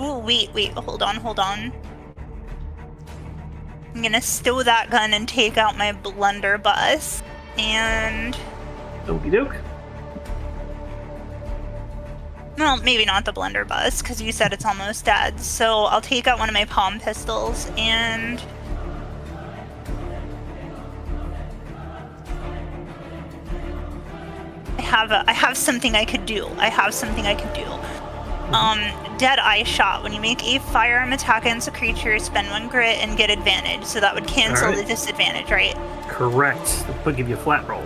D: Ooh, wait, hold on. I'm gonna stow that gun and take out my blunderbuss. And
A: Okey doke.
D: well, maybe not the blunderbuss, because you said it's almost dead. So I'll take out one of my palm pistols and I have something I could do. Dead Eye Shot. When you make a firearm attack against a creature, spend 1 grit and get advantage. So that would cancel
A: Alright.
D: the disadvantage, right?
A: Correct. That would give you a flat roll.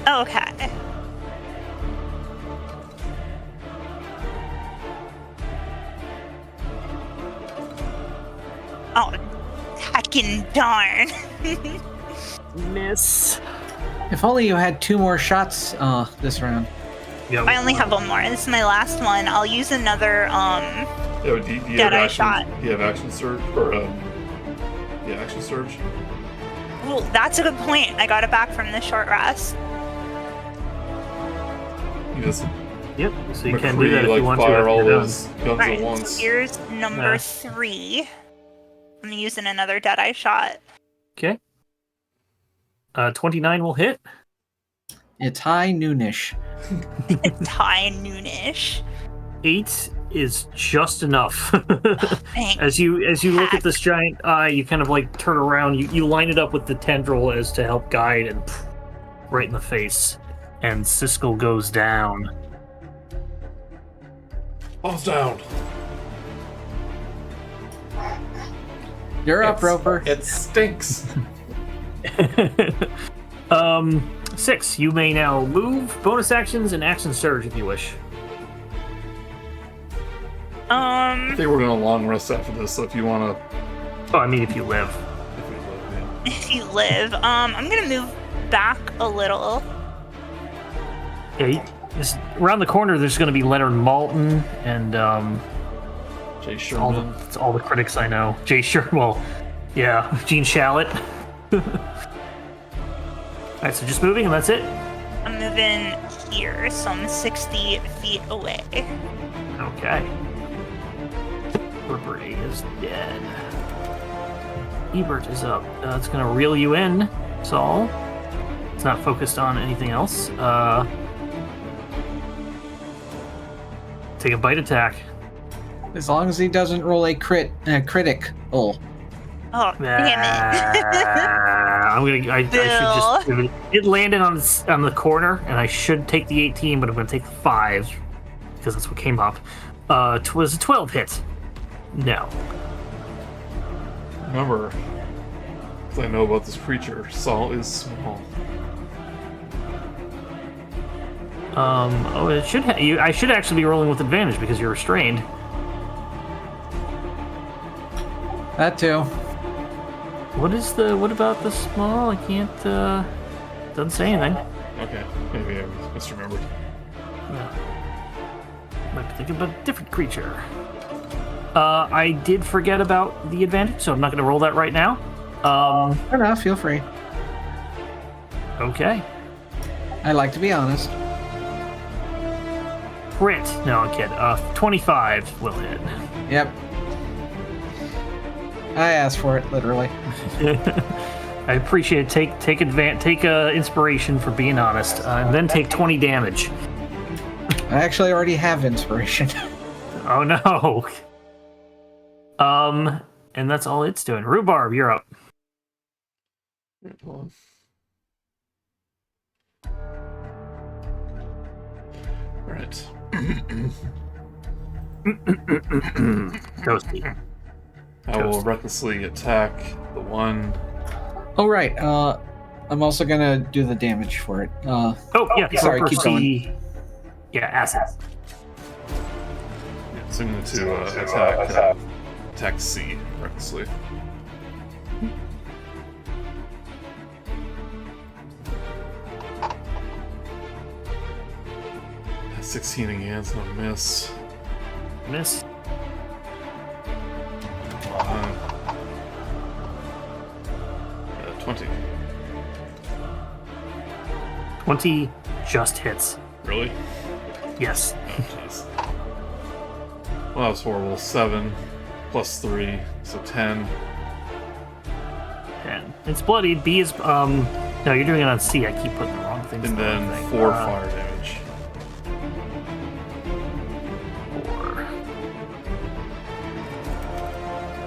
D: Okay. Oh, heckin' darn.
A: Miss.
C: If only you had 2 more shots this round.
A: Yeah.
D: I only have 1 more. This is my last one. I'll use another,
B: Yeah, do you have
D: Dead Eye
B: action?
D: Shot.
B: Do you have action surge or action surge?
D: Ooh, that's a good point. I got it back from the short rest.
B: You just
A: Yep. So you can do that if
B: like
A: you want to.
B: fire
A: after
B: all
A: you're done.
B: those guns
D: Alright,
B: at
D: so
B: once.
D: here's number
A: Yeah.
D: 3. I'm using another Deadeye Shot.
A: Okay. 29 will hit.
C: It's high noonish.
D: It's high noonish.
A: 8 is just enough.
D: Thanks.
A: As you look at this giant eye, you kind of like turn around. You line it up with the tendril as to help guide, and right in the face. And Siskel goes down.
B: Balls down.
C: You're up, Roper.
B: It stinks.
A: 6. You may now move, bonus actions, and action surge if you wish.
B: I think we're gonna long rest after this. So if you wanna,
A: Oh, I mean, if you live.
B: if we live, yeah.
D: If you live, I'm gonna move back a little.
A: Yeah, around the corner, there's going to be Leonard Malton and
B: Jay
A: all
B: Sherman.
A: the critics I know. Jay Well, yeah, Gene Shalit. All right, so just moving, and that's it.
D: I'm moving here, so I'm 60 feet away.
A: Okay. Ripper A is dead. Ebert is up. It's going to reel you in, Saul. It's not focused on anything else. Take a bite attack.
C: As long as he doesn't roll a critic. Oh,
D: Oh, damn
A: I should just. It landed on the corner, and I should take the 18, but I'm going to take the 5 because that's what came up. Was a 12 hit? No.
B: Remember, as I know about this creature, Saul is small.
A: Oh, it should. I should actually be rolling with advantage because you're restrained.
C: that too.
A: What about the small? I can't. Doesn't say anything.
B: Okay, maybe I misremembered.
A: Might be thinking about a different creature. I did forget about the advantage, so I'm not going to roll that right now.
C: Fair enough, feel free.
A: Okay.
C: I like to be honest.
A: Crit. No, I'm kidding. 25 will hit.
C: Yep. I asked for it, literally.
A: I appreciate it. Take inspiration for being honest, and then take 20 damage.
C: I actually already have inspiration.
A: Oh no. And that's all it's doing. Rhubarb, you're up.
B: Hold on. Alright.
A: Toasty.
B: I will recklessly attack the one.
C: Oh, right. I'm also gonna do the damage for it.
A: Oh yeah,
C: sorry,
A: Ripper
C: keep
A: C. Yeah, acid.
B: Yeah, so I'm going to attack C recklessly. That's 16 again, so a miss.
A: Miss.
B: 20.
A: 20 just hits.
B: Really?
A: Yes.
B: Oh, jeez. Well, that was horrible. 7 plus 3, so 10.
A: 10. It's bloodied. B is no, you're doing it on C. I keep putting the wrong things.
B: And then 4 fire damage.
A: 4.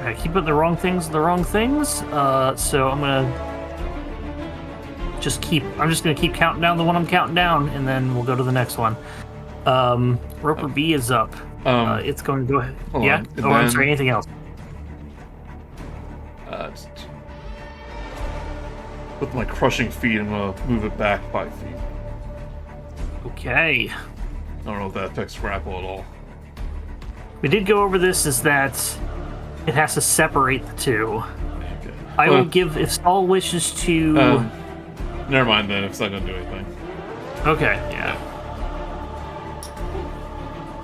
A: I keep putting the wrong things. So I'm just gonna keep counting down the one I'm counting down, and then we'll go to the next one. Roper B is up. It's going to go ahead. Yeah. Oh, I'm sorry. Anything else?
B: With my crushing feet, I'm gonna move it back 5 feet.
A: Okay.
B: I don't know if that affects grapple at all.
A: We did go over this. Is that it has to separate the two.
B: Okay.
A: I will give if Saul wishes to.
B: Never mind then. If it's not gonna do anything.
A: Okay. Yeah.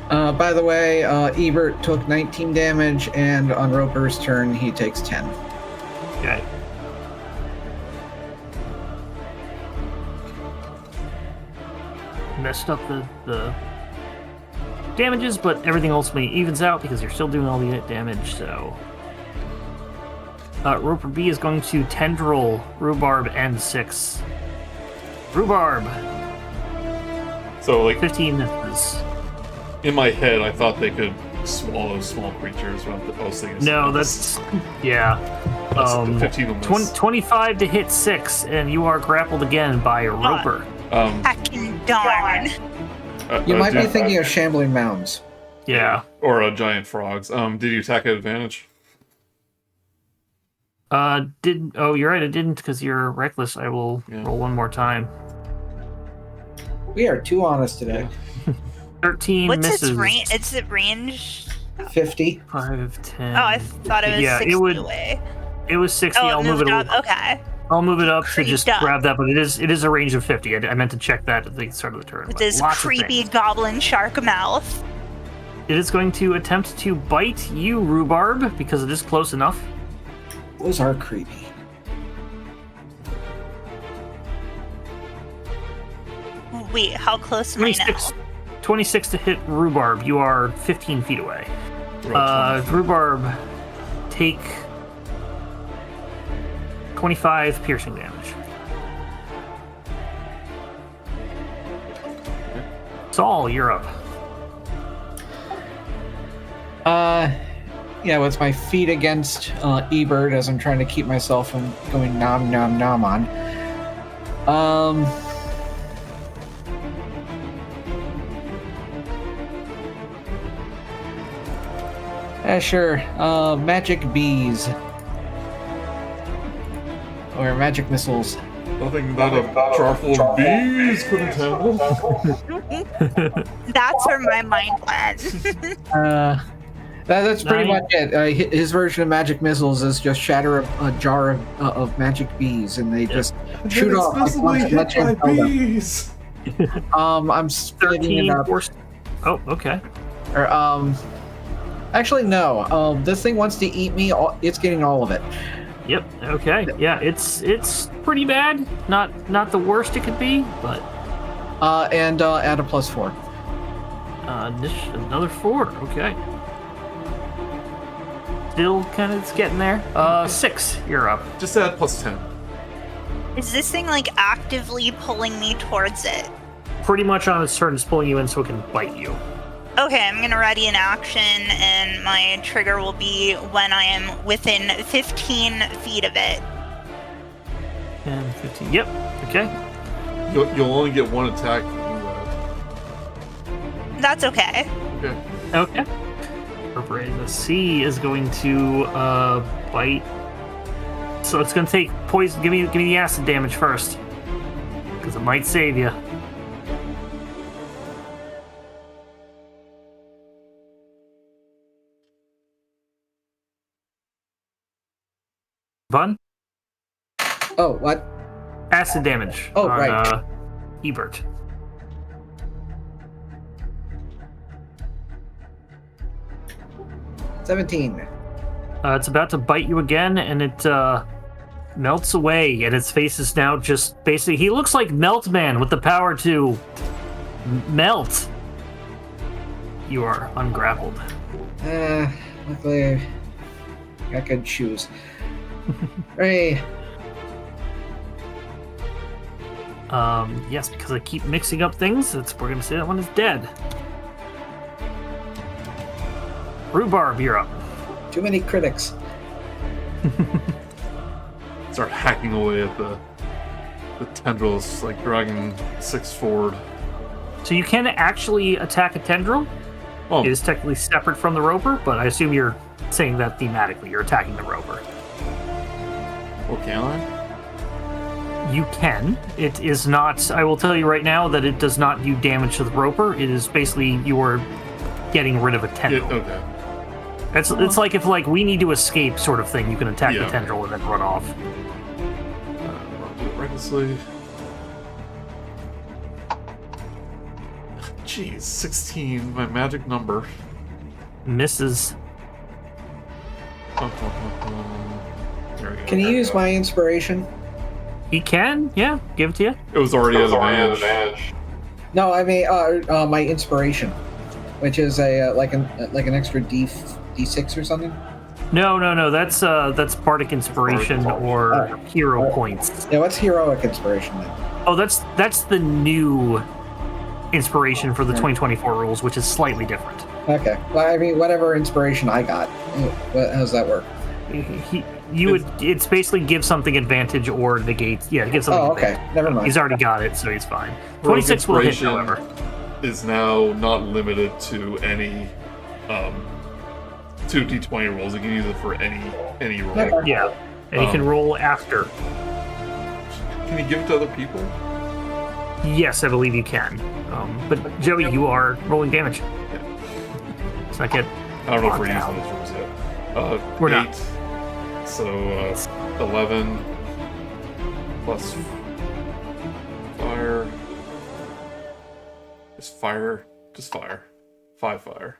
C: By the way, Ebert took 19 damage, and on Roper's turn, he takes 10.
A: Okay. Messed up the damages, but everything ultimately evens out because you're still doing all the damage, so... Roper B is going to Tendril, Rhubarb, and 6. Rhubarb!
B: So, like,
A: 15 misses.
B: in my head, I thought they could swallow small creatures. But I was thinking...
A: No, that's... Yeah.
B: 15 will miss.
A: 25 to hit 6, and you are grappled again by Roper.
D: Hacking darn.
C: You might be thinking of shambling mounds.
A: Yeah.
B: Or giant frogs. Did you attack at advantage?
A: Oh, you're right, I didn't, because you're reckless. I will roll one more time.
C: We are too honest today.
A: 13
D: What's
A: misses.
D: its range? It's at range.
C: 50.
A: 5, 10.
D: Oh, I thought it was 60 away.
A: It was 60.
D: Oh,
A: I'll move it
D: up.
A: up.
D: Okay.
A: I'll move it up to
D: Creeped
A: just
D: up.
A: grab that, but it is a range of 50. I meant to check that at the start of the turn.
D: With
A: but
D: this
A: lots of
D: creepy
A: things.
D: goblin shark mouth.
A: It is going to attempt to bite you, Rhubarb, because it is close enough.
C: Those are creepy.
D: Wait, how close am I now?
A: 26 to hit Rhubarb. You are 15 feet away. Rhubarb, take 25 piercing damage. Saul, you're up.
C: Yeah, with my feet against Ebert as I'm trying to keep myself from going nom nom nom on. Sure. Magic bees. Or magic missiles.
B: Nothing that a jar full of bees couldn't handle.
D: That's where my mind went.
C: That's pretty much it. His version of magic missiles is just shatter a jar of magic bees, and they just shoot off.
B: Explicitly hit by bees.
C: I'm splitting it up.
A: Oh, okay.
C: Or, actually, no. This thing wants to eat me. It's getting all of it.
A: Yep. Okay. Yeah, it's pretty bad. Not the worst it could be, but.
C: And add a +4.
A: Another 4. Okay. Still kind of getting there. 6. You're up.
B: Just add +10.
D: Is this thing like actively pulling me towards it?
A: Pretty much on its turn, it's pulling you in so it can bite you.
D: Okay, I'm gonna ready an action, and my trigger will be when I am within 15 feet of it.
A: 10, 15. Yep. Okay.
B: You'll only get one attack if you do that.
D: That's okay.
B: Okay.
A: Okay. Incorporated. The C is going to bite. So it's going to take poison. Give me the acid damage first, because it might save you. Bun?
C: Oh, what?
A: Acid damage.
C: Oh,
A: on,
C: right.
A: Ebert.
C: $17.
A: It's about to bite you again, and it melts away, and its face is now just basically... He looks like Melt Man with the power to melt. You are ungrappled.
C: Luckily I got good shoes. Hooray.
A: Yes, because I keep mixing up things, we're going to say that one is dead. Rhubarb, you're up.
C: Too many critics.
B: Start hacking away at the tendrils, like dragging 6 forward.
A: So you can actually attack a tendril.
B: Oh,
A: It is technically separate from the roper, but I assume you're saying that thematically. You're attacking the roper.
B: well, can I?
A: You can. It is not... I will tell you right now that it does not do damage to the roper. It is basically you're getting rid of a tendril.
B: Okay.
A: It's like if we need to escape sort of thing. You can attack the
B: Yeah.
A: tendril and then run off.
B: I'll do it recklessly. Jeez, 16, my magic number.
A: Misses.
B: There we go.
C: Can you use my inspiration?
A: He can, yeah. Give it to you.
B: It was already at advantage.
C: No, I mean my inspiration, which is a like an extra D6 or something.
A: No. That's bardic inspiration or hero points.
C: Yeah, what's heroic inspiration then?
A: Oh, that's the new inspiration for the 2024 rules, which is slightly different.
C: Okay. Well, I mean, whatever inspiration I got. How does that work?
A: It's basically give something advantage or negate. Yeah, give something.
C: Oh, okay.
A: advantage.
C: Never mind.
A: He's already got it, so he's fine. 26 will hit,
B: Inspiration
A: however.
B: is now not limited to any 2d20 rolls. You can use it for any roll.
C: Okay.
A: Yeah, and he can roll after.
B: Can you give it to other people?
A: Yes, I believe you can. But Joey, you are rolling damage. It's not good.
B: I don't know if we're
A: Fuck
B: using those rules yet.
A: We're
B: 8,
A: not.
B: So 11 plus fire. Just fire. 5 fire.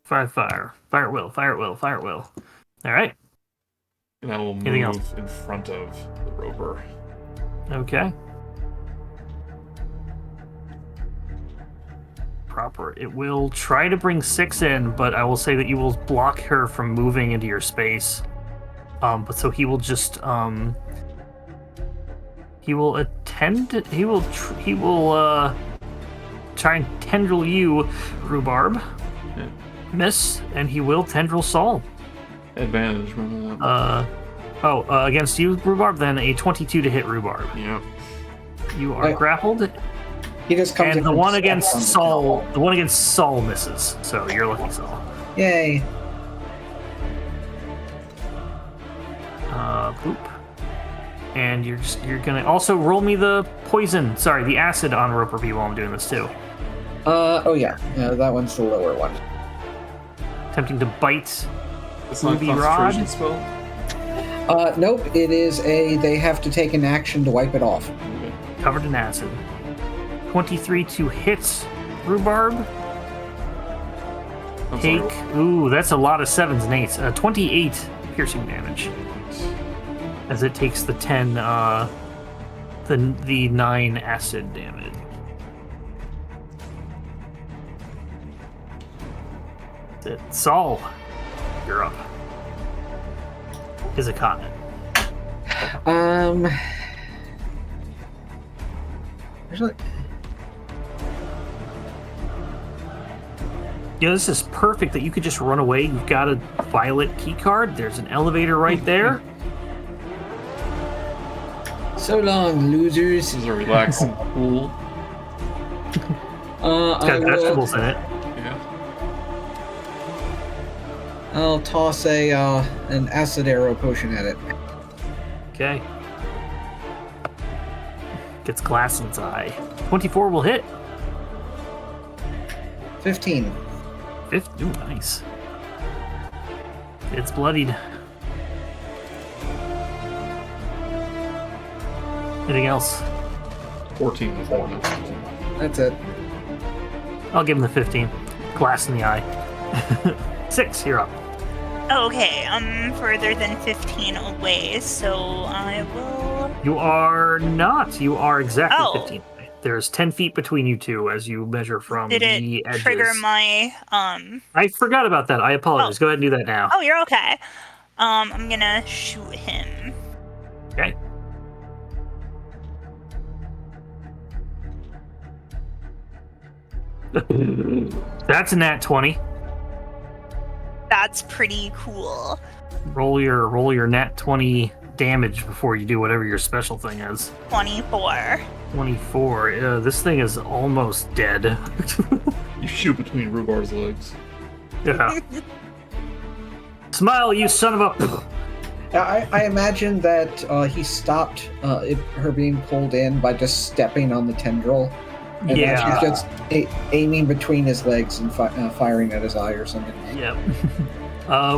A: 5 fire. Fire at will. All right.
B: And I will
A: Anything
B: move
A: else?
B: in front of the roper.
A: Okay. proper. It will try to bring 6 in, but I will say that you will block her from moving into your space. But so he will just he will attend. He will try and tendril you, Rhubarb.
B: Yeah.
A: Miss, and he will tendril Saul.
B: Advantage, remember that.
A: Against you, Rhubarb, then a 22 to hit Rhubarb.
B: Yeah.
A: You are grappled,
C: He just comes in
A: and the
C: from
A: one
C: steps
A: against
C: on the
A: Saul,
C: table.
A: the one against Saul misses. So you're lucky, Saul.
C: Yay.
A: Boop. And you're gonna also roll me the poison. Sorry, the acid on Roper B while I'm doing this too.
C: Oh yeah. That one's the lower one.
A: Attempting to bite.
B: It's not a
A: Ruby
B: concentration
A: Rod?
B: spell?
C: Nope. It is they have to take an action to wipe it off.
B: Okay.
A: Covered in acid. 23 to hit Rhubarb.
B: I'm
A: Take.
B: sorry.
A: Ooh, that's a lot of 7s and 8s. 28 piercing damage. As it takes the 10, the 9 acid damage. That's it. Saul, you're up. Is a comment.
C: Actually,
A: You know, this is perfect that you could just run away. You've got a violet key card. There's an elevator right there.
C: so long, losers.
B: This is a relaxing pool.
A: It's
C: I
A: got
C: will,
A: vegetables in it.
B: Yeah.
C: I'll toss an acid arrow potion at it.
A: Okay. Gets glass in its eye. 24 will hit.
C: 15.
A: 50. Ooh, nice. It's bloodied. Anything else?
B: 14 was more than
C: That's it.
A: I'll give him the 15. Glass in the eye. 6, you're up.
D: Okay, I'm further than 15 away, so I will.
A: You are not. You are exactly
D: Oh.
A: 15 away. There's 10 feet between you two as you measure from
D: Did
A: the
D: it
A: edges.
D: trigger my
A: I forgot about that. I apologize. Go ahead and do that now.
D: Oh, you're okay. I'm gonna shoot him.
A: Okay. That's a nat 20.
D: That's pretty cool.
A: Roll your nat 20 damage before you do whatever your special thing is.
D: 24.
A: 24. This thing is almost dead.
B: You shoot between Rhubarb's legs.
A: Yeah. Smile, you son of a...
C: I imagine that he stopped her being pulled in by just stepping on the tendril. And
A: Yeah.
C: then she's just aiming between his legs and firing at his eye or something.
A: Yep.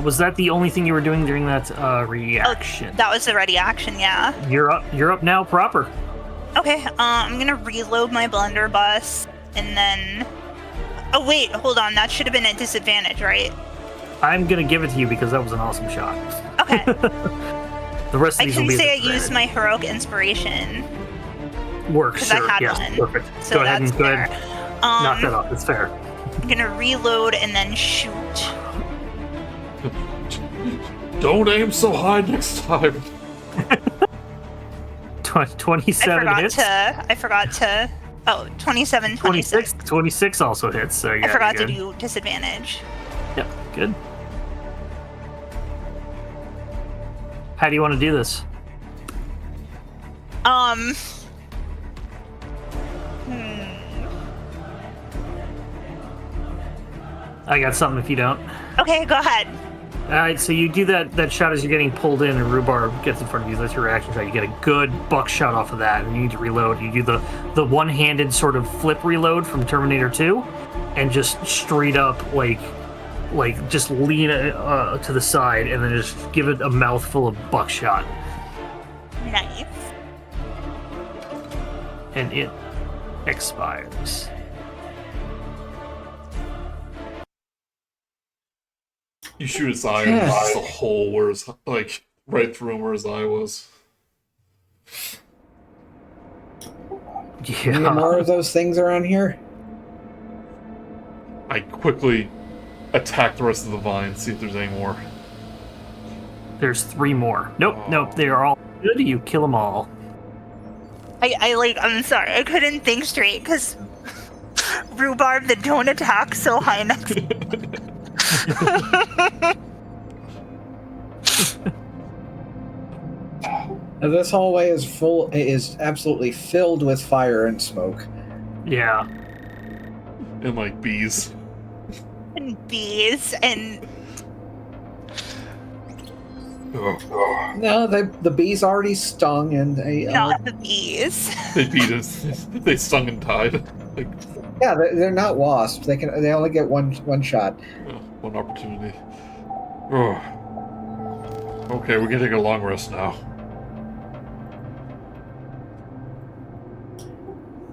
A: Was that the only thing you were doing during that reaction?
D: That was the ready action, yeah.
A: You're up now proper.
D: Okay, I'm gonna reload my blunderbuss, and then... Oh wait, hold on, that should have been at disadvantage, right?
A: I'm gonna give it to you because that was an awesome shot.
D: Okay.
A: The rest of
D: I
A: these will
D: can
A: be
D: say I
A: at
D: used my heroic inspiration,
A: works.
D: because
A: Sure.
D: I had
A: Yes.
D: one.
A: Perfect.
D: So
A: Go ahead
D: that's
A: and go
D: fair.
A: ahead. Knock that off. It's fair.
D: I'm gonna reload and then shoot.
B: Don't aim so high next time.
A: 27 hits.
D: I forgot to... Oh, 27, 26.
A: 26 also hits. So yeah,
D: I forgot
A: you're
D: to
A: good.
D: do disadvantage.
A: Yep. Good. How do you want to do this? I got something if you don't.
D: Okay, go ahead.
A: Alright, so you do that shot as you're getting pulled in and Rhubarb gets in front of you. That's your reaction shot. You get a good buckshot off of that and you need to reload. You do the one-handed sort of flip reload from Terminator 2 and just straight up like just lean to the side and then just give it a mouthful of buckshot.
D: Nice.
A: And it expires.
B: You shoot his eye, and it's just a hole where his, like, right through him where his eye was.
C: Any more
A: Yeah.
C: of those things around here?
B: I quickly attack the rest of the vine, see if there's any more.
A: There's 3 more. Nope, they are all good. You kill them all.
D: I'm sorry, I couldn't think straight because rhubarb that don't attack so high next.
C: Now, this hallway is absolutely filled with fire and smoke.
A: Yeah.
B: And like bees.
D: And bees and
C: No, the bees already stung, and they
D: not the bees.
B: They beat us. They stung and died. Like,
C: yeah, they're not wasps. They only get one shot.
B: one opportunity. Oh. Okay, we're gonna take a long rest now.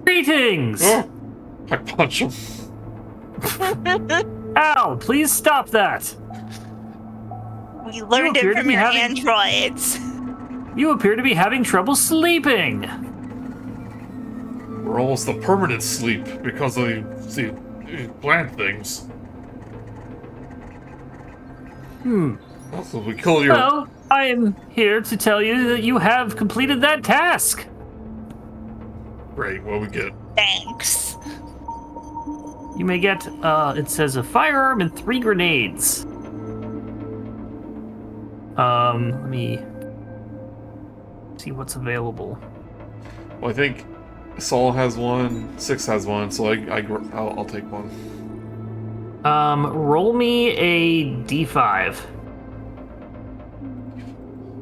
A: Greetings!
B: Oh, I punch him.
A: Ow, please stop that!
D: We learned
A: appear
D: it
A: to
D: from
A: be
D: your
A: having-
D: androids.
A: You appear to be having trouble sleeping!
B: We're almost a permanent sleep because of the plant things. Also, we kill your...
A: Well, I am here to tell you that you have completed that task!
B: Great, what we get?
D: Thanks.
A: You may get, it says a firearm and 3 grenades. Let me see what's available.
B: Well, I think Saul has one, 6 has one, so I'll take one.
A: Roll me a D5.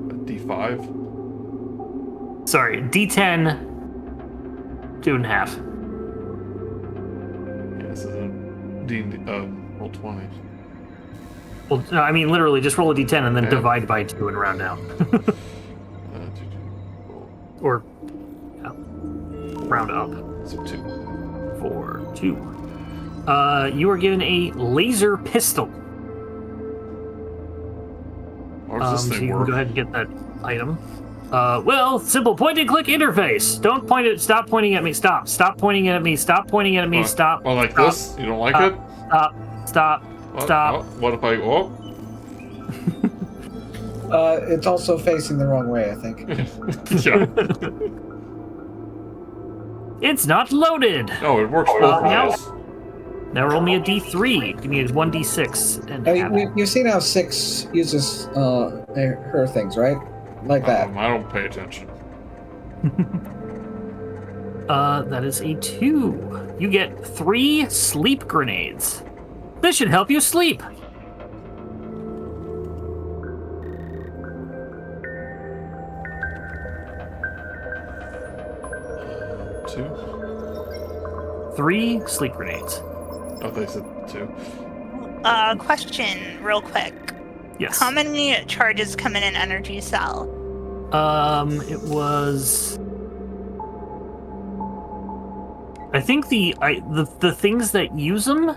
B: A D5?
A: Sorry, D10, 2.5.
B: Yeah, this is a roll 20.
A: Well, no, I mean, literally, just roll a D10 and then
B: Okay.
A: divide by 2 and round down. Or, yeah, round up.
B: So 2.
A: 4, 2. You are given a laser pistol.
B: How does
A: So
B: this
A: you
B: thing
A: can
B: work?
A: go ahead and get that item. Well, simple point-and-click interface. Don't point it. Stop pointing at me. Stop. Stop pointing at me. Stop pointing at me. Stop.
B: Oh, like
A: Stop.
B: this? You don't like
A: Stop.
B: it?
A: Stop. Stop.
B: What?
A: Stop.
B: Oh, what if I... Oh?
C: It's also facing the wrong way, I think.
B: Yeah.
A: It's not loaded.
B: No, it works both
A: now-
B: ways.
A: Now roll me a D3. Give me a 1D6. And
C: I
A: have
C: mean,
A: it.
C: you've seen how 6 uses her things, right? Like that.
B: I don't pay attention.
A: That is a 2. You get 3 sleep grenades. This should help you sleep.
B: Two?
A: 3 sleep grenades.
B: Oh, they said 2.
D: Question, real quick.
A: Yes.
D: How many charges come in an energy cell?
A: It was. I think the things that use them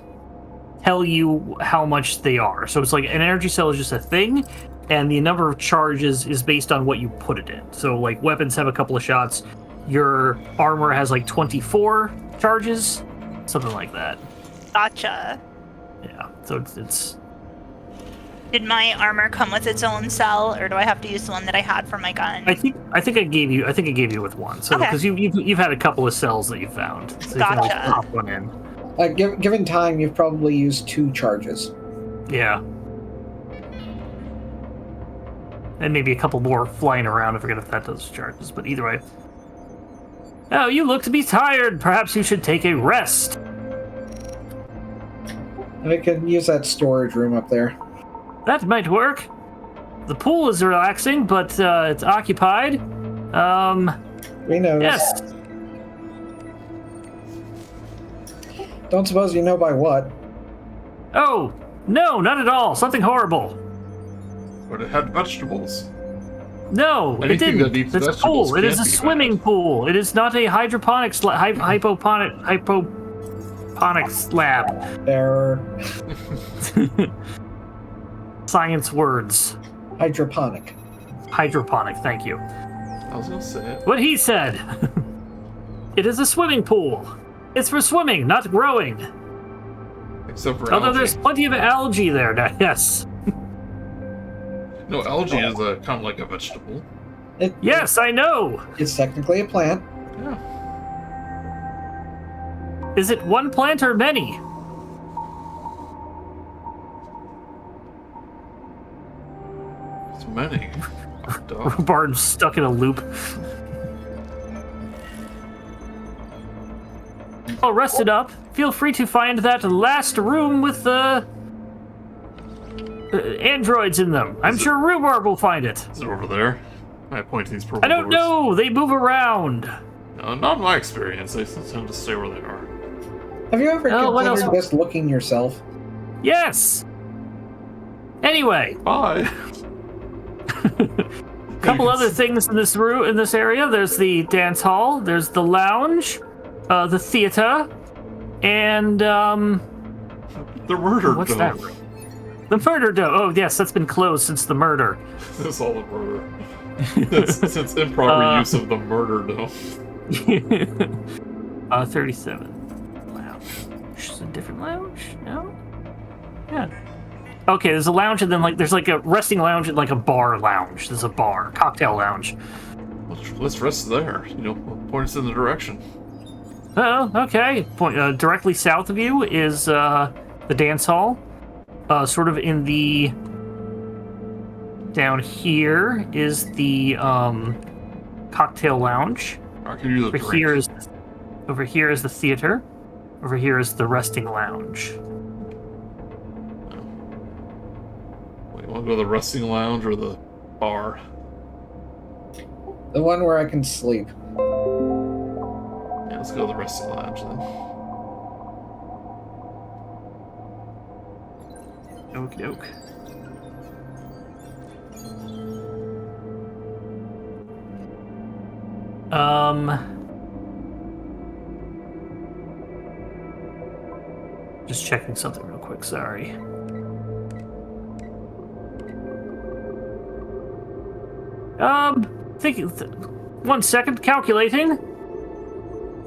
A: tell you how much they are. So it's like an energy cell is just a thing, and the number of charges is based on what you put it in. So like weapons have a couple of shots. Your armor has like 24 charges, something like that.
D: Gotcha.
A: Yeah. So it's
D: Did my armor come with its own cell, or do I have to use the one that I had for my gun?
A: I think I gave you with one. So
D: Okay.
A: because you've had a couple of cells that you found, so you can always
D: Gotcha.
A: pop one in.
C: Given time, you've probably used 2 charges.
A: Yeah. And maybe a couple more flying around. I forget if that does charges, but either way. Oh, you look to be tired. Perhaps you should take a rest.
C: I can use that storage room up there.
A: That might work. The pool is relaxing, but it's occupied.
C: We know.
A: Yes.
C: Don't suppose you know by what?
A: Oh, no, not at all. Something horrible.
B: But it had vegetables.
A: No, it
B: Anything
A: didn't.
B: that eats
A: It's a
B: vegetables
A: pool. It is
B: can't
A: a
B: be
A: swimming
B: bad.
A: pool. It is not a hydroponics lab.
C: Error.
A: Science words.
C: Hydroponic.
A: Hydroponic, thank you.
B: I was gonna say it.
A: What he said. It is a swimming pool. It's for swimming, not growing.
B: Except for
A: Although
B: algae.
A: there's plenty of algae there now, yes.
B: No, algae is kind of like a vegetable.
A: Yes, I know!
C: It's technically a plant.
B: Yeah.
A: Is it one plant or many?
B: It's many. Duh.
A: Bard's stuck in a loop. All rested up. Feel free to find that last room with the androids in them. I'm sure Rhubarb will find it.
B: Is it over there? I point to these purple
A: I don't
B: doors.
A: know. They move around.
B: No, not in my experience. They tend to stay where they are.
C: Have you ever
A: Oh, what
C: considered
A: else?
C: just looking yourself?
A: Yes. Anyway,
B: Bye.
A: couple other things in this room, in this area. There's the dance hall. There's the lounge, the theater, and
B: The murder
A: what's
B: dome.
A: that? The murder dome. Oh yes, that's been closed since the murder.
B: That's all the murder. It's improper use of the murder dome.
A: 37. Lounge. Is it a different lounge? No? Yeah. Okay, there's a lounge and then there's like a resting lounge and like a bar lounge. There's a bar, cocktail lounge.
B: Let's rest there. Point us in the direction.
A: Oh, okay. Directly south of you is the dance hall. Sort of in the... Down here is the cocktail lounge.
B: I can do the drink.
A: Over here is the theater. Over here is the resting lounge.
B: Wait, you want to go to the resting lounge or the bar?
C: The one where I can sleep.
B: Yeah, let's go to the resting lounge then.
A: Okie doke. Just checking something real quick, sorry. Thinking, 1 second, calculating.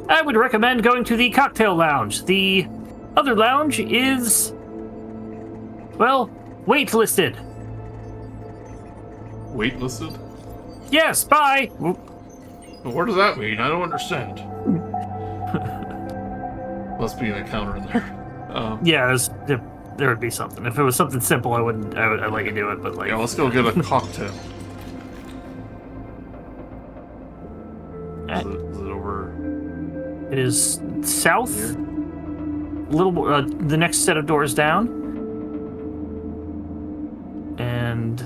A: I would recommend going to the cocktail lounge. The other lounge is, well, waitlisted.
B: Waitlisted?
A: Yes, bye.
B: What does that mean? I don't understand. Must be an encounter in there.
A: Yeah, there would be something. If it was something simple, I'd let you do it, but like...
B: Yeah, let's go get a cocktail. Is it over?
A: It is south, a little more, the next set of doors down. And...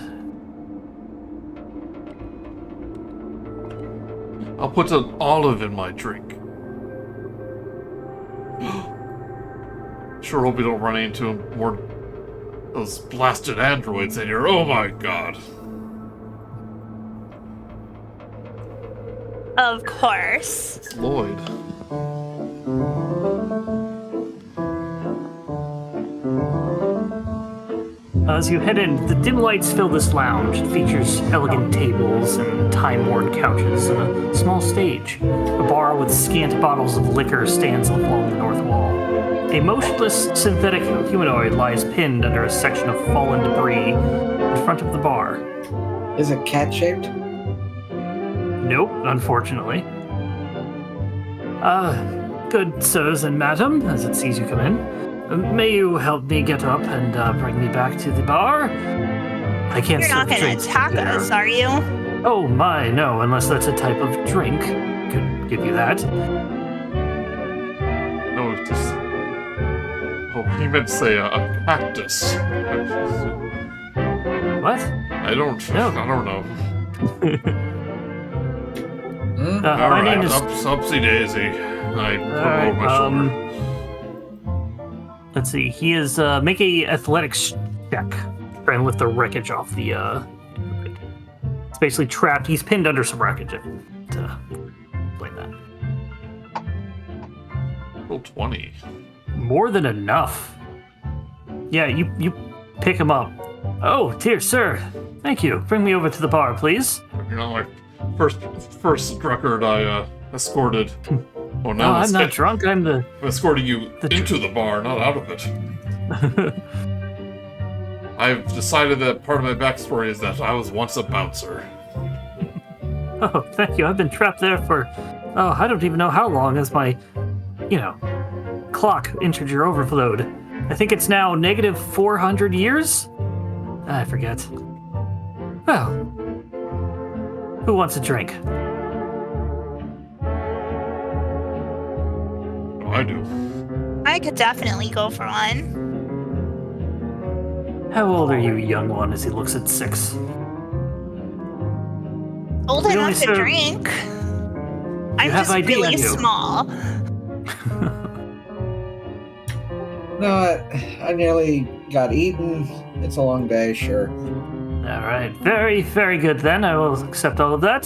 B: I'll put an olive in my drink. Sure hope we don't run into more those blasted androids in here. Oh my god.
D: Of course.
B: It's Lloyd.
A: As you head in, the dim lights fill this lounge. It features elegant tables and time-worn couches and a small stage. A bar with scant bottles of liquor stands along the north wall. A motionless synthetic humanoid lies pinned under a section of fallen debris in front of the bar.
C: Is it cat-shaped?
A: Nope, unfortunately. Good sirs and madam, as it sees you come in, may you help me get up and bring me back to the bar? I can't
D: You're not
A: serve
D: gonna
A: drinks
D: attack
A: there.
D: us, are you?
A: Oh my, no, unless that's a type of drink. Could give you that.
B: No, just... Oh, he meant to say a cactus.
A: What?
B: I don't know.
C: Hmm?
A: My
B: Alright,
A: name is...
B: Upsy Daisy. I put it over my shoulder.
A: Let's see, he is, make a athletics check. Try and lift the wreckage off the, It's basically trapped, he's pinned under some wreckage, to explain that.
B: Roll 20.
A: More than enough. Yeah, you pick him up. Oh, dear sir. Thank you. Bring me over to the bar, please.
B: You're not my first drunkard I escorted. Well,
A: No,
B: now
A: I'm not drunk. I'm the...
B: I'm escorting you into the bar, not out of it. I've decided that part of my backstory is that I was once a bouncer.
A: Oh, thank you. I've been trapped there for, I don't even know how long as my, clock integer overflowed. I think it's now negative 400 years? I forget. Well, who wants a drink?
B: Oh, I do.
D: I could definitely go for one.
A: How old are you, young one, as he looks at 6?
D: Old
A: We only
D: enough to
A: serve-
D: drink. I'm
A: have
D: just
A: ID on
D: really
A: you.
D: small.
C: No, I nearly got eaten. It's a long day, sure.
A: All right, very, very good then. I will accept all of that.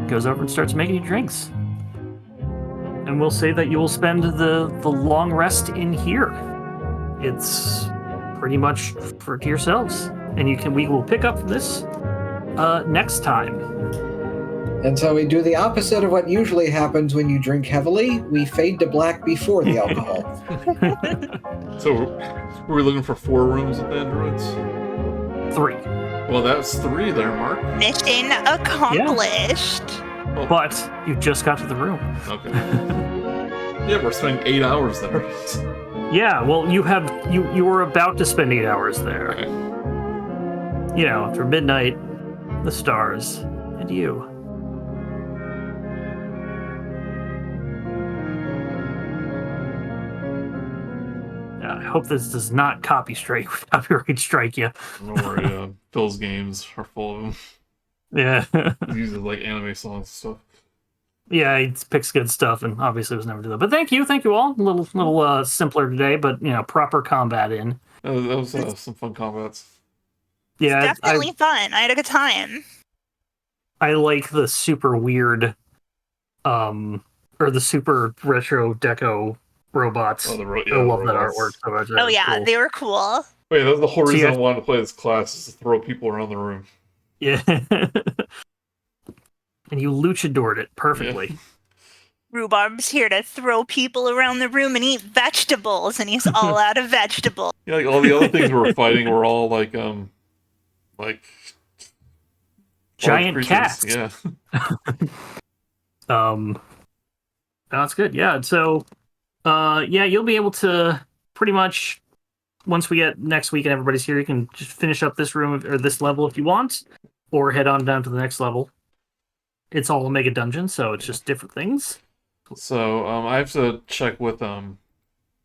A: Goes over and starts making you drinks. And we'll say that you will spend the long rest in here. It's pretty much for yourselves. And we will pick up from this next time.
C: And so we do the opposite of what usually happens when you drink heavily. We fade to black before the alcohol.
B: So, were we looking for 4 rooms with androids?
A: 3.
B: Well, that's 3 there, Mark.
D: Mission accomplished.
A: But you just got to the room.
B: Okay. Yeah, we're spending 8 hours there.
A: Yeah, well, you were about to spend 8 hours there.
B: Okay.
A: After midnight, the stars, and you. I hope this does not copyright strike you.
B: Don't worry, Phil's games are full of them.
A: Yeah.
B: He uses like anime songs and stuff.
A: Yeah, he picks good stuff, and obviously was never do that. But thank you all. A little simpler today, but proper combat in.
B: That was some fun combats.
A: Yeah,
D: It's definitely fun. I had a good time.
A: I like the super weird, or the super retro deco robots.
B: Oh,
A: I love that
B: robots.
A: artwork so much.
D: Oh yeah,
A: Cool.
D: they were cool.
B: Wait, that was the whole
A: So
B: reason
A: you
B: I wanted to play this class, is to throw people around the room.
A: Yeah. And you luchadored it perfectly.
B: Yeah.
D: Rhubarb's here to throw people around the room and eat vegetables, and he's all out of vegetables.
B: Yeah, like all the other things we were fighting were all like
A: Giant
B: large
A: cats.
B: creatures. Yeah.
A: That's good. Yeah. So, you'll be able to pretty much, once we get next week and everybody's here, you can just finish up this room or this level if you want, or head on down to the next level. It's all a mega dungeon, so it's just different things.
B: So I have to check with